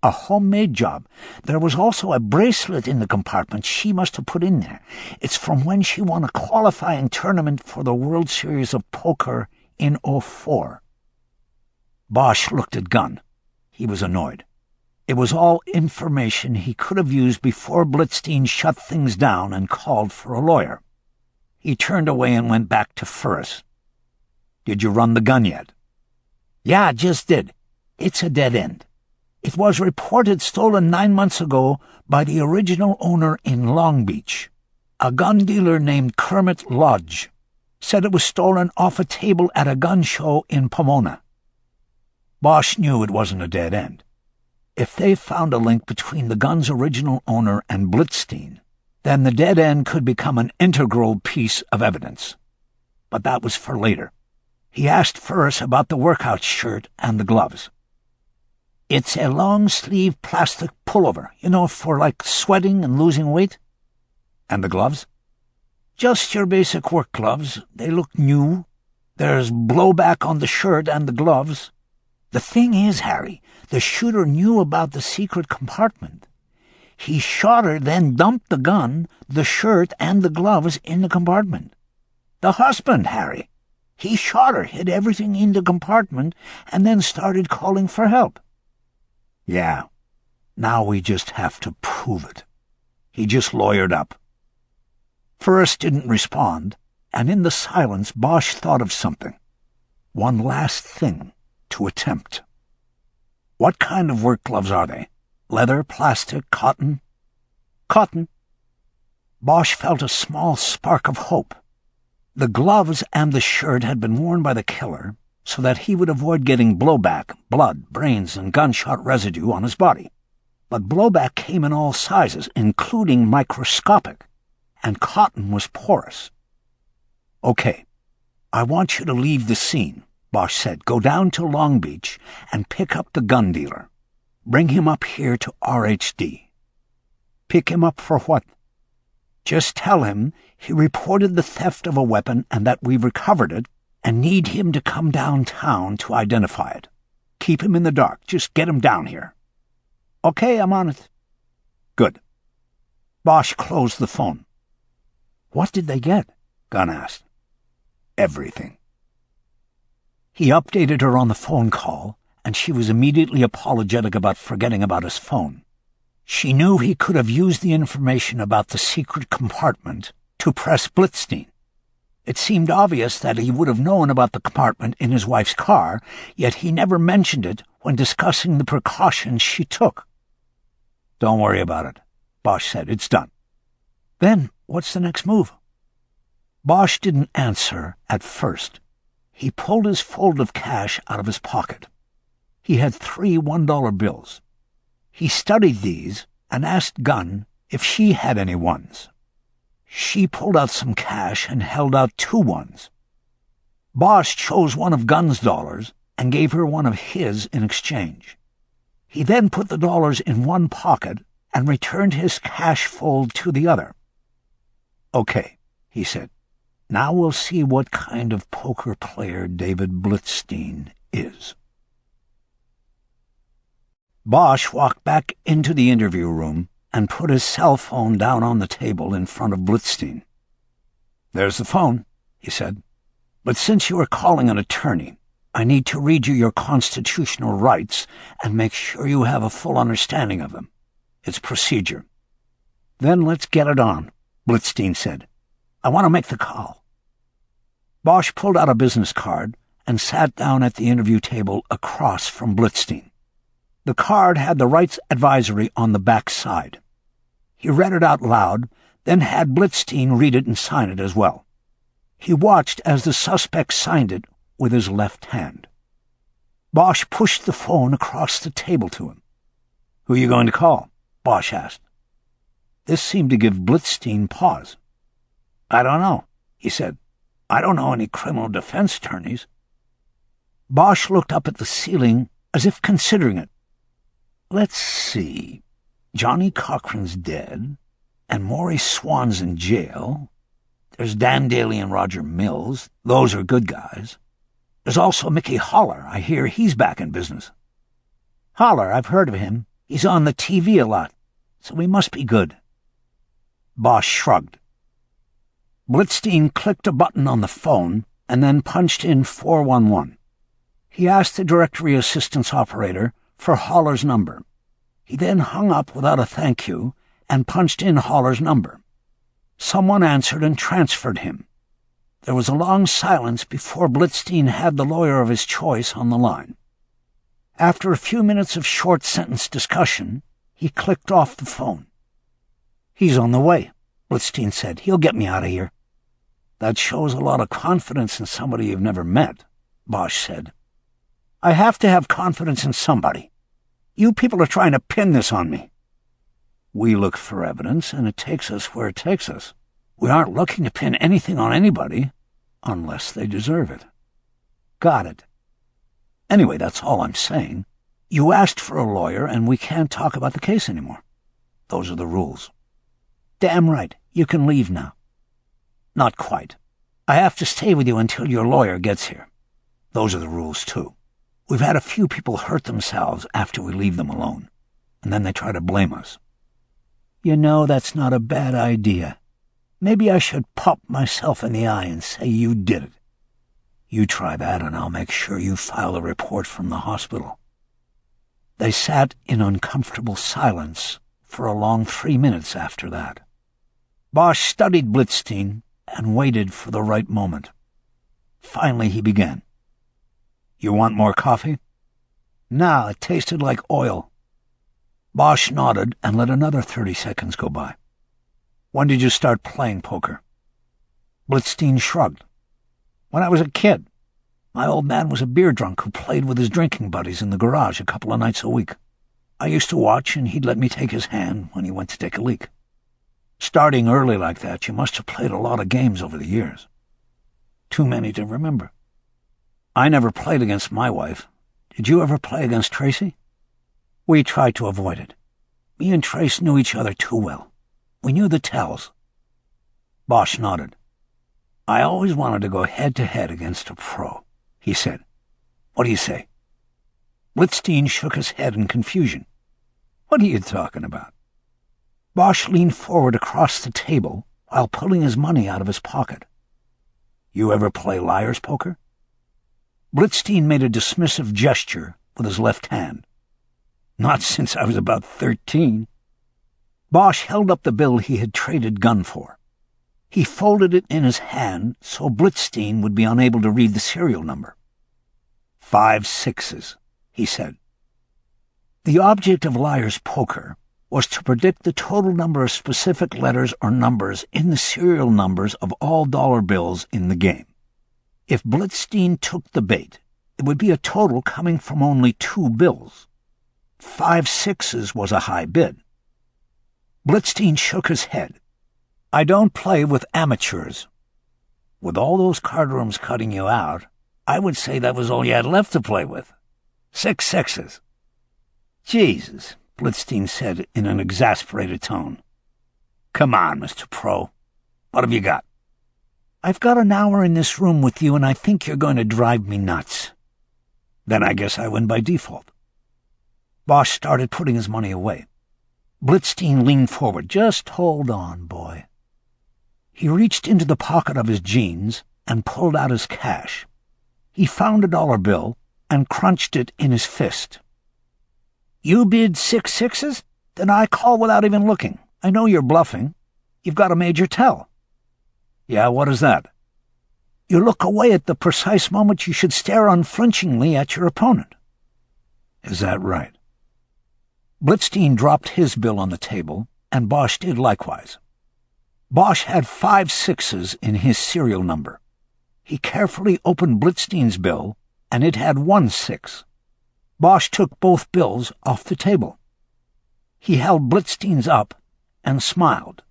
A homemade job. There was also a bracelet in the compartment she must have put in there. It's from when she won a qualifying tournament for the World Series of Poker in '04. Bosch looked at Gunn. He was annoyed. It was all information he could have used before Blitzstein shut things down and called for a lawyer. He turned away and went back to Ferris. "Did you run the gun yet?" "Yeah, just did. It's a dead end. It was reported stolen 9 months ago by the original owner in Long Beach. A gun dealer named Kermit Lodge said it was stolen off a table at a gun show in Pomona." Bosch knew it wasn't a dead end. If they found a link between the gun's original owner and Blitzstein, then the dead end could become an integral piece of evidence. But that was for later. He asked Ferris about the workout shirt and the gloves. "It's a long-sleeve plastic pullover, for like sweating and losing weight." "And the gloves?" "Just your basic work gloves. They look new. There's blowback on the shirt and the gloves. The thing is, Harry, the shooter knew about the secret compartment. He shot her, then dumped the gun, the shirt, and the gloves in the compartment. The husband, Harry. He shot her, hid everything in the compartment, and then started calling for help." "Yeah. Now we just have to prove it." He just lawyered up. Ferris didn't respond, and in the silence Bosch thought of something. One last thing to attempt. "What kind of work gloves are they? Leather, plastic, cotton?" "Cotton." Bosch felt a small spark of hope. The gloves and the shirt had been worn by the killer so that he would avoid getting blowback, blood, brains, and gunshot residue on his body. But blowback came in all sizes, including microscopic, and cotton was porous. "Okay, I want you to leave the scene," Bosch said. "Go down to Long Beach and pick up the gun dealer. Bring him up here to RHD." "Pick him up for what?" "Just tell him he reported the theft of a weapon and that we've recovered it and need him to come downtown to identify it. Keep him in the dark. Just get him down here." "Okay, I'm on it." "Good." Bosch closed the phone. "What did they get?" Gunn asked. "Everything." He updated her on the phone call, and she was immediately apologetic about forgetting about his phone. She knew he could have used the information about the secret compartment to press Blitzstein. It seemed obvious that he would have known about the compartment in his wife's car, yet he never mentioned it when discussing the precautions she took. "Don't worry about it," Bosch said. "It's done." "Then what's the next move?" Bosch didn't answer at first. He pulled his fold of cash out of his pocket. He had 3 $1 bills. He studied these and asked Gunn if she had any ones. She pulled out some cash and held out 2 ones. Bosch chose one of Gunn's dollars and gave her one of his in exchange. He then put the dollars in one pocket and returned his cash fold to the other. "Okay," he said. "Now we'll see what kind of poker player David Blitzstein is." Bosch walked back into the interview room and put his cell phone down on the table in front of Blitzstein. "There's the phone," he said. "But since you are calling an attorney, I need to read you your constitutional rights and make sure you have a full understanding of them. It's procedure." "Then let's get it on," Blitzstein said. "I want to make the call." Bosch pulled out a business card and sat down at the interview table across from Blitzstein. The card had the rights advisory on the back side. He read it out loud, then had Blitzstein read it and sign it as well. He watched as the suspect signed it with his left hand. Bosch pushed the phone across the table to him. "Who are you going to call?" Bosch asked. This seemed to give Blitzstein pause. "I don't know," he said. "I don't know any criminal defense attorneys." Bosch looked up at the ceiling as if considering it. "Let's see. Johnny Cochran's dead, and Maurice Swan's in jail. There's Dan Daly and Roger Mills. Those are good guys. There's also Mickey Holler. I hear he's back in business." "Holler, I've heard of him. He's on the TV a lot, so he must be good." Bosch shrugged. Blitzstein clicked a button on the phone and then punched in 411. He asked the directory assistance operator for Holler's number. He then hung up without a thank you and punched in Holler's number. Someone answered and transferred him. There was a long silence before Blitzstein had the lawyer of his choice on the line. After a few minutes of short-sentence discussion, he clicked off the phone. "He's on the way," Blitzstein said. "He'll get me out of here." "That shows a lot of confidence in somebody you've never met," Bosch said. "I have to have confidence in somebody. You people are trying to pin this on me." "We look for evidence, and it takes us where it takes us. We aren't looking to pin anything on anybody, unless they deserve it." "Got it. Anyway, that's all I'm saying. You asked for a lawyer, and we can't talk about the case anymore. Those are the rules." "Damn right. You can leave now." "Not quite. I have to stay with you until your lawyer gets here. Those are the rules, too. We've had a few people hurt themselves after we leave them alone, and then they try to blame us." "You know, that's not a bad idea. Maybe I should pop myself in the eye and say you did it." "You try that, and I'll make sure you file a report from the hospital." They sat in uncomfortable silence for a long 3 minutes after that. Bosch studied Blitzstein and waited for the right moment. Finally he began. "You want more coffee?" "Nah, it tasted like oil." Bosch nodded and let another 30 seconds go by. "When did you start playing poker?" Blitzstein shrugged. "When I was a kid. My old man was a beer drunk who played with his drinking buddies in the garage a couple of nights a week. I used to watch, and he'd let me take his hand when he went to take a leak. Starting early like that, you must have played a lot of games over the years. Too many to remember. I never played against my wife. Did you ever play against Tracy?" "We tried to avoid it. Me and Trace knew each other too well. We knew the tells." Bosch nodded. "I always wanted to go head-to-head against a pro," he said. "What do you say?" Blitzstein shook his head in confusion. "What are you talking about?" Bosch leaned forward across the table while pulling his money out of his pocket. "You ever play liar's poker?" Blitzstein made a dismissive gesture with his left hand. "Not since I was about 13. Bosch held up the bill he had traded Gunn for. He folded it in his hand so Blitzstein would be unable to read the serial number. 5 6s, he said. The object of liar's poker was to predict the total number of specific letters or numbers in the serial numbers of all dollar bills in the game. If Blitzstein took the bait, it would be a total coming from only 2 bills. 5 6s was a high bid. Blitzstein shook his head. "I don't play with amateurs. With all those card rooms cutting you out, I would say that was all you had left to play with. 6 6s. "Jesus," Blitzstein said in an exasperated tone. "Come on, Mr. Pro. What have you got?" "I've got an hour in this room with you, and I think you're going to drive me nuts." "Then I guess I win by default." Bosch started putting his money away. Blitzstein leaned forward. "Just hold on, boy." He reached into the pocket of his jeans and pulled out his cash. He found a dollar bill and crunched it in his fist. "You bid 6 sixes? Then I call without even looking. I know you're bluffing. You've got a major tell." "Yeah, what is that?" "You look away at the precise moment you should stare unflinchingly at your opponent." "Is that right?" Blitzstein dropped his bill on the table, and Bosch did likewise. Bosch had 5 sixes in his serial number. He carefully opened Blitzstein's bill, and it had 1 6. Bosch took both bills off the table. He held Blitzstein's up and smiled.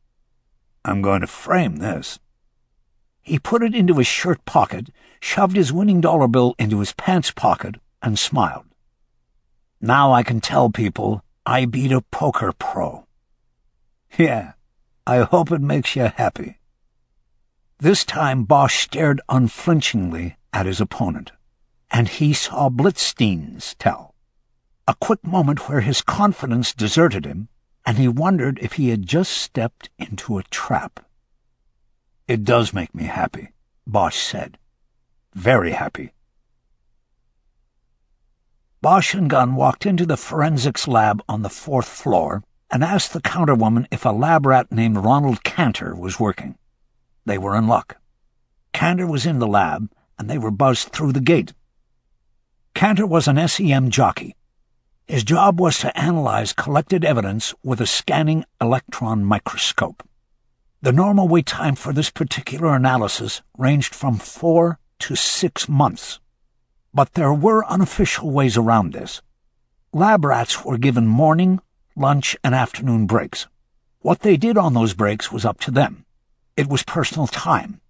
"I'm going to frame this." He put it into his shirt pocket, shoved his winning dollar bill into his pants pocket, and smiled. "Now I can tell people I beat a poker pro." "Yeah, I hope it makes you happy." This time Bosch stared unflinchingly at his opponent, and he saw Blitzstein's tell. A quick moment where his confidence deserted him, and he wondered if he had just stepped into a trap. "It does make me happy," Bosch said. "Very happy." Bosch and Gunn walked into the forensics lab on the 4th floor and asked the counterwoman if a lab rat named Ronald Cantor was working. They were in luck. Cantor was in the lab, and they were buzzed through the gate. Cantor was an SEM jockey. His job was to analyze collected evidence with a scanning electron microscope. The normal wait time for this particular analysis ranged from 4 to 6 months. But there were unofficial ways around this. Lab rats were given morning, lunch, and afternoon breaks. What they did on those breaks was up to them. It was personal time.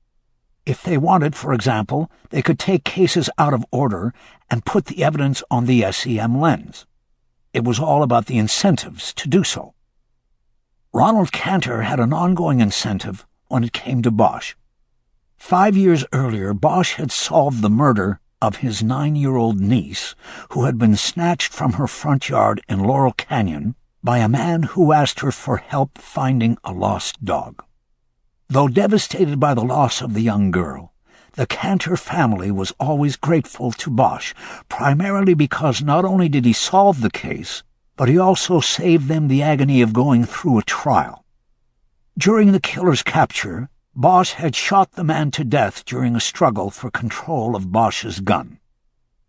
If they wanted, for example, they could take cases out of order and put the evidence on the SEM lens. It was all about the incentives to do so. Ronald Cantor had an ongoing incentive when it came to Bosch. 5 years earlier, Bosch had solved the murder of his 9-year-old niece, who had been snatched from her front yard in Laurel Canyon by a man who asked her for help finding a lost dog. Though devastated by the loss of the young girl, the Cantor family was always grateful to Bosch, primarily because not only did he solve the case, but he also saved them the agony of going through a trial. During the killer's capture, Bosch had shot the man to death during a struggle for control of Bosch's gun.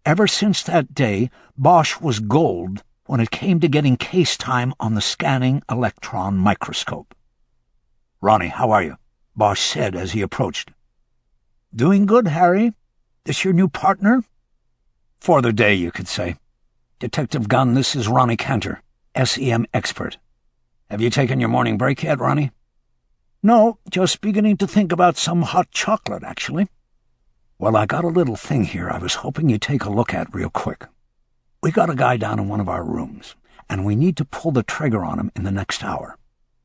Ever since that day, Bosch was gold when it came to getting case time on the scanning electron microscope. "Ronnie, how are you?" Bosch said as he approached. "Doing good, Harry. This your new partner?" "For the day, you could say. Detective Gunn, this is Ronnie Cantor, SEM expert. Have you taken your morning break yet, Ronnie?" "No, just beginning to think about some hot chocolate, actually." "Well, I got a little thing here I was hoping you'd take a look at real quick. We got a guy down in one of our rooms, and we need to pull the trigger on him in the next hour.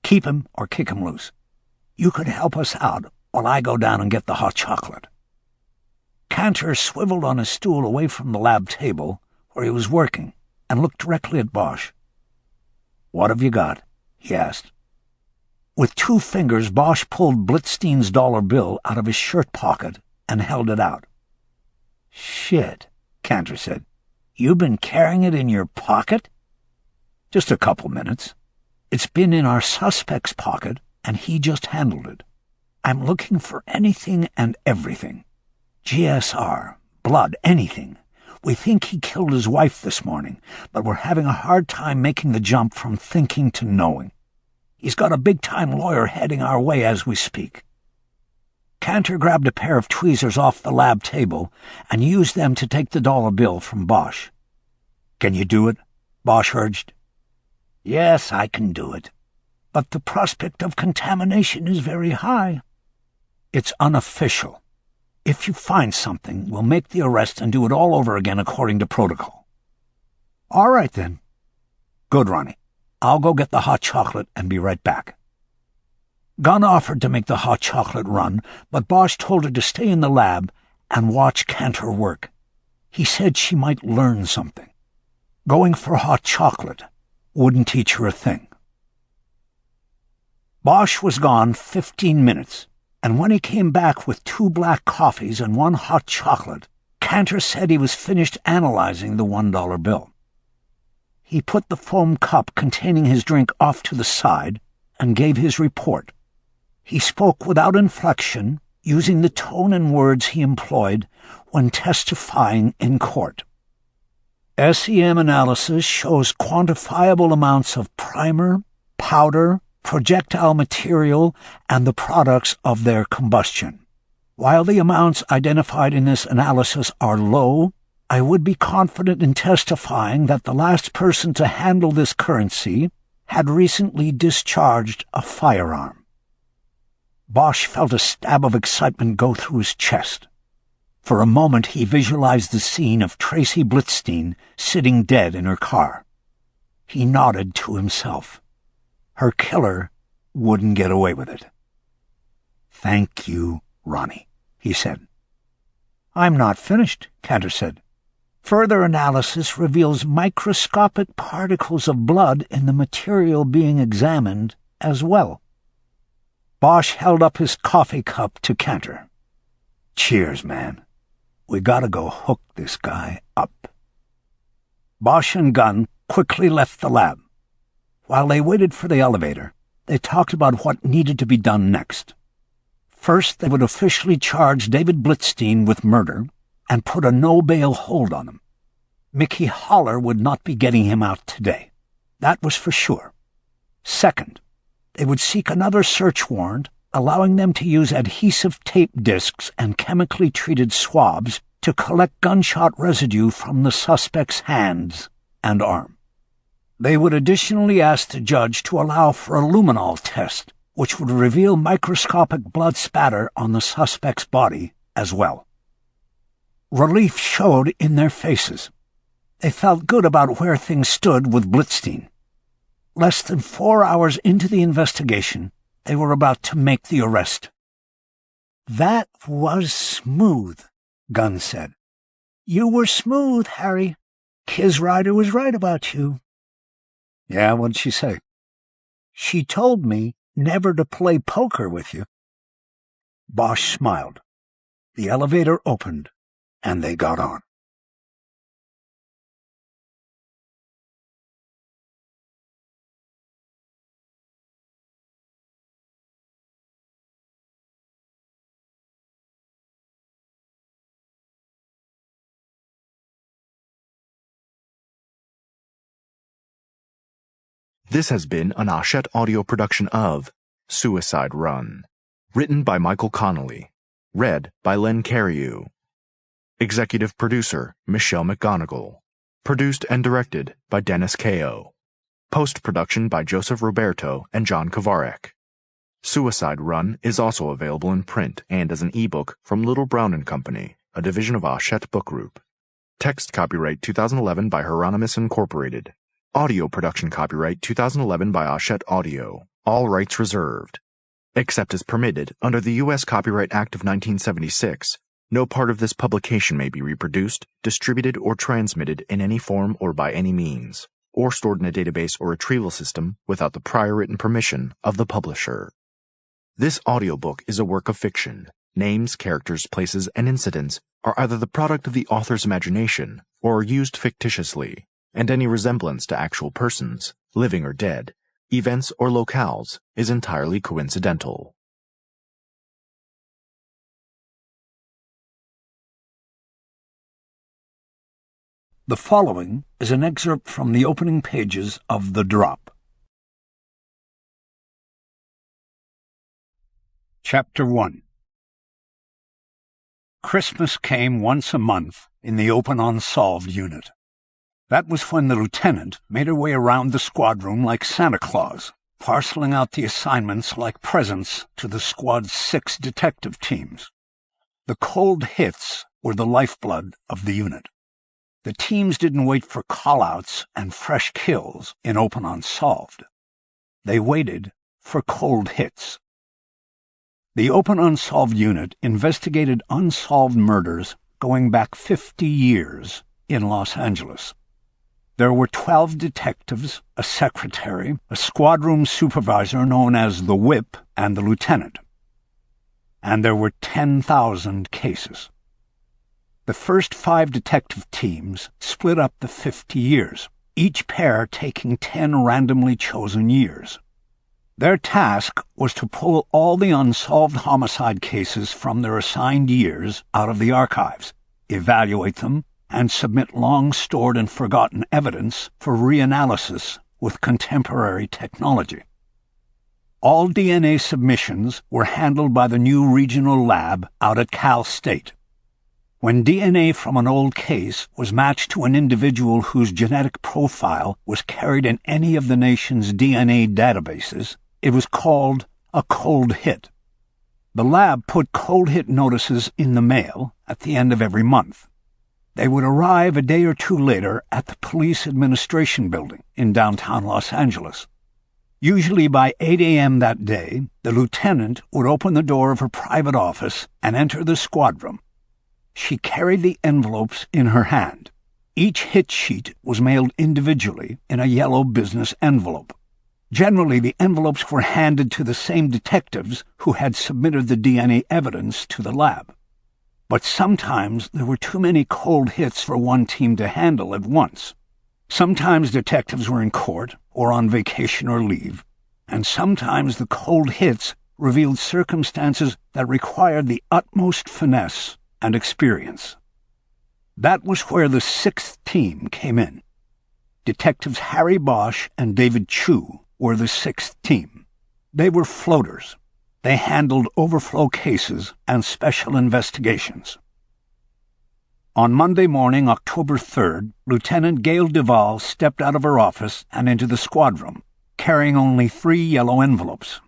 Keep him or kick him loose. You could help us out while I go down and get the hot chocolate." Cantor swiveled on his stool away from the lab table where he was working and looked directly at Bosch. "What have you got?" he asked. With 2 fingers, Bosch pulled Blitzstein's dollar bill out of his shirt pocket and held it out. "Shit," Cantor said. "You been carrying it in your pocket?" "Just a couple minutes. It's been in our suspect's pocket, and he just handled it. I'm looking for anything and everything. GSR, blood, anything. We think he killed his wife this morning, but we're having a hard time making the jump from thinking to knowing. He's got a big-time lawyer heading our way as we speak." Cantor grabbed a pair of tweezers off the lab table and used them to take the dollar bill from Bosch. "Can you do it?" Bosch urged. "Yes, I can do it. But the prospect of contamination is very high." "It's unofficial. If you find something, we'll make the arrest and do it all over again according to protocol." "All right, then." "Good, Ronnie. I'll go get the hot chocolate and be right back." Gunn offered to make the hot chocolate run, but Bosch told her to stay in the lab and watch Cantor work. He said she might learn something. Going for hot chocolate wouldn't teach her a thing. Bosch was gone 15 minutes, and when he came back with 2 black coffees and 1 hot chocolate, Cantor said he was finished analyzing the $1 bill. He put the foam cup containing his drink off to the side and gave his report. He spoke without inflection, using the tone and words he employed when testifying in court. SEM analysis shows quantifiable amounts of primer, powder, projectile material, and the products of their combustion. While the amounts identified in this analysis are low, I would be confident in testifying that the last person to handle this currency had recently discharged a firearm. Bosch felt a stab of excitement go through his chest. For a moment he visualized the scene of Tracy Blitzstein sitting dead in her car. He nodded to himself. Her killer wouldn't get away with it. "Thank you, Ronnie," he said. "I'm not finished," Cantor said. "Further analysis reveals microscopic particles of blood in the material being examined as well." Bosch held up his coffee cup to Cantor. "Cheers, man. We gotta go hook this guy up." Bosch and Gunn quickly left the lab. While they waited for the elevator, they talked about what needed to be done next. First, they would officially charge David Blitzstein with murder and put a no-bail hold on him. Mickey Holler would not be getting him out today. That was for sure. Second, they would seek another search warrant, allowing them to use adhesive tape discs and chemically treated swabs to collect gunshot residue from the suspect's hands and arm. They would additionally ask the judge to allow for a luminol test, which would reveal microscopic blood spatter on the suspect's body as well. Relief showed in their faces. They felt good about where things stood with Blitzstein. Less than 4 hours into the investigation, they were about to make the arrest. "That was smooth," Gunn said. "You were smooth, Harry. Kiz Ryder was right about you." "Yeah, what'd she say?" "She told me never to play poker with you." Bosch smiled. The elevator opened, and they got on. This has been an Hachette audio production of Suicide Run, written by Michael Connelly, read by Len Cariou. Executive producer Michelle McGonigal. Produced and directed by Dennis Ko. Post-production by Joseph Roberto and John Kovarek. Suicide Run is also available in print and as an ebook from Little Brown & Company, a division of Hachette Book Group. Text copyright 2011 by Hieronymus Incorporated. Audio production copyright 2011 by Hachette Audio. All rights reserved. Except as permitted under the U.S. Copyright Act of 1976, no part of this publication may be reproduced, distributed, or transmitted in any form or by any means, or stored in a database or retrieval system without the prior written permission of the publisher. This audiobook is a work of fiction. Names, characters, places, and incidents are either the product of the author's imagination or are used fictitiously, and any resemblance to actual persons, living or dead, events or locales, is entirely coincidental. The following is an excerpt from the opening pages of The Drop. Chapter 1. Christmas came once a month in the Open Unsolved unit. That was when the lieutenant made her way around the squad room like Santa Claus, parceling out the assignments like presents to the squad's 6 detective teams. The cold hits were the lifeblood of the unit. The teams didn't wait for call-outs and fresh kills in Open Unsolved. They waited for cold hits. The Open Unsolved unit investigated unsolved murders going back 50 years in Los Angeles. There were 12 detectives, a secretary, a squad room supervisor known as the whip, and the lieutenant. And there were 10,000 cases. The first 5 detective teams split up the 50 years, each pair taking 10 randomly chosen years. Their task was to pull all the unsolved homicide cases from their assigned years out of the archives, evaluate them, and submit long-stored and forgotten evidence for reanalysis with contemporary technology. All DNA submissions were handled by the new regional lab out at Cal State. When DNA from an old case was matched to an individual whose genetic profile was carried in any of the nation's DNA databases, it was called a cold hit. The lab put cold hit notices in the mail at the end of every month. They would arrive a day or two later at the police administration building in downtown Los Angeles. Usually by 8 a.m. that day, the lieutenant would open the door of her private office and enter the squad room. She carried the envelopes in her hand. Each hit sheet was mailed individually in a yellow business envelope. Generally, the envelopes were handed to the same detectives who had submitted the DNA evidence to the lab. But sometimes there were too many cold hits for one team to handle at once. Sometimes detectives were in court or on vacation or leave, and sometimes the cold hits revealed circumstances that required the utmost finesse and experience. That was where the 6th team came in. Detectives Harry Bosch and David Chu were the 6th team. They were floaters. They handled overflow cases and special investigations. On Monday morning, October 3rd, Lieutenant Gail Duvall stepped out of her office and into the squad room, carrying only 3 yellow envelopes.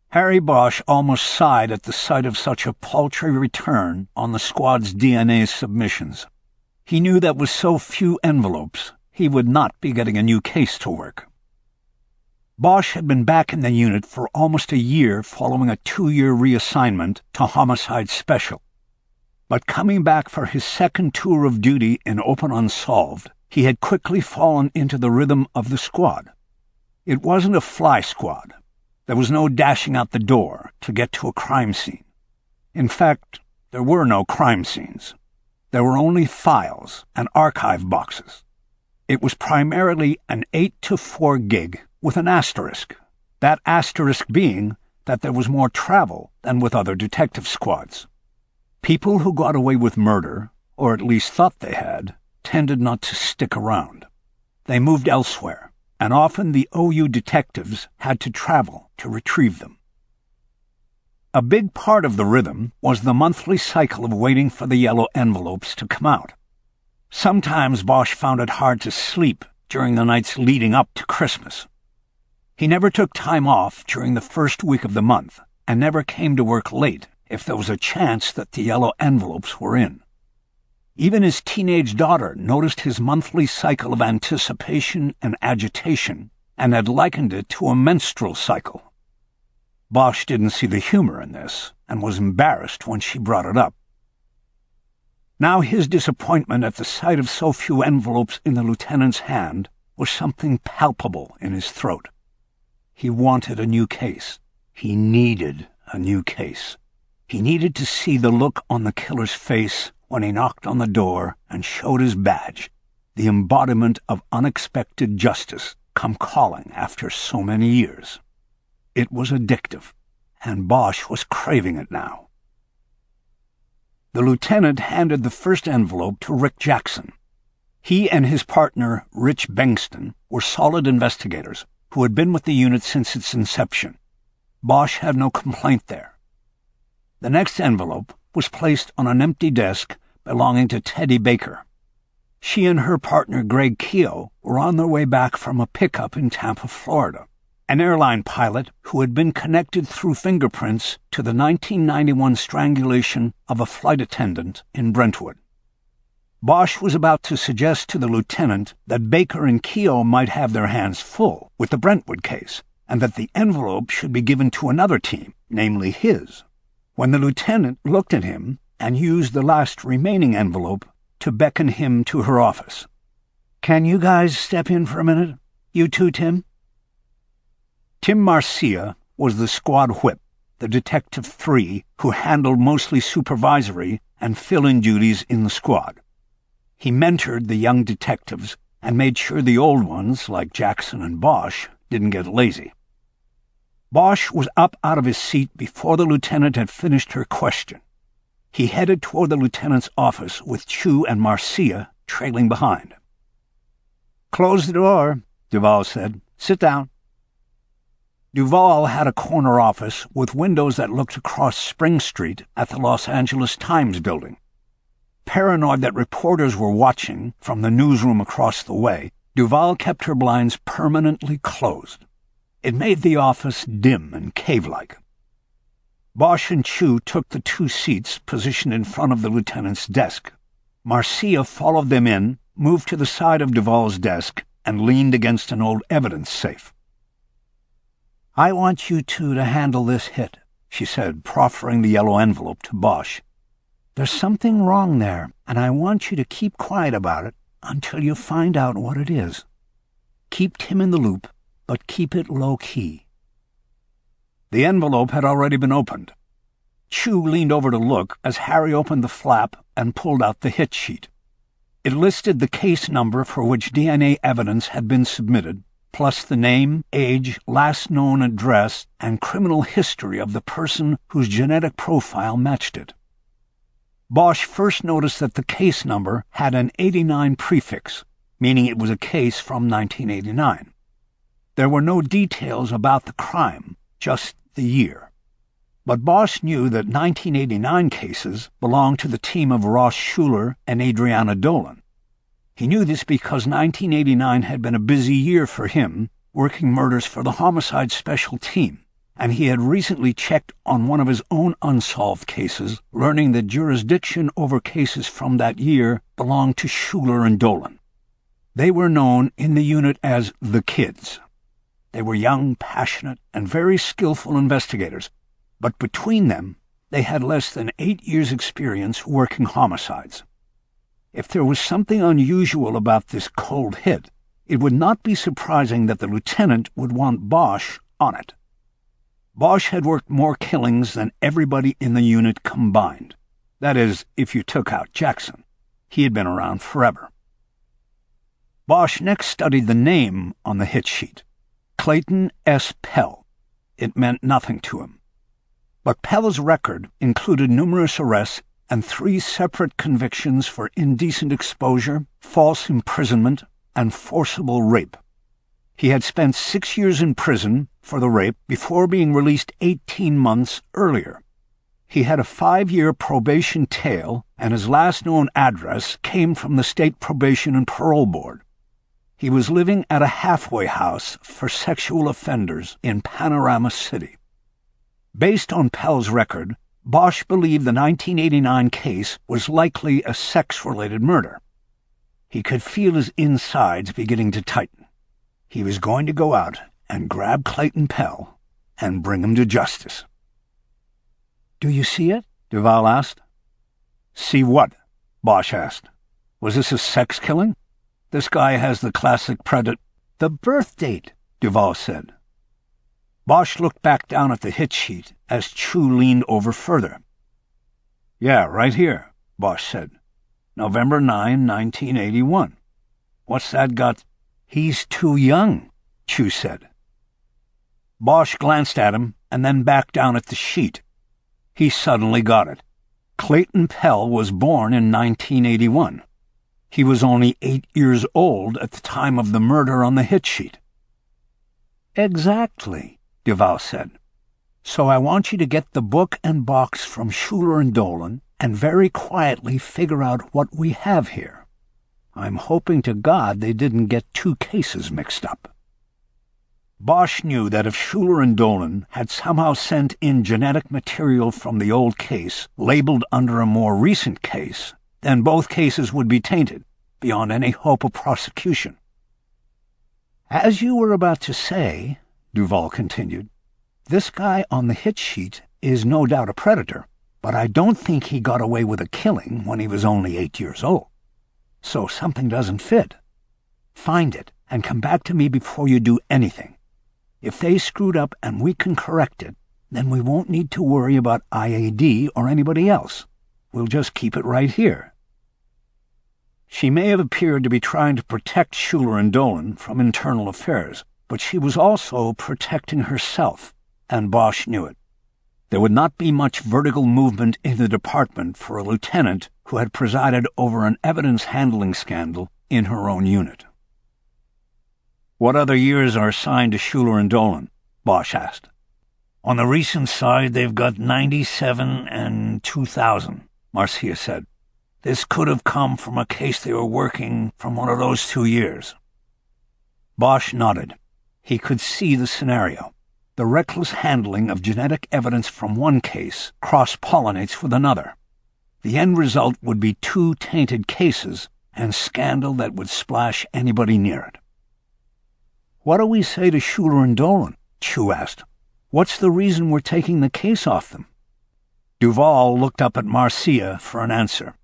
Harry Bosch almost sighed at the sight of such a paltry return on the squad's DNA submissions. He knew that with so few envelopes, he would not be getting a new case to work. Bosch had been back in the unit for almost a year following a 2-year reassignment to Homicide Special. But coming back for his second tour of duty in Open Unsolved, he had quickly fallen into the rhythm of the squad. It wasn't a fly squad. There was no dashing out the door to get to a crime scene. In fact, there were no crime scenes. There were only files and archive boxes. It was primarily an 8-to-4 gig with an asterisk, that asterisk being that there was more travel than with other detective squads. People who got away with murder, or at least thought they had, tended not to stick around. They moved elsewhere, and often the OU detectives had to travel to retrieve them. A big part of the rhythm was the monthly cycle of waiting for the yellow envelopes to come out. Sometimes Bosch found it hard to sleep during the nights leading up to Christmas. He never took time off during the first week of the month, and never came to work late if there was a chance that the yellow envelopes were in. Even his teenage daughter noticed his monthly cycle of anticipation and agitation and had likened it to a menstrual cycle. Bosch didn't see the humor in this and was embarrassed when she brought it up. Now his disappointment at the sight of so few envelopes in the lieutenant's hand was something palpable in his throat. He wanted a new case. He needed a new case. He needed to see the look on the killer's face when he knocked on the door and showed his badge, the embodiment of unexpected justice come calling after so many years. It was addictive, and Bosch was craving it now. The lieutenant handed the first envelope to Rick Jackson. He and his partner, Rich Bengston, were solid investigators who had been with the unit since its inception. Bosch had no complaint there. The next envelope was placed on an empty desk belonging to Teddy Baker. She and her partner, Greg Keogh, were on their way back from a pickup in Tampa, Florida, an airline pilot who had been connected through fingerprints to the 1991 strangulation of a flight attendant in Brentwood. Bosch was about to suggest to the lieutenant that Baker and Keogh might have their hands full with the Brentwood case, and that the envelope should be given to another team, namely his, when the lieutenant looked at him and used the last remaining envelope to beckon him to her office. Can you guys step in for a minute? You too, Tim? Tim Marcia was the squad whip, the Detective 3 who handled mostly supervisory and fill-in duties in the squad. He mentored the young detectives and made sure the old ones, like Jackson and Bosch, didn't get lazy. Bosch was up out of his seat before the lieutenant had finished her question. He headed toward the lieutenant's office with Chu and Marcia trailing behind. "Close the door," Duval said. "Sit down." Duval had a corner office with windows that looked across Spring Street at the Los Angeles Times building. Paranoid that reporters were watching from the newsroom across the way, Duval kept her blinds permanently closed. It made the office dim and cave-like. Bosch and Chu took the 2 seats positioned in front of the lieutenant's desk. Marcia followed them in, moved to the side of Duval's desk, and leaned against an old evidence safe. "I want you two to handle this hit," she said, proffering the yellow envelope to Bosch. "There's something wrong there, and I want you to keep quiet about it until you find out what it is. Keep Tim in the loop, but keep it low-key." The envelope had already been opened. Chu leaned over to look as Harry opened the flap and pulled out the hit sheet. It listed the case number for which DNA evidence had been submitted, plus the name, age, last known address, and criminal history of the person whose genetic profile matched it. Bosch first noticed that the case number had an 89 prefix, meaning it was a case from 1989. There were no details about the crime, just the year. But Bosch knew that 1989 cases belonged to the team of Ross Schuler and Adriana Dolan. He knew this because 1989 had been a busy year for him, working murders for the Homicide Special Team, and he had recently checked on one of his own unsolved cases, learning that jurisdiction over cases from that year belonged to Schuler and Dolan. They were known in the unit as the Kids. They were young, passionate, and very skillful investigators, but between them, they had less than 8 years' experience working homicides. If there was something unusual about this cold hit, it would not be surprising that the lieutenant would want Bosch on it. Bosch had worked more killings than everybody in the unit combined. That is, if you took out Jackson. He had been around forever. Bosch next studied the name on the hit sheet. Clayton S. Pell. It meant nothing to him. But Pell's record included numerous arrests and 3 separate convictions for indecent exposure, false imprisonment, and forcible rape. He had spent 6 years in prison for the rape before being released 18 months earlier. He had a 5-year probation tail, and his last known address came from the State Probation and Parole Board. He was living at a halfway house for sexual offenders in Panorama City. Based on Pell's record, Bosch believed the 1989 case was likely a sex-related murder. He could feel his insides beginning to tighten. He was going to go out and grab Clayton Pell and bring him to justice. "Do you see it?" Duval asked. "See what?" Bosch asked. "Was this a sex killing? This guy has the classic "The birth date," Duval said. Bosch looked back down at the hit sheet as Chu leaned over further. "Yeah, right here," Bosch said. "November 9, 1981. What's that got?" "He's too young," Chu said. Bosch glanced at him and then back down at the sheet. He suddenly got it. Clayton Pell was born in 1981. He was only 8 years old at the time of the murder on the hit sheet. "Exactly," Duval said. "So I want you to get the book and box from Schuler and Dolan and very quietly figure out what we have here. I'm hoping to God they didn't get 2 cases mixed up." Bosch knew that if Schuler and Dolan had somehow sent in genetic material from the old case labeled under a more recent case, then both cases would be tainted, beyond any hope of prosecution. "As you were about to say," Duval continued, "this guy on the hit sheet is no doubt a predator, but I don't think he got away with a killing when he was only 8 years old. So something doesn't fit. Find it and come back to me before you do anything. If they screwed up and we can correct it, then we won't need to worry about IAD or anybody else. We'll just keep it right here." She may have appeared to be trying to protect Schuler and Dolan from internal affairs, but she was also protecting herself, and Bosch knew it. There would not be much vertical movement in the department for a lieutenant who had presided over an evidence handling scandal in her own unit. "What other years are assigned to Schuler and Dolan?" Bosch asked. "On the recent side, they've got 97 and 2000, Marcia said. "This could have come from a case they were working from one of those 2 years." Bosch nodded. He could see the scenario. The reckless handling of genetic evidence from one case cross-pollinates with another. The end result would be 2 tainted cases and scandal that would splash anybody near it. "What do we say to Schuler and Dolan?" Chu asked. "What's the reason we're taking the case off them?" Duval looked up at Marcia for an answer.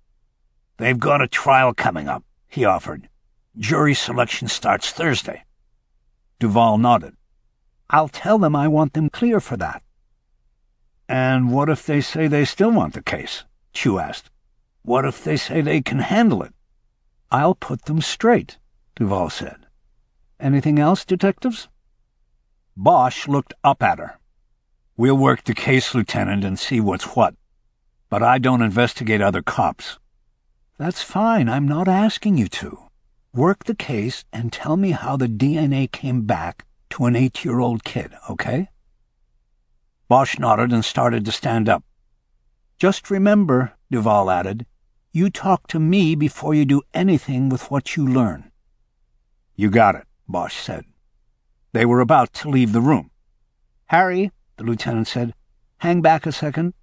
"They've got a trial coming up," he offered. "Jury selection starts Thursday." Duval nodded. "I'll tell them I want them clear for that." "And what if they say they still want the case?" Chu asked. "What if they say they can handle it?" "I'll put them straight," Duval said. "Anything else, detectives?" Bosch looked up at her. "We'll work the case, Lieutenant, and see what's what. But I don't investigate other cops." "That's fine. I'm not asking you to. Work the case and tell me how the DNA came back to an 8-year-old kid, okay?" Bosch nodded and started to stand up. "Just remember," Duval added, "you talk to me before you do anything with what you learn." "You got it," Bosch said. They were about to leave the room. "Harry," the lieutenant said, "hang back a second."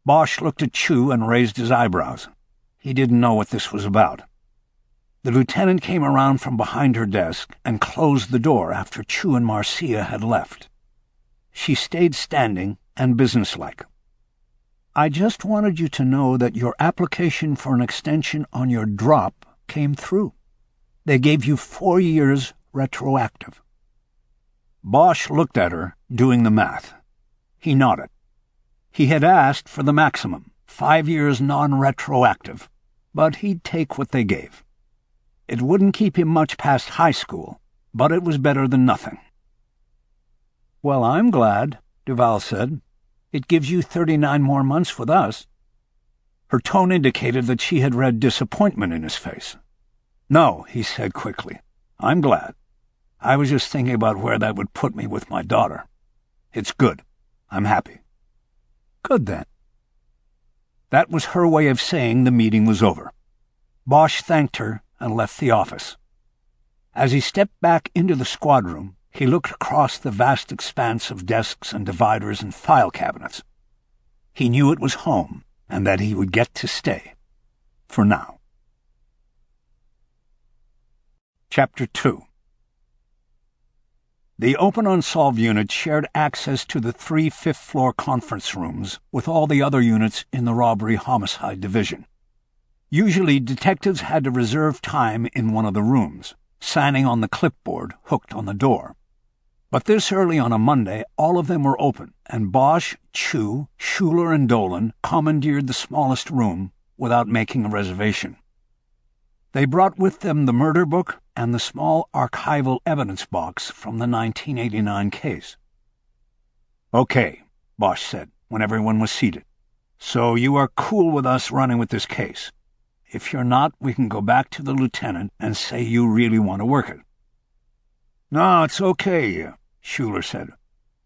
Bosch looked at Chu and raised his eyebrows. He didn't know what this was about. The lieutenant came around from behind her desk and closed the door after Chu and Marcia had left. She stayed standing and businesslike. "I just wanted you to know that your application for an extension on your drop came through. They gave you 4 years retroactive." Bosch looked at her, doing the math. He nodded. He had asked for the maximum, 5 years non-retroactive, but he'd take what they gave. It wouldn't keep him much past high school, but it was better than nothing. "Well, I'm glad," Duval said. "It gives you 39 more months with us." Her tone indicated that she had read disappointment in his face. "No," he said quickly. "I'm glad. I was just thinking about where that would put me with my daughter. It's good. I'm happy." "Good, then." That was her way of saying the meeting was over. Bosch thanked her and left the office. As he stepped back into the squad room, he looked across the vast expanse of desks and dividers and file cabinets. He knew it was home and that he would get to stay. For now. Chapter 2. The Open Unsolved unit shared access to the 3 fifth-floor conference rooms with all the other units in the Robbery-Homicide Division. Usually, detectives had to reserve time in one of the rooms, signing on the clipboard hooked on the door. But this early on a Monday, all of them were open, and Bosch, Chu, Schuler, and Dolan commandeered the smallest room without making a reservation. They brought with them the murder book and the small archival evidence box from the 1989 case. "Okay," Bosch said, when everyone was seated. "So you are cool with us running with this case. If you're not, we can go back to the lieutenant and say you really want to work it." "No, it's okay," Schuler said.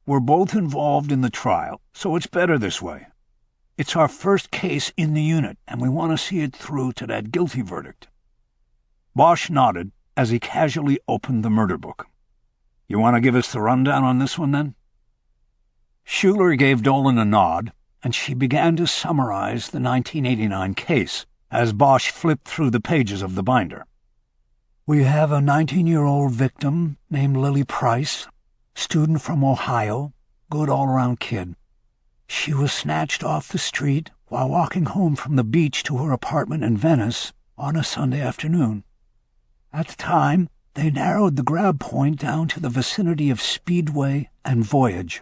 "We're both involved in the trial, so it's better this way. It's our first case in the unit, and we want to see it through to that guilty verdict." Bosch nodded as he casually opened the murder book. "You want to give us the rundown on this one, then?" Schuler gave Dolan a nod, and she began to summarize the 1989 case as Bosch flipped through the pages of the binder. "We have a 19-year-old victim named Lily Price, student from Ohio, good all-around kid. She was snatched off the street while walking home from the beach to her apartment in Venice on a Sunday afternoon. At the time, they narrowed the grab point down to the vicinity of Speedway and Voyage.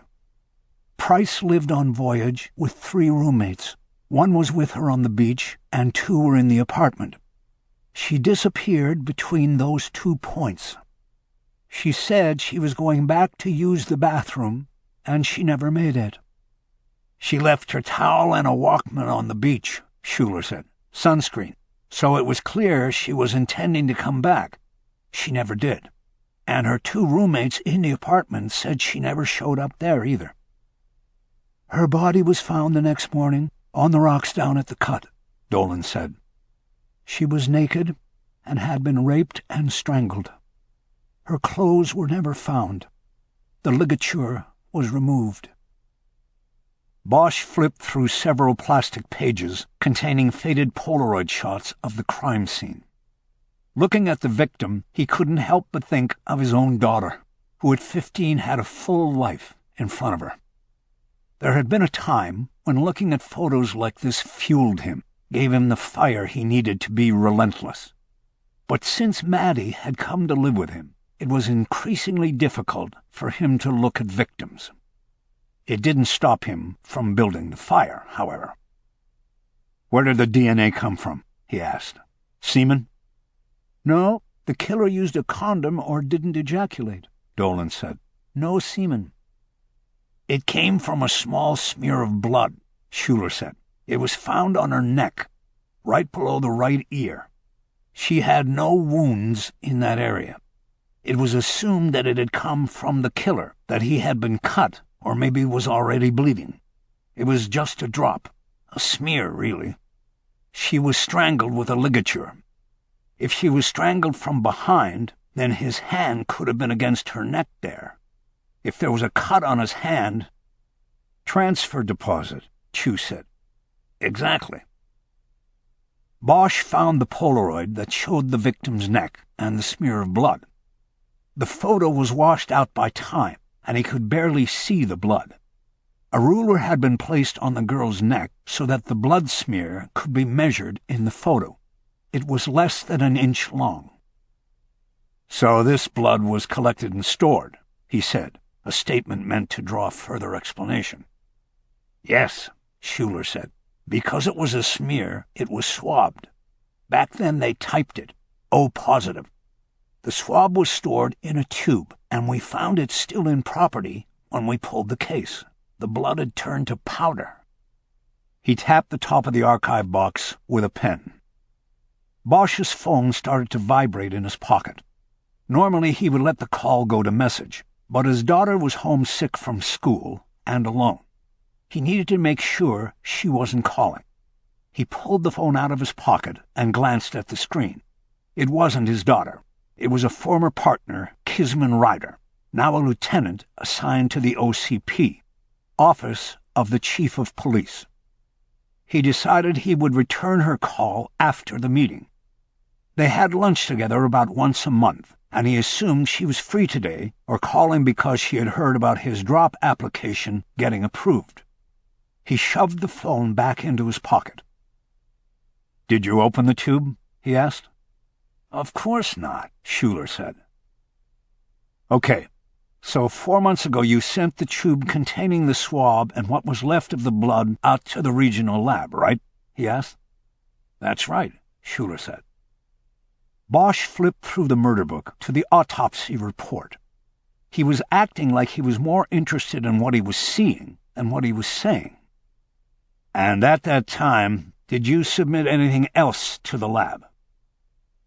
Price lived on Voyage with 3 roommates. 1 was with her on the beach, and 2 were in the apartment. She disappeared between those 2 points. She said she was going back to use the bathroom, and she never made it. She left her towel and a Walkman on the beach, Schuler said. Sunscreen. So it was clear she was intending to come back. She never did. And her 2 roommates in the apartment said she never showed up there either. Her body was found the next morning on the rocks down at the cut, Dolan said. She was naked and had been raped and strangled. Her clothes were never found. The ligature was removed. Bosch flipped through several plastic pages containing faded Polaroid shots of the crime scene. Looking at the victim, he couldn't help but think of his own daughter, who at 15 had a full life in front of her. There had been a time when looking at photos like this fueled him, gave him the fire he needed to be relentless. But since Maddie had come to live with him, it was increasingly difficult for him to look at victims. It didn't stop him from building the fire, however. "Where did the DNA come from?" he asked. "Semen?" "No, the killer used a condom or didn't ejaculate," Dolan said. "No semen." "It came from a small smear of blood," Schuler said. "It was found on her neck, right below the right ear. She had no wounds in that area. It was assumed that it had come from the killer, that he had been cut or maybe was already bleeding. It was just a drop, a smear, really. She was strangled with a ligature. If she was strangled from behind, then his hand could have been against her neck there. If there was a cut on his hand—" "Transfer deposit," Chu said. "Exactly." Bosch found the Polaroid that showed the victim's neck and the smear of blood. The photo was washed out by time, and he could barely see the blood. A ruler had been placed on the girl's neck so that the blood smear could be measured in the photo. It was less than an inch long. "So this blood was collected and stored," he said, a statement meant to draw further explanation. "Yes," Schuler said. "Because it was a smear, it was swabbed. Back then they typed it, O positive. The swab was stored in a tube, and we found it still in property when we pulled the case. The blood had turned to powder." He tapped the top of the archive box with a pen. Bosch's phone started to vibrate in his pocket. Normally he would let the call go to message, but his daughter was homesick from school and alone. He needed to make sure she wasn't calling. He pulled the phone out of his pocket and glanced at the screen. It wasn't his daughter. It was a former partner, Kisman Ryder, now a lieutenant assigned to the OCP, Office of the Chief of Police. He decided he would return her call after the meeting. They had lunch together about once a month, and he assumed she was free today or calling because she had heard about his drop application getting approved. He shoved the phone back into his pocket. "Did you open the tube?" he asked. "Of course not," Schuler said. "Okay, so 4 months ago you sent the tube containing the swab and what was left of the blood out to the regional lab, right?" he asked. "That's right," Schuler said. Bosch flipped through the murder book to the autopsy report. He was acting like he was more interested in what he was seeing than what he was saying. "And at that time, did you submit anything else to the lab?"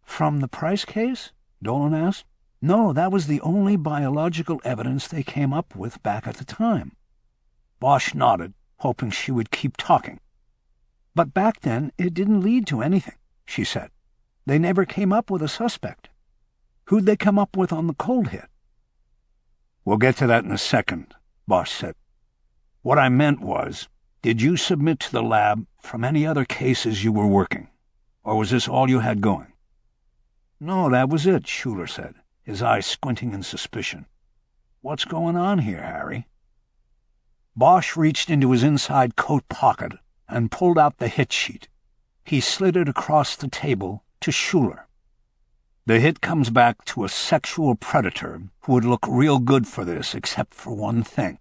"From the Price case?" Dolan asked. "No, that was the only biological evidence they came up with back at the time." Bosch nodded, hoping she would keep talking. "But back then it didn't lead to anything," she said. "They never came up with a suspect. Who'd they come up with on the cold hit?" "We'll get to that in a second," Bosch said. "What I meant was, did you submit to the lab from any other cases you were working? Or was this all you had going?" "No, that was it," Schuler said, his eyes squinting in suspicion. "What's going on here, Harry?" Bosch reached into his inside coat pocket and pulled out the hit sheet. He slid it across the table to Schuler. The hit comes back to a sexual predator who would look real good for this except for one thing.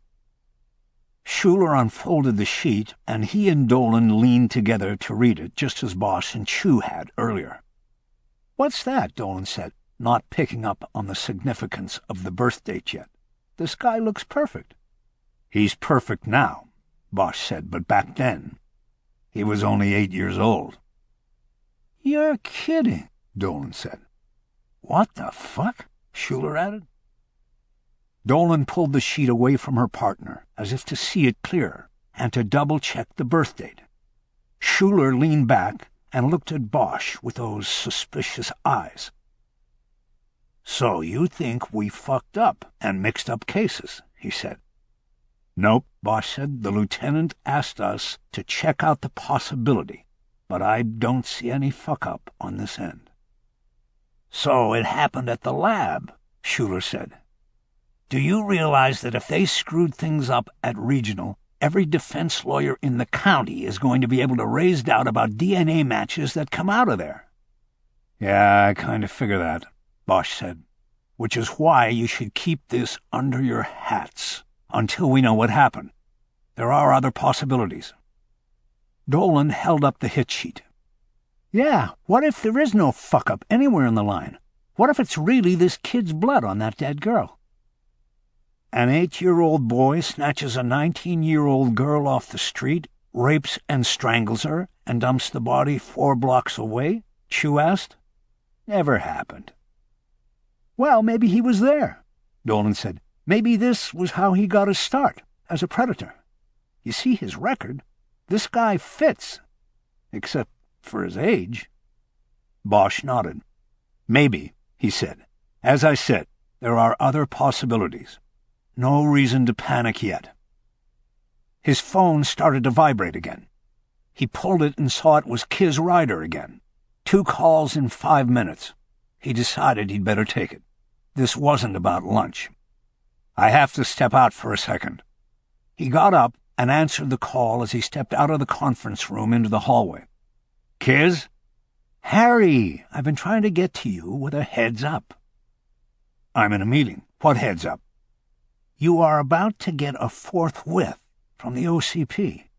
Schuler unfolded the sheet, and he and Dolan leaned together to read it, just as Bosch and Chu had earlier. "What's that?" Dolan said, not picking up on the significance of the birth date yet. "This guy looks perfect." "He's perfect now," Bosch said, "but back then, he was only 8 years old." "You're kidding," Dolan said. "What the fuck?" Schuler added. Dolan pulled the sheet away from her partner, as if to see it clearer, and to double-check the birth date. Schuler leaned back and looked at Bosch with those suspicious eyes. "So you think we fucked up and mixed up cases," he said. "Nope," Bosch said. "The lieutenant asked us to check out the possibility, but I don't see any fuck-up on this end." "So it happened at the lab," Schuler said. "Do you realize that if they screwed things up at Regional, every defense lawyer in the county is going to be able to raise doubt about DNA matches that come out of there?" "Yeah, I kind of figure that," Bosch said, "which is why you should keep this under your hats until we know what happened. There are other possibilities." Dolan held up the hit sheet. "Yeah, what if there is no fuck-up anywhere in the line? What if it's really this kid's blood on that dead girl?" "An 8-year-old boy snatches a 19-year-old girl off the street, rapes and strangles her, and dumps the body 4 blocks away?" Chu asked. "Never happened." "Well, maybe he was there," Dolan said. "Maybe this was how he got his start, as a predator. You see his record. This guy fits, except for his age." Bosch nodded. "Maybe," he said. "As I said, there are other possibilities. No reason to panic yet." His phone started to vibrate again. He pulled it and saw it was Kiz Ryder again. 2 calls in 5 minutes. He decided he'd better take it. This wasn't about lunch. "I have to step out for a second." He got up and answered the call as he stepped out of the conference room into the hallway. "Kiz?" "Harry, I've been trying to get to you with a heads up." "I'm in a meeting. What heads up?" "You are about to get a forthwith from the OCP."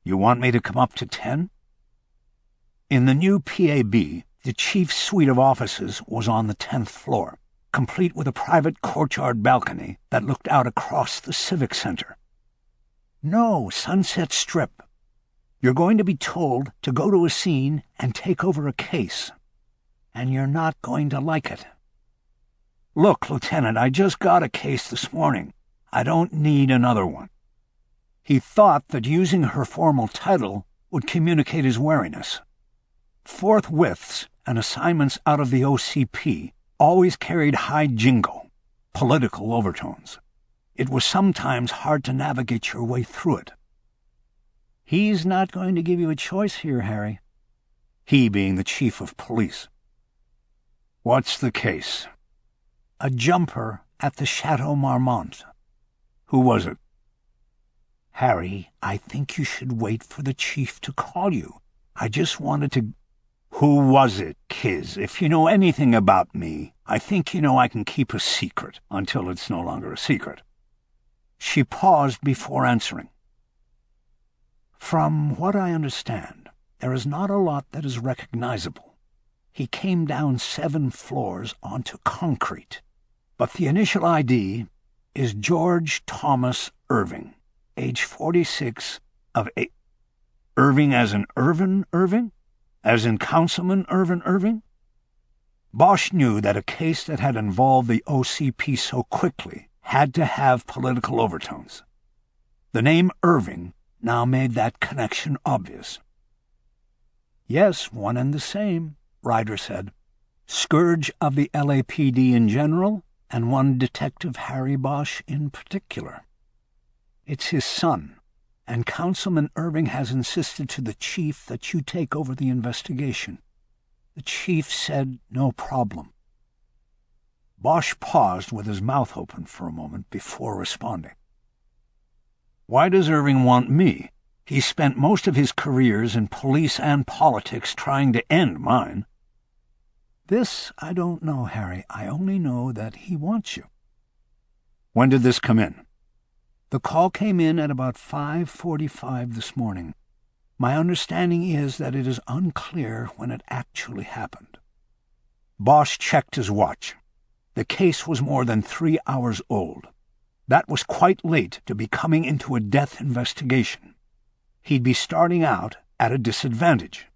"You want me to come up to 10? In the new PAB, the chief's suite of offices was on the 10th floor, complete with a private courtyard balcony that looked out across the Civic Center. "No, Sunset Strip. You're going to be told to go to a scene and take over a case, and you're not going to like it." "Look, Lieutenant, I just got a case this morning. I don't need another one." He thought that using her formal title would communicate his wariness. Forthwiths and assignments out of the OCP always carried high jingo, political overtones. It was sometimes hard to navigate your way through it. "He's not going to give you a choice here, Harry." He being the chief of police. "What's the case?" "A jumper at the Chateau Marmont." "Who was it?" "Harry, I think you should wait for the chief to call you. I just wanted to—" "Who was it, Kiz? If you know anything about me, I think you know I can keep a secret until it's no longer a secret." She paused before answering. "From what I understand, there is not a lot that is recognizable. He came down 7 floors onto concrete, but the initial ID is George Thomas Irving, age 46, of a— Irving as in Irvin Irving? As in Councilman Irvin Irving? Bosch knew that a case that had involved the OCP so quickly had to have political overtones. The name Irving now made that connection obvious. "Yes, one and the same," Ryder said. "Scourge of the LAPD in general, and one Detective Harry Bosch in particular. It's his son, and Councilman Irving has insisted to the chief that you take over the investigation. The chief said no problem." Bosch paused with his mouth open for a moment before responding. "Why does Irving want me? He spent most of his careers in police and politics trying to end mine." This I don't know, Harry. I only know that he wants you. When did this come in? The call came in at about 5:45 this morning. My understanding is that it is unclear when it actually happened. Bosch checked his watch. The case was more than 3 hours old. That was quite late to be coming into a death investigation. He'd be starting out at a disadvantage.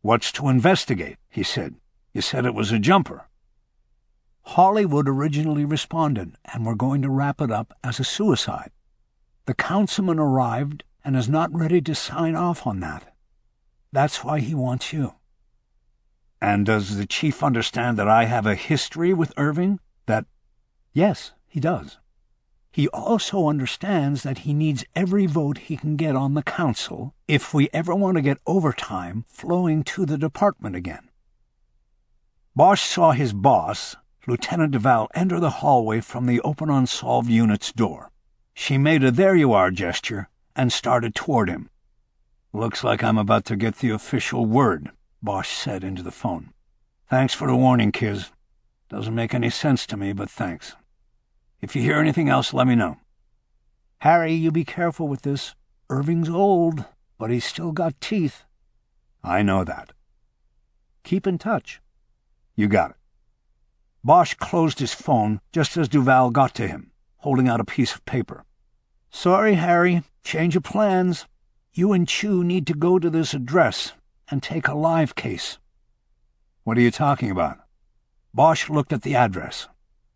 "What's to investigate?" he said. "You said it was a jumper." Hollywood originally responded, and we're going to wrap it up as a suicide. The councilman arrived and is not ready to sign off on that. That's why he wants you. And does the chief understand that I have a history with Irving? That... Yes, he does. He also understands that he needs every vote he can get on the council if we ever want to get overtime flowing to the department again. Bosch saw his boss, Lieutenant Duval, enter the hallway from the open unsolved unit's door. She made a "there-you-are" gesture and started toward him. "Looks like I'm about to get the official word," Bosch said into the phone. "Thanks for the warning, Kiz. Doesn't make any sense to me, but thanks. If you hear anything else, let me know." "Harry, you be careful with this. Irving's old, but he's still got teeth." "I know that." "Keep in touch." "You got it." Bosch closed his phone just as Duval got to him, holding out a piece of paper. "Sorry, Harry. Change of plans. You and Chu need to go to this address and take a live case." "What are you talking about?" Bosch looked at the address.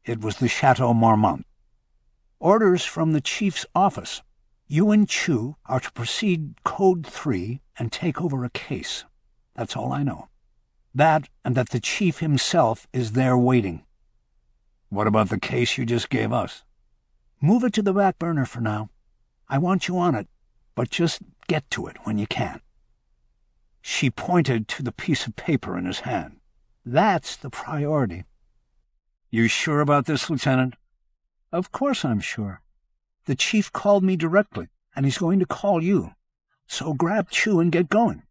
It was the Chateau Marmont. "Orders from the chief's office. You and Chu are to proceed Code 3 and take over a case. That's all I know. That, and that the chief himself is there waiting." "What about the case you just gave us?" "Move it to the back burner for now. I want you on it, but just get to it when you can." She pointed to the piece of paper in his hand. "That's the priority." "You sure about this, Lieutenant?" "Of course I'm sure. The chief called me directly, and he's going to call you. So grab Chu and get going."